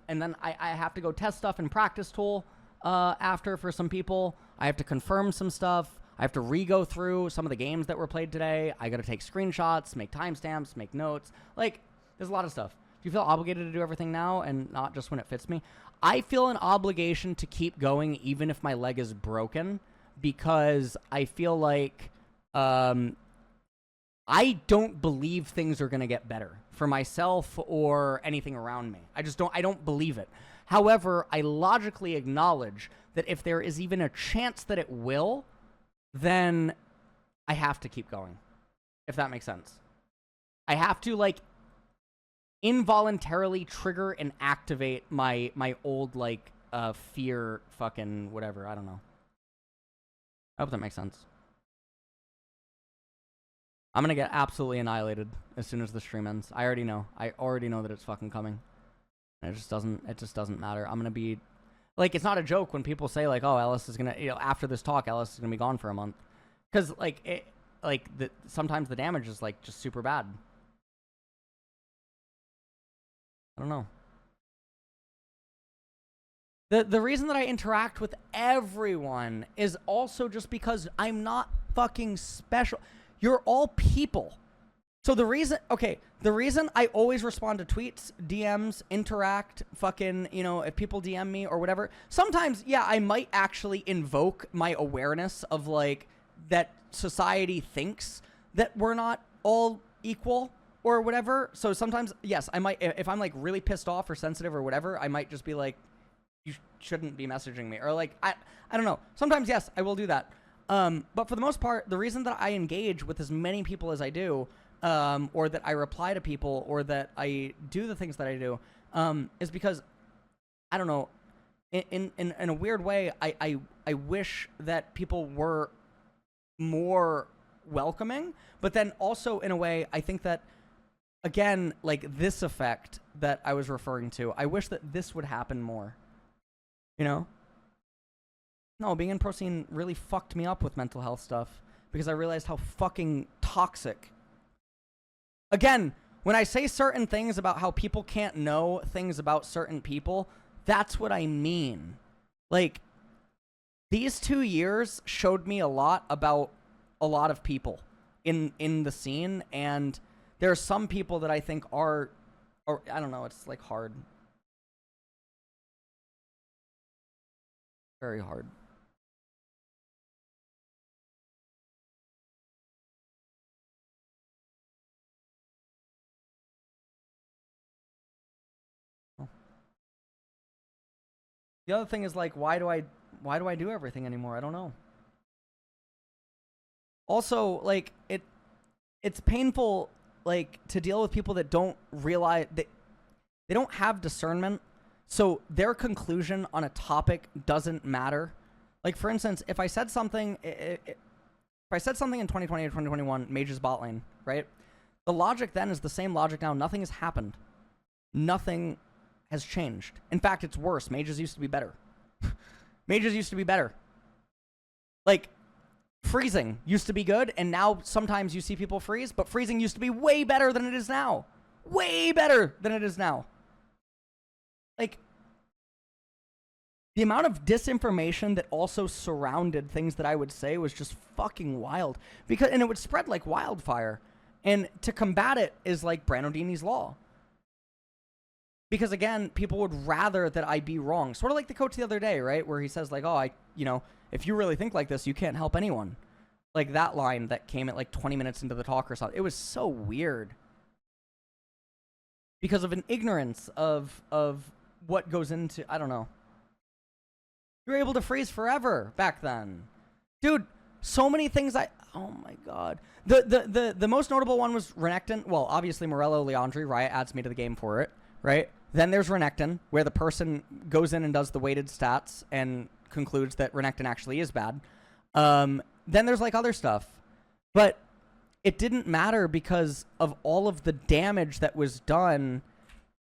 And then I have to go test stuff in Practice Tool after for some people. I have to confirm some stuff. I have to re-go through some of the games that were played today. I got to take screenshots, make timestamps, make notes. Like, there's a lot of stuff. Do you feel obligated to do everything now and not just when it fits me? I feel an obligation to keep going even if my leg is broken, because I feel like I don't believe things are going to get better for myself or anything around me. I don't believe it. However, I logically acknowledge that if there is even a chance that it will, then I have to keep going, if that makes sense. I have to, like, involuntarily trigger and activate my old, like, fear fucking whatever. I don't know. I hope that makes sense. I'm gonna get absolutely annihilated as soon as the stream ends. I already know that it's fucking coming. And it just doesn't matter. I'm gonna be, like, it's not a joke when people say, like, oh, Ellis is gonna, after this talk, Ellis is gonna be gone for a month. Because, like, sometimes the damage is, like, just super bad. I don't know. The reason that I interact with everyone is also just because I'm not fucking special. You're all people. So the reason I always respond to tweets, DMs, interact, fucking, if people DM me or whatever, sometimes, yeah, I might actually invoke my awareness of, like, that society thinks that we're not all equal or whatever. So sometimes, yes, I might, if I'm, like, really pissed off or sensitive or whatever, I might just be like, you shouldn't be messaging me. Or, like, I don't know. Sometimes, yes, I will do that. But for the most part, the reason that I engage with as many people as I do, or that I reply to people, or that I do the things that I do, is because, I don't know, in a weird way, I wish that people were more welcoming, but then also in a way, I think that, again, like this effect that I was referring to, I wish that this would happen more, No, being in pro scene really fucked me up with mental health stuff because I realized how fucking toxic. Again, when I say certain things about how people can't know things about certain people, that's what I mean. Like, these 2 years showed me a lot about a lot of people in the scene, and there are some people that I think are, or I don't know, it's like hard. Very hard. The other thing is, like, why do I do everything anymore? I don't know. Also, like, it's painful, like, to deal with people that don't realize that they don't have discernment. So their conclusion on a topic doesn't matter. Like, for instance, if I said something, if I said something in 2020 or 2021, Mage's bot lane, right? The logic then is the same logic now. Nothing has happened. Nothing has changed. In fact, it's worse. Mages used to be better. Mages used to be better. Like, freezing used to be good, and now sometimes you see people freeze, but freezing used to be way better than it is now. Way better than it is now. Like, the amount of disinformation that also surrounded things that I would say was just fucking wild. And it would spread like wildfire. And to combat it is like Brandonini's law. Because again, people would rather that I be wrong. Sort of like the coach the other day, right? Where he says like, oh, if you really think like this, you can't help anyone. Like that line that came at like 20 minutes into the talk or something. It was so weird. Because of an ignorance of what goes into, I don't know. You were able to freeze forever back then. Dude, so many things oh my god. The most notable one was Renekton. Well, obviously Morello Leandri, Riot adds me to the game for it, right? Then there's Renekton, where the person goes in and does the weighted stats and concludes that Renekton actually is bad. Then there's like other stuff. But it didn't matter because of all of the damage that was done,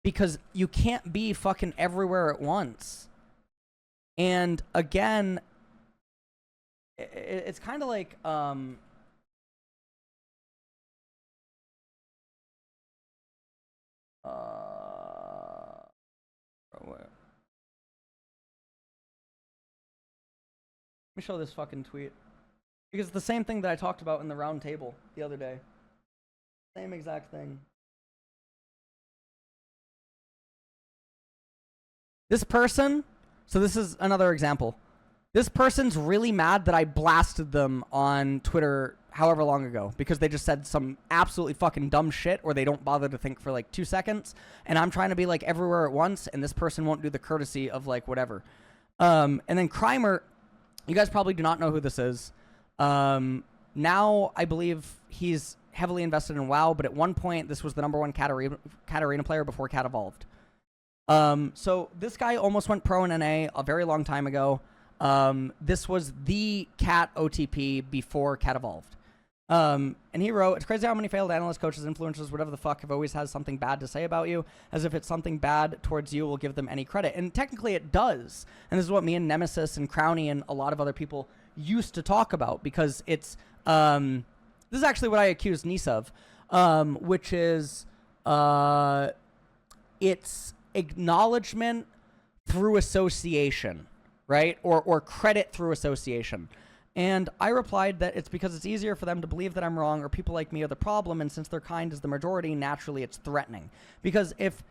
because you can't be fucking everywhere at once. And again, it's kind of like let me show this fucking tweet. Because it's the same thing that I talked about in the round table the other day. Same exact thing. This person, so this is another example. This person's really mad that I blasted them on Twitter however long ago because they just said some absolutely fucking dumb shit, or they don't bother to think for like 2 seconds. And I'm trying to be like everywhere at once, and this person won't do the courtesy of like whatever. And then Krymer, you guys probably do not know who this is. Now I believe he's heavily invested in WoW, but at one point this was the #1 Katarina player before Cat evolved. So this guy almost went pro in NA a very long time ago. This was the Cat OTP before Cat evolved. And he wrote, "It's crazy how many failed analysts, coaches, influencers, whatever the fuck, have always has something bad to say about you, as if it's something bad towards you will give them any credit." And technically it does. And this is what me and Nemesis and Crowny and a lot of other people used to talk about, because it's, this is actually what I accused Nice of, which is, it's acknowledgement through association, right? Or credit through association. And I replied that it's because it's easier for them to believe that I'm wrong, or people like me are the problem, and since their kind is the majority, naturally it's threatening. Because if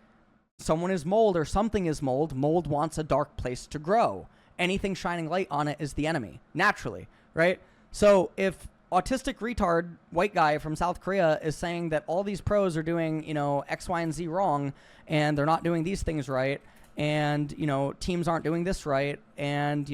someone is mold or something is mold, mold wants a dark place to grow. Anything shining light on it is the enemy, naturally, right? So if autistic retard white guy from South Korea is saying that all these pros are doing, X, Y, and Z wrong, and they're not doing these things right, and, teams aren't doing this right, and,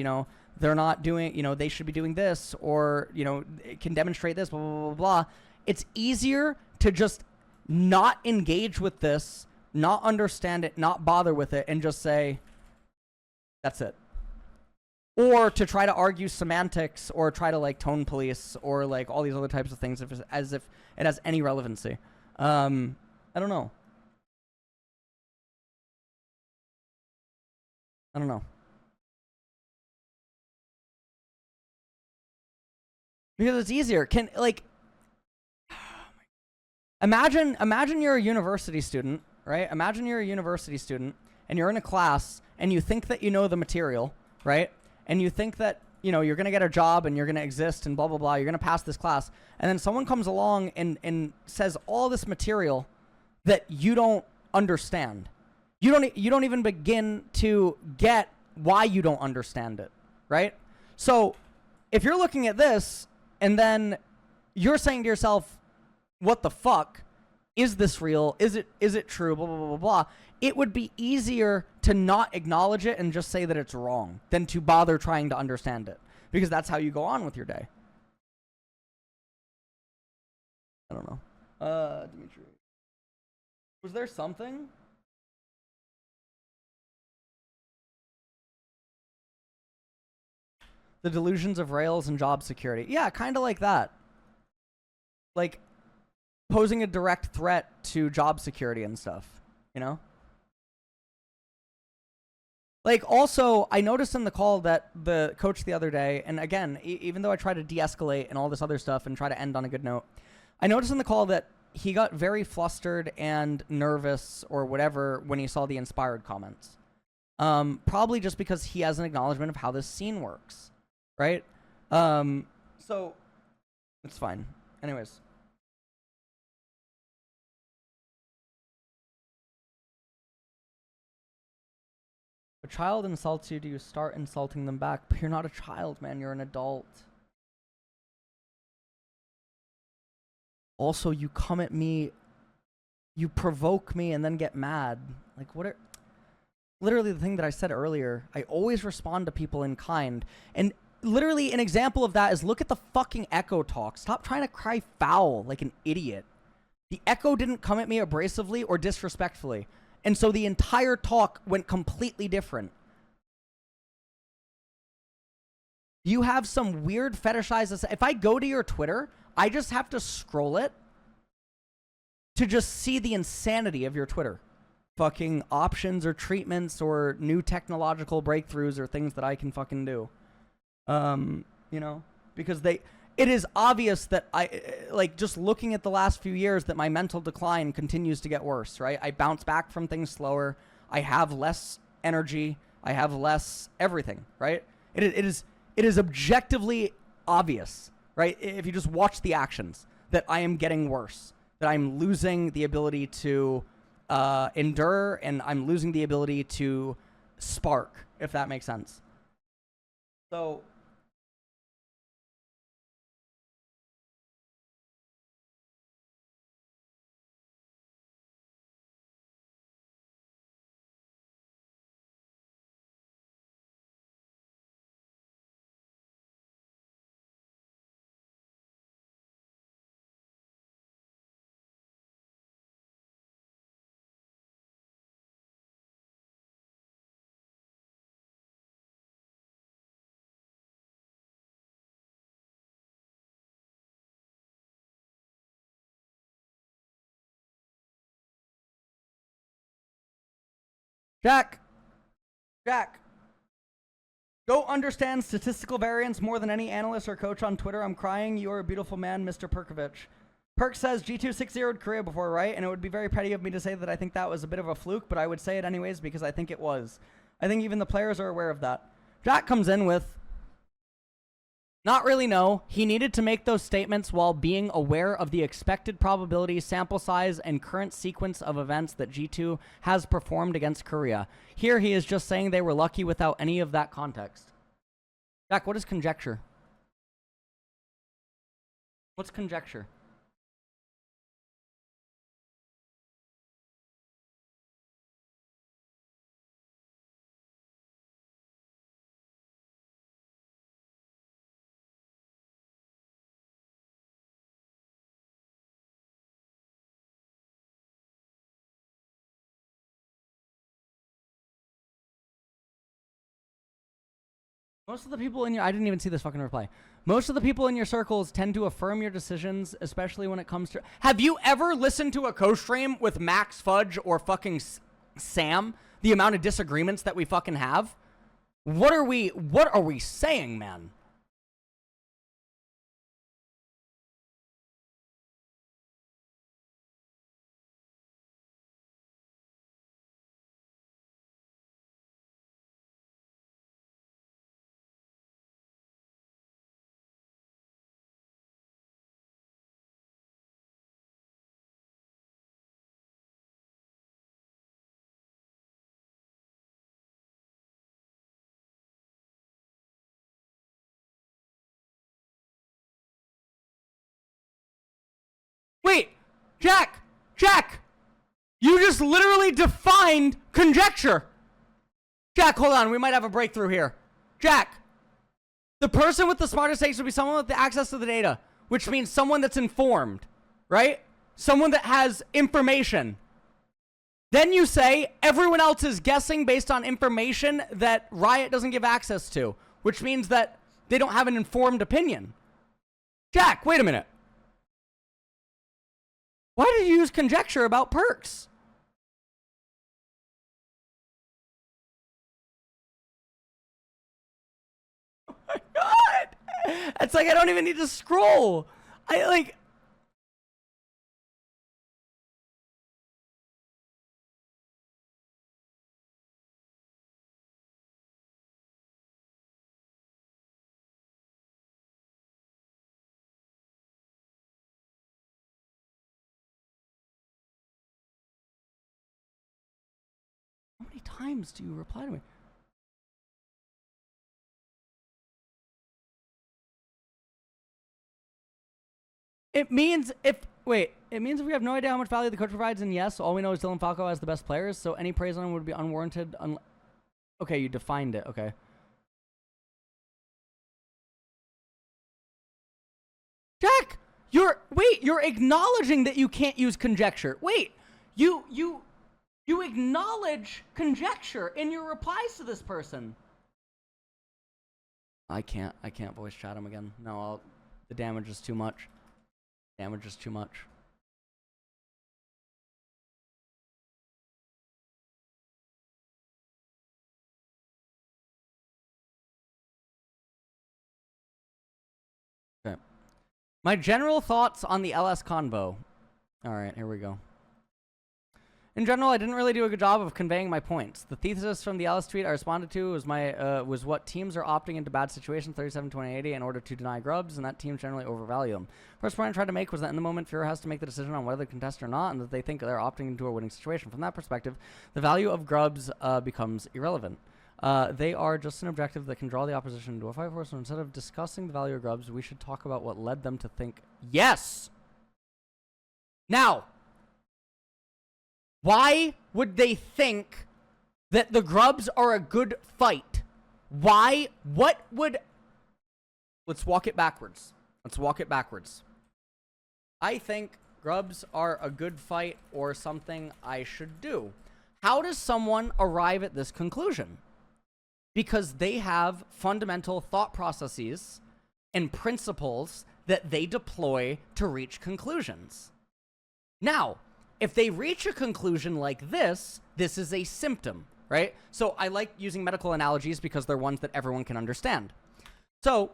they're not doing, they should be doing this, or, it can demonstrate this, blah, blah, blah, blah. It's easier to just not engage with this, not understand it, not bother with it, and just say, that's it. Or to try to argue semantics, or try to like tone police, or like all these other types of things as if it has any relevancy. I don't know. Because it's easier. Imagine you're a university student, right? Imagine you're a university student and you're in a class and you think that you know the material, right? And you think that, you're going to get a job and you're going to exist and blah, blah, blah. You're going to pass this class. And then someone comes along and says all this material that you don't understand. You don't even begin to get why you don't understand it, right? So if you're looking at this and then you're saying to yourself, what the fuck? Is this real? Is it true? Blah, blah, blah, blah, blah. It would be easier to not acknowledge it and just say that it's wrong than to bother trying to understand it, because that's how you go on with your day. I don't know. Dimitri. Was there something? The delusions of Rails and job security. Yeah, kind of like that. Like posing a direct threat to job security and stuff, you know? Like, also, I noticed in the call that the coach the other day, and again, even though I try to de-escalate and all this other stuff and try to end on a good note, I noticed in the call that he got very flustered and nervous or whatever when he saw the inspired comments. Probably just because he has an acknowledgement of how this scene works, right? So, it's fine. Anyways. A child insults you, do you start insulting them back? But you're not a child, man. You're an adult. Also, you come at me, you provoke me, and then get mad. Like, what are... Literally the thing that I said earlier, I always respond to people in kind. And literally an example of that is look at the fucking Echo talk. Stop trying to cry foul like an idiot. The Echo didn't come at me abrasively or disrespectfully. And so the entire talk went completely different. You have some weird fetishized... If I go to your Twitter, I just have to scroll it to just see the insanity of your Twitter. Fucking options or treatments or new technological breakthroughs or things that I can fucking do. You know? Because it is obvious that like, just looking at the last few years, that my mental decline continues to get worse, right? I bounce back from things slower. I have less energy. I have less everything, right? It is objectively obvious, right? If you just watch the actions, that I am getting worse, that I'm losing the ability to endure, and I'm losing the ability to spark, if that makes sense. So... Jack! Go understand statistical variance more than any analyst or coach on Twitter. I'm crying. You're a beautiful man, Mr. Perkovich. Perk says G260'd Korea before, right? And it would be very petty of me to say that I think that was a bit of a fluke, but I would say it anyways because I think it was. I think even the players are aware of that. Jack comes in with... Not really, no. He needed to make those statements while being aware of the expected probability, sample size, and current sequence of events that G2 has performed against Korea. Here he is just saying they were lucky without any of that context. Jack, what is conjecture? What's conjecture? Most of the people in your... I didn't even see this fucking reply. Most of the people in your circles tend to affirm your decisions, especially when it comes to... Have you ever listened to a co-stream with Max Fudge or fucking Sam? The amount of disagreements that we fucking have? What are we saying, man? Wait, Jack! You just literally defined conjecture. Jack, hold on. We might have a breakthrough here. Jack, the person with the smartest takes would be someone with the access to the data, which means someone that's informed, right? Someone that has information. Then you say everyone else is guessing based on information that Riot doesn't give access to, which means that They don't have an informed opinion. Jack, wait a minute. Why did you use conjecture about perks? Oh my god! It's like I don't even need to scroll. I like... How many times do you reply to me? It means if it means if we have no idea how much value the coach provides, and yes, all we know is Dylan Falco has the best players, so any praise on him would be unwarranted. Okay, you defined it. Okay. Jack, you're acknowledging that you can't use conjecture. Wait, you acknowledge conjecture in your replies to this person. I can't voice chat him again. No, the damage is too much. Damage is too much. Okay. My general thoughts on the LS convo. Alright, here we go. In general, I didn't really do a good job of conveying my points. The thesis from the LS tweet I responded to was what teams are opting into bad situations 37-20-80 in order to deny grubs, and that teams generally overvalue them. First point I tried to make was that in the moment, Fear has to make the decision on whether to contest or not, and that they think they're opting into a winning situation. From that perspective, the value of grubs becomes irrelevant. They are just an objective that can draw the opposition into a fight for us, so instead of discussing the value of grubs, we should talk about what led them to think yes! Now, why would they think that the grubs are a good fight? Why? What would... Let's walk it backwards. Let's walk it backwards. I think grubs are a good fight or something I should do. How does someone arrive at this conclusion? Because they have fundamental thought processes and principles that they deploy to reach conclusions. Now, if they reach a conclusion like this is a symptom, right? So I like using medical analogies because they're ones that everyone can understand. So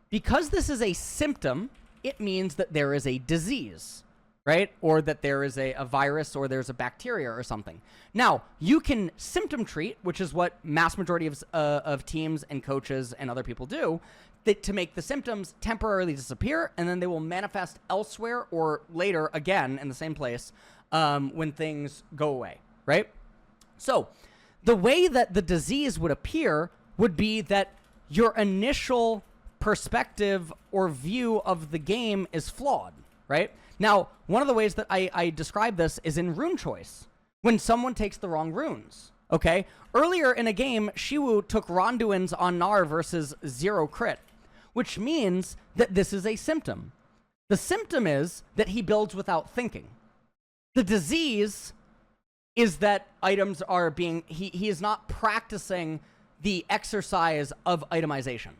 because this is a symptom, it means that there is a disease, right? Or that there is a virus or there's a bacteria or something. Now, you can symptom treat, which is what mass majority of teams and coaches and other people do, to make the symptoms temporarily disappear, and then they will manifest elsewhere or later again in the same place when things go away, right? So the way that the disease would appear would be that your initial perspective or view of the game is flawed, right? Now, one of the ways that I describe this is in rune choice, when someone takes the wrong runes, okay? Earlier in a game, Shiwu took Ronduin's on Gnar versus 0 crit, which means that this is a symptom. The symptom is that he builds without thinking. The disease is that items are being... He is not practicing the exercise of itemization,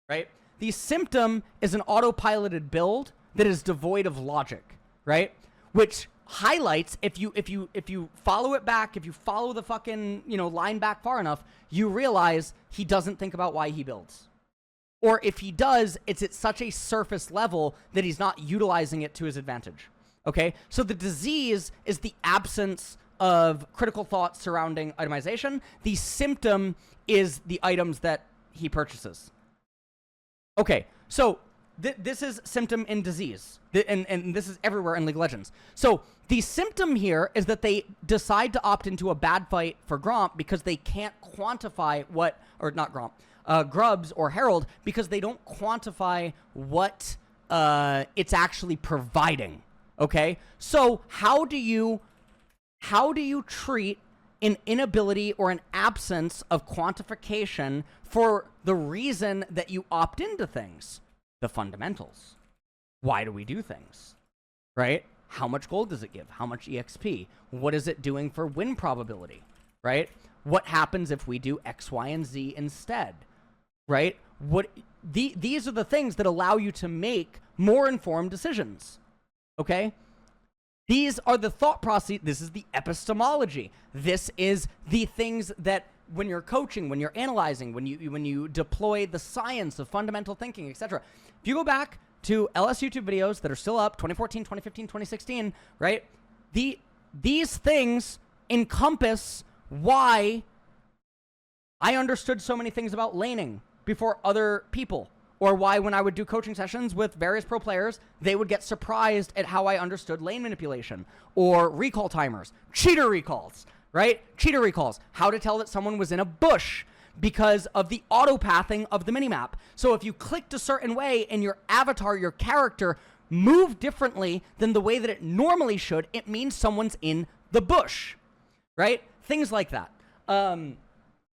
right? The symptom is an autopiloted build that is devoid of logic, right? Which highlights, if you follow it back, if you follow the fucking, line back far enough, you realize he doesn't think about why he builds. Or if he does, it's at such a surface level that he's not utilizing it to his advantage. Okay? So the disease is the absence of critical thought surrounding itemization. The symptom is the items that he purchases. Okay, so this is symptom in disease. And this is everywhere in League of Legends. So the symptom here is that they decide to opt into a bad fight for Gromp because they can't quantify what... Or not Gromp. Grubs or Herald, because they don't quantify what it's actually providing. Okay? So how do you treat an inability or an absence of quantification for the reason that you opt into things? The fundamentals. Why do we do things? Right? How much gold does it give? How much EXP? What is it doing for win probability? Right? What happens if we do X, Y, and Z instead? Right? these are the things that allow you to make more informed decisions. Okay? These are the thought process. This is the epistemology. This is the things that when you're coaching, when you're analyzing, when you deploy the science of fundamental thinking, etc. If you go back to LS YouTube videos that are still up, 2014, 2015, 2016, right? These things encompass why I understood so many things about laning before other people, or why when I would do coaching sessions with various pro players, they would get surprised at how I understood lane manipulation, or recall timers, cheater recalls, right? Cheater recalls, how to tell that someone was in a bush because of the auto-pathing of the minimap. So if you clicked a certain way and your avatar, your character, moved differently than the way that it normally should, it means someone's in the bush, right? Things like that.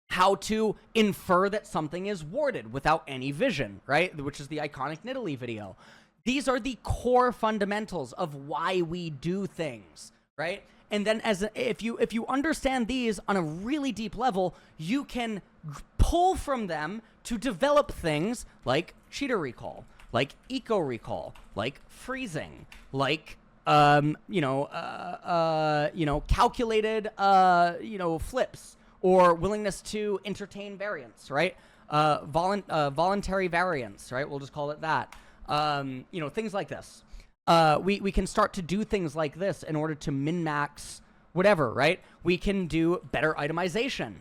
How to infer that something is warded without any vision, right? Which is the iconic Nidalee video. These are the core fundamentals of why we do things, right? And then if you understand these on a really deep level, you can pull from them to develop things like cheater recall, like eco recall, like freezing, like calculated flips, or willingness to entertain variance, right? Voluntary variance, right? We'll just call it that. Things like this. We can start to do things like this in order to min-max whatever, right? We can do better itemization,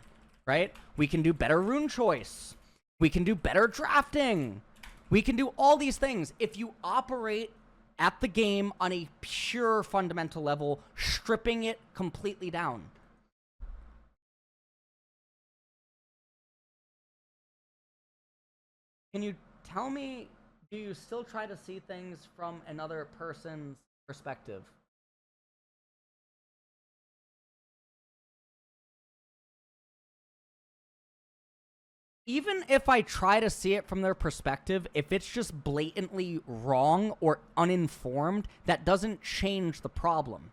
right? We can do better rune choice. We can do better drafting. We can do all these things if you operate at the game on a pure fundamental level, stripping it completely down. Can you tell me, do you still try to see things from another person's perspective? Even if I try to see it from their perspective, if it's just blatantly wrong or uninformed, that doesn't change the problem.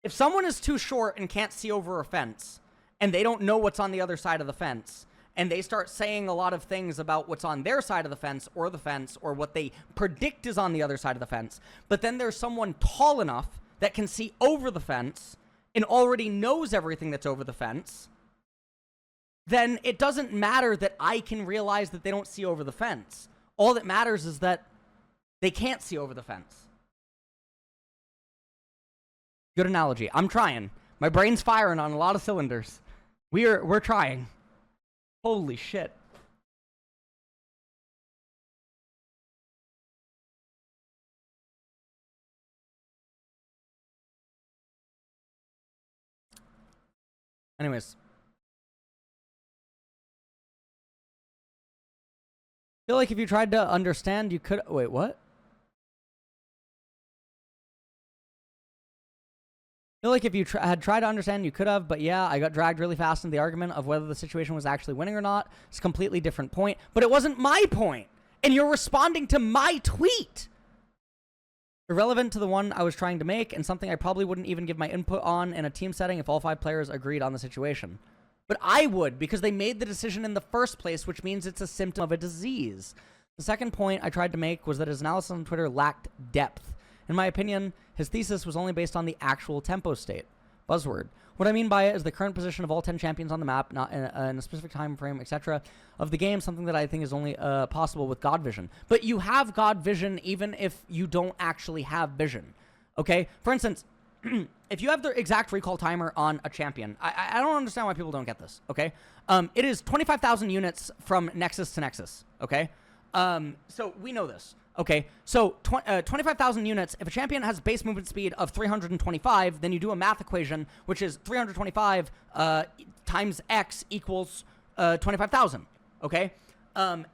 If someone is too short and can't see over a fence, and they don't know what's on the other side of the fence, and they start saying a lot of things about what's on their side of the fence, or what they predict is on the other side of the fence, but then there's someone tall enough that can see over the fence and already knows everything that's over the fence, then it doesn't matter that I can realize that they don't see over the fence. All that matters is that they can't see over the fence. Good analogy. I'm trying. My brain's firing on a lot of cylinders. We're trying. Holy shit. Anyways. I feel like if you tried to understand, you could... Wait, what? I feel like if you had tried to understand, you could have, but yeah, I got dragged really fast into the argument of whether the situation was actually winning or not. It's a completely different point, but it wasn't my point, and you're responding to my tweet. Irrelevant to the one I was trying to make, and something I probably wouldn't even give my input on in a team setting if all 5 players agreed on the situation. But I would, because they made the decision in the first place, which means it's a symptom of a disease. The second point I tried to make was that his analysis on Twitter lacked depth. In my opinion, his thesis was only based on the actual tempo state. Buzzword. What I mean by it is the current position of all 10 champions on the map, not in a specific time frame, etc. of the game, something that I think is only possible with God Vision. But you have God Vision even if you don't actually have vision. Okay? For instance, if you have the exact recall timer on a champion, I don't understand why people don't get this, okay? It is 25,000 units from Nexus to Nexus, okay? So we know this. Okay, so 25,000 units. If a champion has base movement speed of 325, then you do a math equation, which is 325 times X equals 25,000. Okay,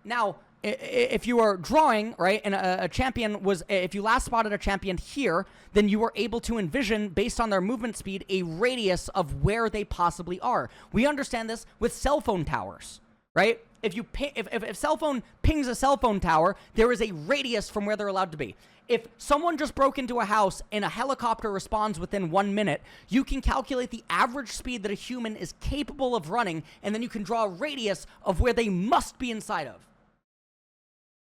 now if you are drawing, right, and a champion was, if you last spotted a champion here, then you were able to envision, based on their movement speed, a radius of where they possibly are. We understand this with cell phone towers. Right? if a cell phone pings a cell phone tower, there is a radius from where they're allowed to be. If someone just broke into a house and a helicopter responds within 1 minute, you can calculate the average speed that a human is capable of running, and then you can draw a radius of where they must be inside of.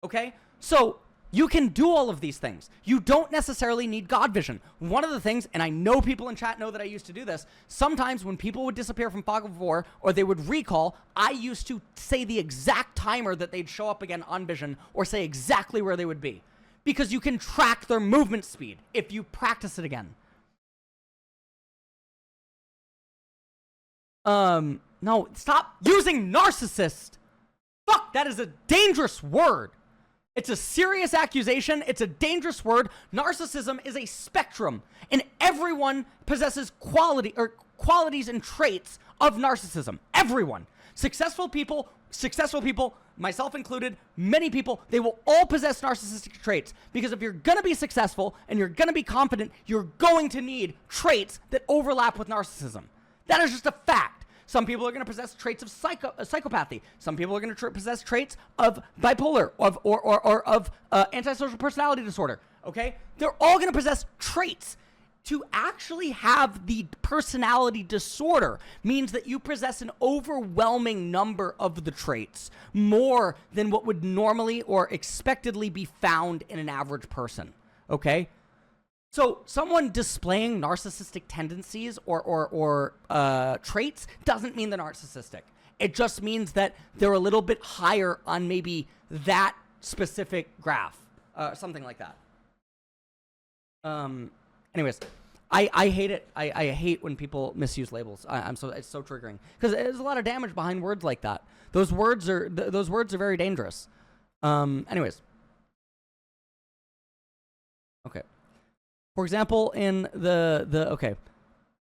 Okay? So you can do all of these things. You don't necessarily need God vision. One of the things, and I know people in chat know that I used to do this, sometimes when people would disappear from Fog of War or they would recall, I used to say the exact timer that they'd show up again on vision or say exactly where they would be. Because you can track their movement speed if you practice it again. No, stop using narcissist. Fuck, that is a dangerous word. It's a serious accusation. It's a dangerous word. Narcissism is a spectrum, and everyone possesses qualities and traits of narcissism. Everyone. Successful people, myself included, many people, they will all possess narcissistic traits, because if you're going to be successful and you're going to be confident, you're going to need traits that overlap with narcissism. That is just a fact. Some people are going to possess traits of psychopathy. Some people are going to possess traits of bipolar or of antisocial personality disorder. Okay? They're all going to possess traits. To actually have the personality disorder means that you possess an overwhelming number of the traits, more than what would normally or expectedly be found in an average person. Okay? So someone displaying narcissistic tendencies or traits doesn't mean they're narcissistic. It just means that they're a little bit higher on maybe that specific graph, something like that. Anyways, I hate it. I hate when people misuse labels. It's so triggering, because there's a lot of damage behind words like that. Those words are very dangerous. Anyways, okay. For example, in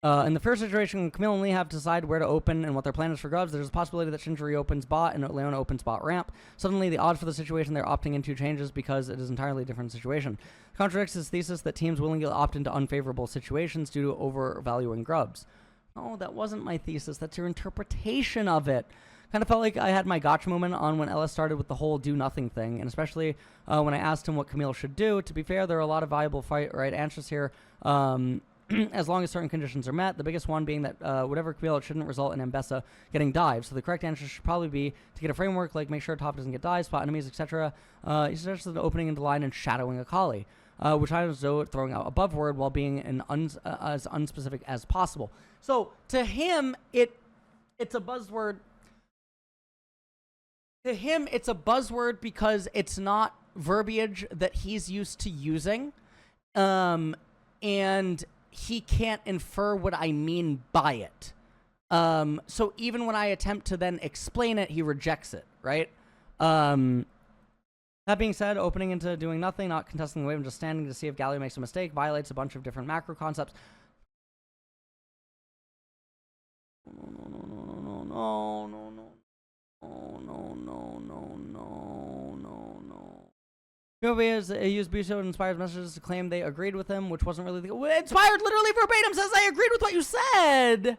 in the first situation, Camille and Lee have to decide where to open and what their plan is for grubs. There's a possibility that Shinjiri opens bot and Leona opens bot ramp. Suddenly, the odds for the situation they're opting into changes because it is an entirely different situation. It contradicts his thesis that teams willingly opt into unfavorable situations due to overvaluing grubs. No, that wasn't my thesis. That's your interpretation of it. Kind of felt like I had my gotcha moment on when Ellis started with the whole do nothing thing, and especially when I asked him what Camille should do. To be fair, there are a lot of viable right answers here, as long as certain conditions are met. The biggest one being that whatever Camille, it shouldn't result in Mbessa getting dived. So the correct answer should probably be to get a framework, like make sure top doesn't get dived, spot enemies, etc. He suggested opening into line and shadowing Akali, which I was throwing out above word while being as unspecific as possible. So to him, it's a buzzword. To him, it's a buzzword because it's not verbiage that he's used to using, and he can't infer what I mean by it. So even when I attempt to then explain it, he rejects it, right? That being said, opening into doing nothing, not contesting the wave, and just standing to see if Galio makes a mistake, violates a bunch of different macro concepts. POV used Busho and Inspired's messages to claim they agreed with him, which wasn't really Inspired literally verbatim says I agreed with what you said!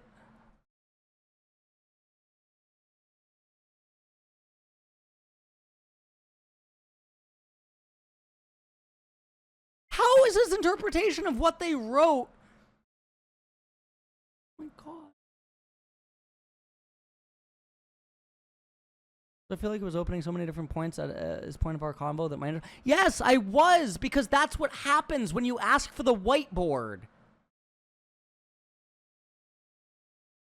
How is his interpretation of what they wrote? Oh my god. I feel like it was opening so many different points at his point of our combo that might. Yes, I was, because that's what happens when you ask for the whiteboard.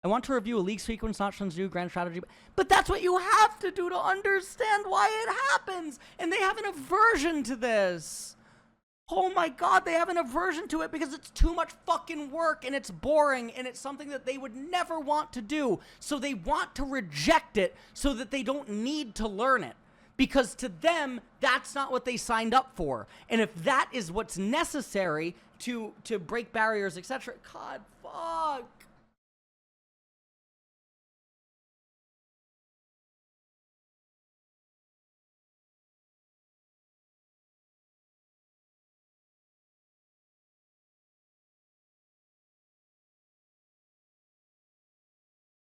I want to review a league sequence, not Sun Tzu, grand strategy, but that's what you have to do to understand why it happens. And they have an aversion to this. Oh my god, they have an aversion to it because it's too much fucking work and it's boring and it's something that they would never want to do. So they want to reject it so that they don't need to learn it. Because to them, that's not what they signed up for. And if that is what's necessary to break barriers, etc., god, fuck.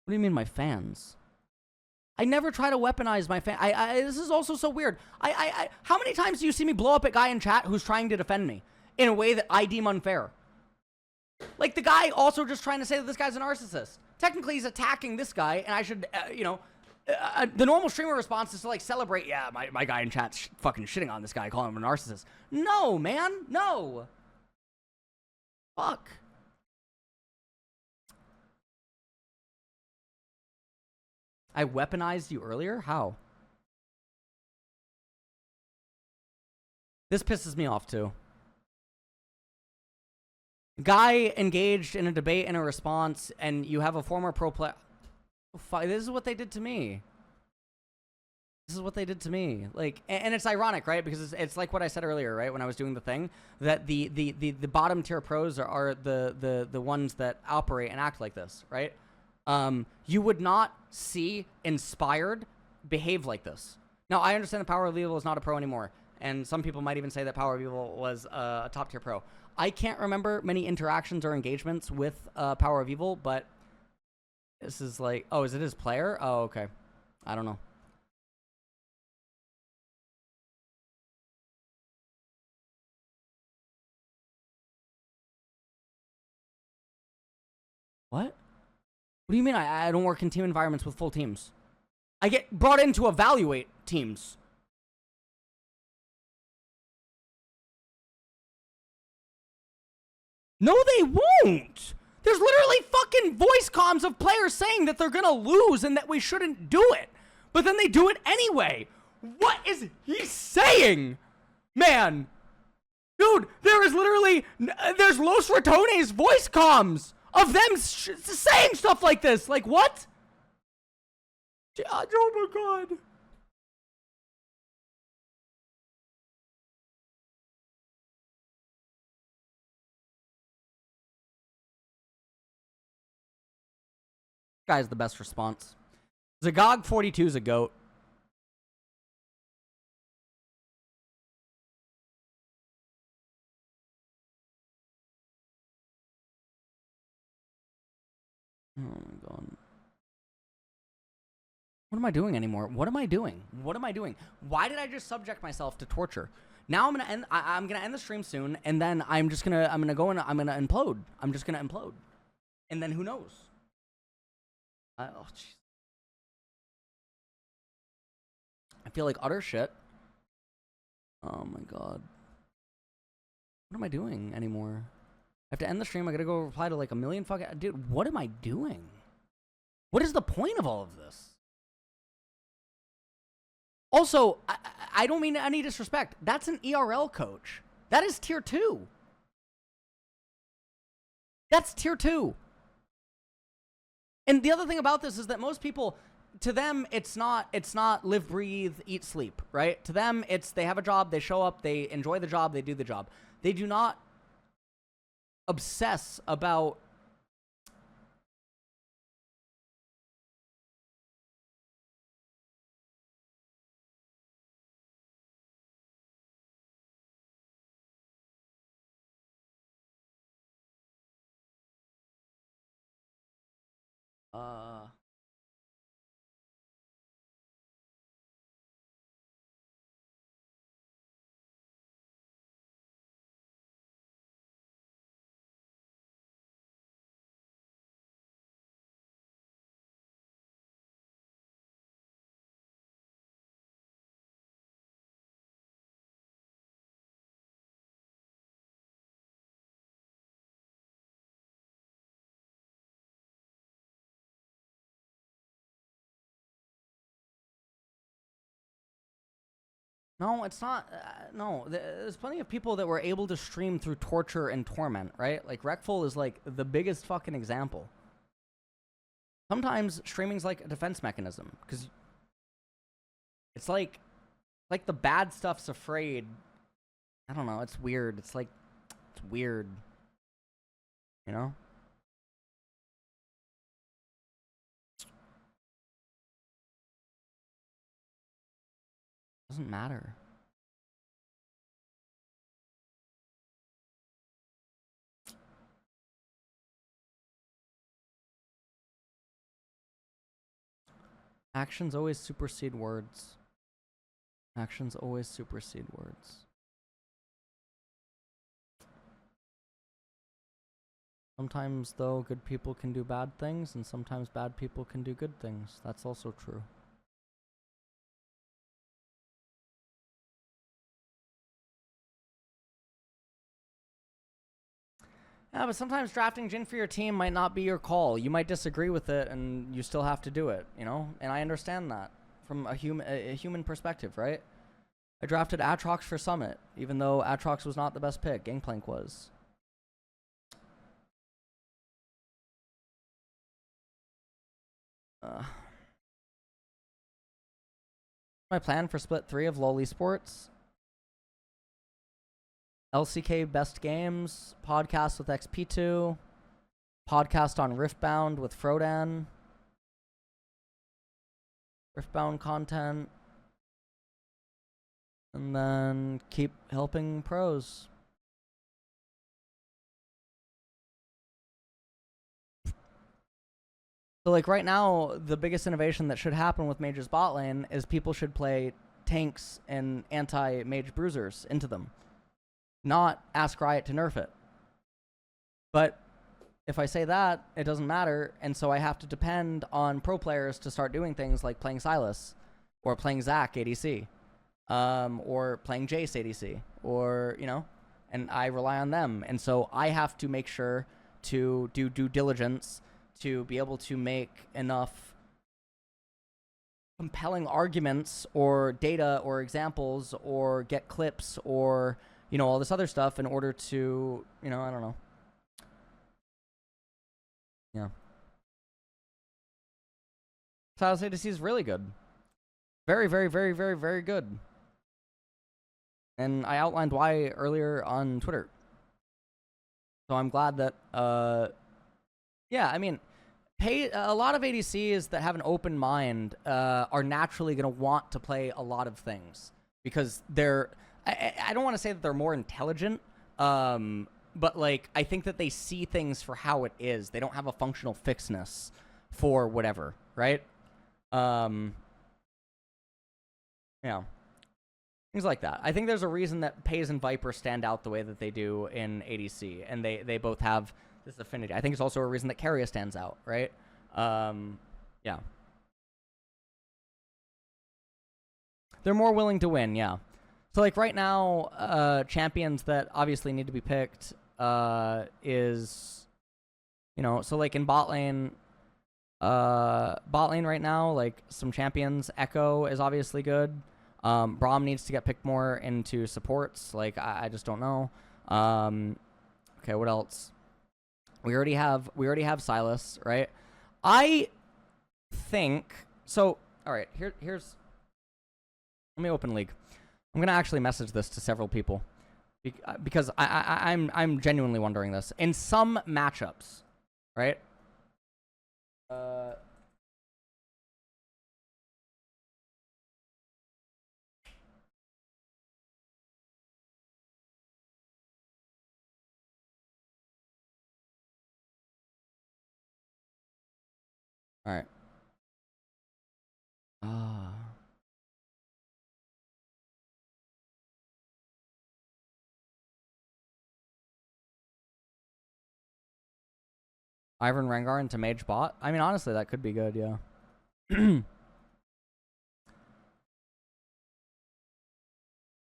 What do you mean, my fans? I never try to weaponize my fan. This is also so weird. How many times do you see me blow up a guy in chat who's trying to defend me in a way that I deem unfair? Like, the guy also just trying to say that this guy's a narcissist. Technically, he's attacking this guy, and I should, the normal streamer response is to, like, celebrate, yeah, my guy in chat's fucking shitting on this guy, calling him a narcissist. No, man, no. Fuck. I weaponized you earlier? How? This pisses me off, too. Guy engaged in a debate and a response, and you have a former pro player. This is what they did to me. This is what they did to me. Like, and it's ironic, right? Because it's like what I said earlier, right? When I was doing the thing, that the bottom tier pros are the ones that operate and act like this, right? You would not see Inspired behave like this. Now, I understand that Power of Evil is not a pro anymore, and some people might even say that Power of Evil was a top tier pro. I can't remember many interactions or engagements with Power of Evil, but this is like, oh, is it his player? Oh, okay. I don't know. What? What do you mean I don't work in team environments with full teams? I get brought in to evaluate teams. No, they won't. There's literally fucking voice comms of players saying that they're gonna lose and that we shouldn't do it. But then they do it anyway. What is he saying? Man. Dude, there is literally, there's Los Ratones voice comms of them saying stuff like this. Like, what? Oh my god. Guy's the best response. Zagog42 is a goat. Oh my god. What am I doing anymore? What am I doing? What am I doing? Why did I just subject myself to torture? Now I'm gonna end. I'm gonna end the stream soon, and then I'm gonna go and I'm gonna implode. I'm just gonna implode, and then who knows? Oh jeez. I feel like utter shit. Oh my god. What am I doing anymore? I have to end the stream. I gotta go reply to like a million fucking... Dude, what am I doing? What is the point of all of this? Also, I don't mean any disrespect. That's an ERL coach. That is tier 2. That's tier 2. And the other thing about this is that most people, to them, it's not live, breathe, eat, sleep, right? To them, it's they have a job, they show up, they enjoy the job, they do the job. They do not obsess about No, it's not. No, there's plenty of people that were able to stream through torture and torment, right? Like, Wreckful is, like, the biggest fucking example. Sometimes streaming's like a defense mechanism, because it's like the bad stuff's afraid. I don't know, it's weird. It's like, it's weird. You know? Doesn't matter. Actions always supersede words. Actions always supersede words. Sometimes, though, good people can do bad things, and sometimes bad people can do good things. That's also true. Yeah, but sometimes drafting Jhin for your team might not be your call. You might disagree with it, and you still have to do it, you know? And I understand that from a human perspective, right? I drafted Aatrox for Summit, even though Aatrox was not the best pick. Gangplank was. My plan for split 3 of LoL Esports. LCK Best Games, podcast with XP2, podcast on Riftbound with Frodan, Riftbound content, and then keep helping pros. So like right now, the biggest innovation that should happen with Mage's bot lane is people should play tanks and anti-mage bruisers into them. Not ask Riot to nerf it. But if I say that, it doesn't matter, and so I have to depend on pro players to start doing things like playing Sylas, or playing Zac ADC, or playing Jace ADC, or, you know, and I rely on them. And so I have to make sure to do due diligence to be able to make enough compelling arguments or data or examples or get clips or, you know, all this other stuff in order to, you know, I don't know. Yeah. Sylas ADC is really good. Very, very, very, very, very good. And I outlined why earlier on Twitter. So I'm glad that, yeah, I mean, a lot of ADCs that have an open mind are naturally going to want to play a lot of things because they're, I don't want to say that they're more intelligent, but like I think that they see things for how it is. They don't have a functional fixedness for whatever, right? Yeah. Things like that. I think there's a reason that Pays and Viper stand out the way that they do in ADC, and they both have this affinity. I think it's also a reason that Keria stands out, right? Yeah. They're more willing to win, yeah. So, like, right now, champions that obviously need to be picked is, you know, so, like, in bot lane right now, like, some champions, Echo is obviously good. Braum needs to get picked more into supports. Like, I just don't know. Okay, what else? We already have Sylas, right? I think so. All right, here's. Let me open League. I'm gonna actually message this to several people because I'm genuinely wondering this. In some matchups, right? All right. Ivern Rengar into Mage bot. I mean, honestly, that could be good, yeah.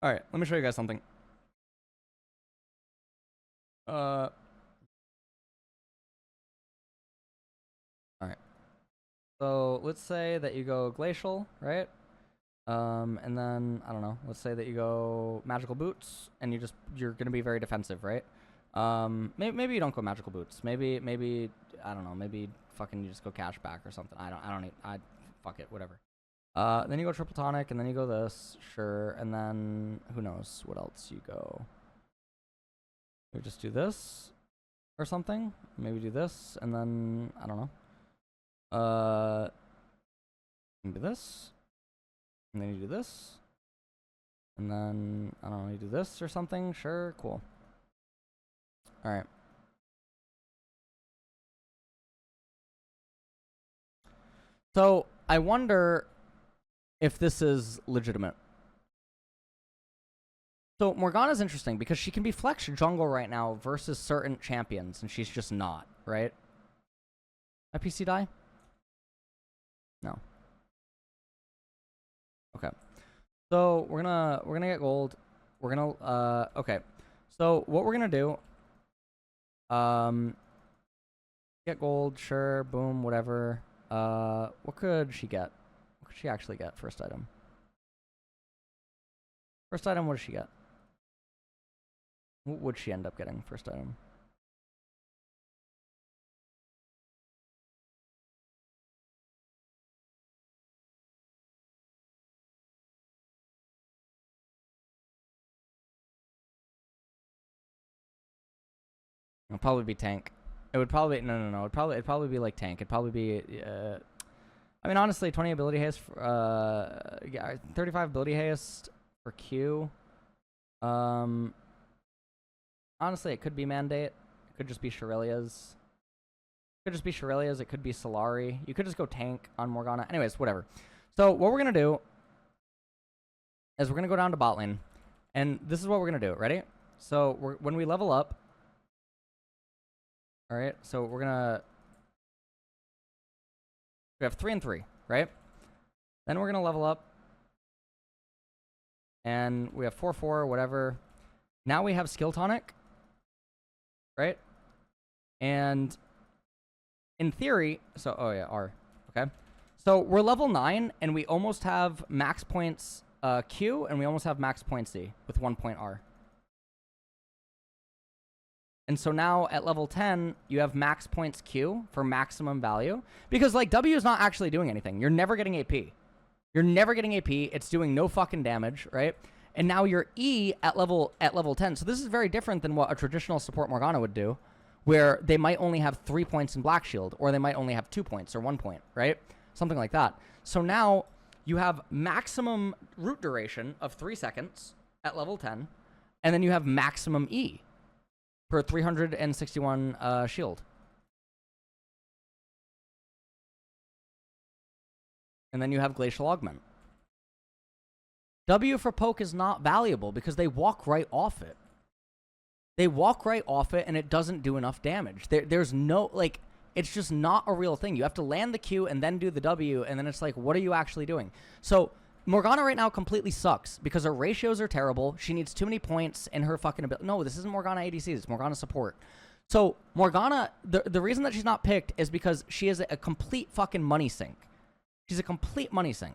Alright, let me show you guys something. Alright. So, let's say that you go Glacial, right? And then, I don't know, let's say that you go Magical Boots, and you're gonna be very defensive, right? Maybe you don't go Magical Boots. Maybe, I don't know, maybe fucking you just go Cashback or something. Fuck it, whatever. Then you go Triple Tonic, and then you go this, sure, and then, who knows what else you go. You just do this, or something. Maybe do this, and then, I don't know. You do this, and then you do this, and then, I don't know, you do this or something, sure, cool. Alright. So, I wonder if this is legitimate. So Morgana's interesting because she can be flex jungle right now versus certain champions, and she's just not, right? My PC die? No. Okay. So we're gonna get gold. We're gonna okay. So what we're gonna do, get gold, sure, boom, whatever. What could she get? What could she actually get? First item. First item, what does she get? What would she end up getting? First item. It'll probably be tank. It would probably no. It'd probably be like tank. It'd probably be I mean honestly 20 ability haste for, yeah, 35 ability haste for Q. Honestly it could be Mandate. It could just be Shurelya's. It could just be Shurelya's, it could be Solari. You could just go tank on Morgana. Anyways, whatever. So what we're gonna do is we're gonna go down to bot lane. And this is what we're gonna do. Ready? So when we level up. Alright, so we have 3 and 3, right? Then we're gonna level up. And we have 4-4, whatever. Now we have skill tonic. Right? And in theory, so oh yeah, R. Okay. So we're level 9 and we almost have max points Q and we almost have max points C with 1 point R. And so now at level 10, you have max points Q for maximum value. Because, like, W is not actually doing anything. You're never getting AP. You're never getting AP. It's doing no fucking damage, right? And now your E at level 10. So this is very different than what a traditional support Morgana would do, where they might only have 3 points in Black Shield, or they might only have 2 points or 1 point, right? Something like that. So now you have maximum root duration of 3 seconds at level 10, and then you have maximum E. For 361 shield. And then you have Glacial Augment. W for poke is not valuable because they walk right off it. They walk right off it and it doesn't do enough damage. There's no, like, it's just not a real thing. You have to land the Q and then do the W, and then it's like, what are you actually doing? So Morgana right now completely sucks because her ratios are terrible. She needs too many points in her fucking ability. No, this isn't Morgana ADC. It's Morgana support. So Morgana, the reason that she's not picked is because she is a complete fucking money sink. She's a complete money sink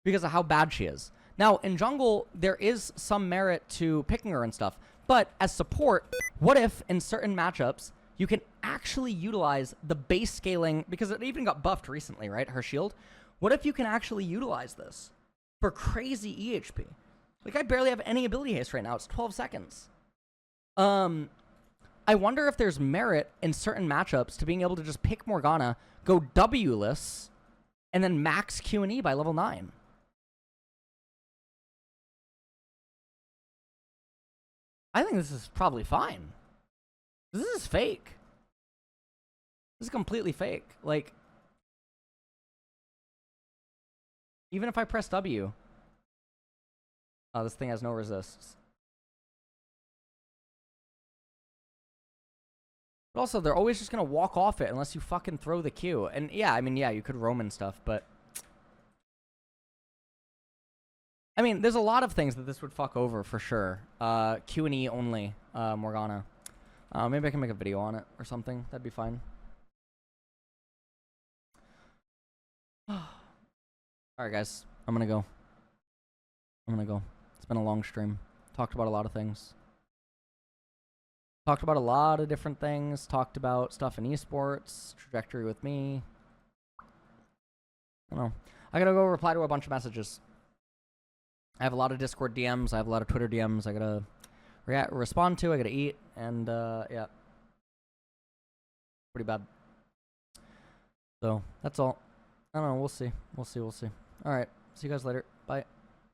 because of how bad she is. Now, in jungle, there is some merit to picking her and stuff. But as support, what if in certain matchups, you can actually utilize the base scaling, because it even got buffed recently, right? Her shield. What if you can actually utilize this for crazy EHP? Like, I barely have any ability haste right now. It's 12 seconds. I wonder if there's merit in certain matchups to being able to just pick Morgana, go W-less, and then max Q and E by level 9. I think this is probably fine. This is fake. This is completely fake. Like, even if I press W. Oh, this thing has no resists. But also, they're always just going to walk off it unless you fucking throw the Q. And yeah, I mean, yeah, you could roam and stuff, but I mean, there's a lot of things that this would fuck over for sure. Q and E only, Morgana. Maybe I can make a video on it or something. That'd be fine. Alright, guys. I'm gonna go. It's been a long stream. Talked about a lot of things. Talked about a lot of different things. Talked about stuff in esports. Trajectory with me. I don't know. I gotta go reply to a bunch of messages. I have a lot of Discord DMs. I have a lot of Twitter DMs. I gotta respond to. I gotta eat. And, yeah. Pretty bad. So, that's all. I don't know. We'll see. Alright. See you guys later. Bye.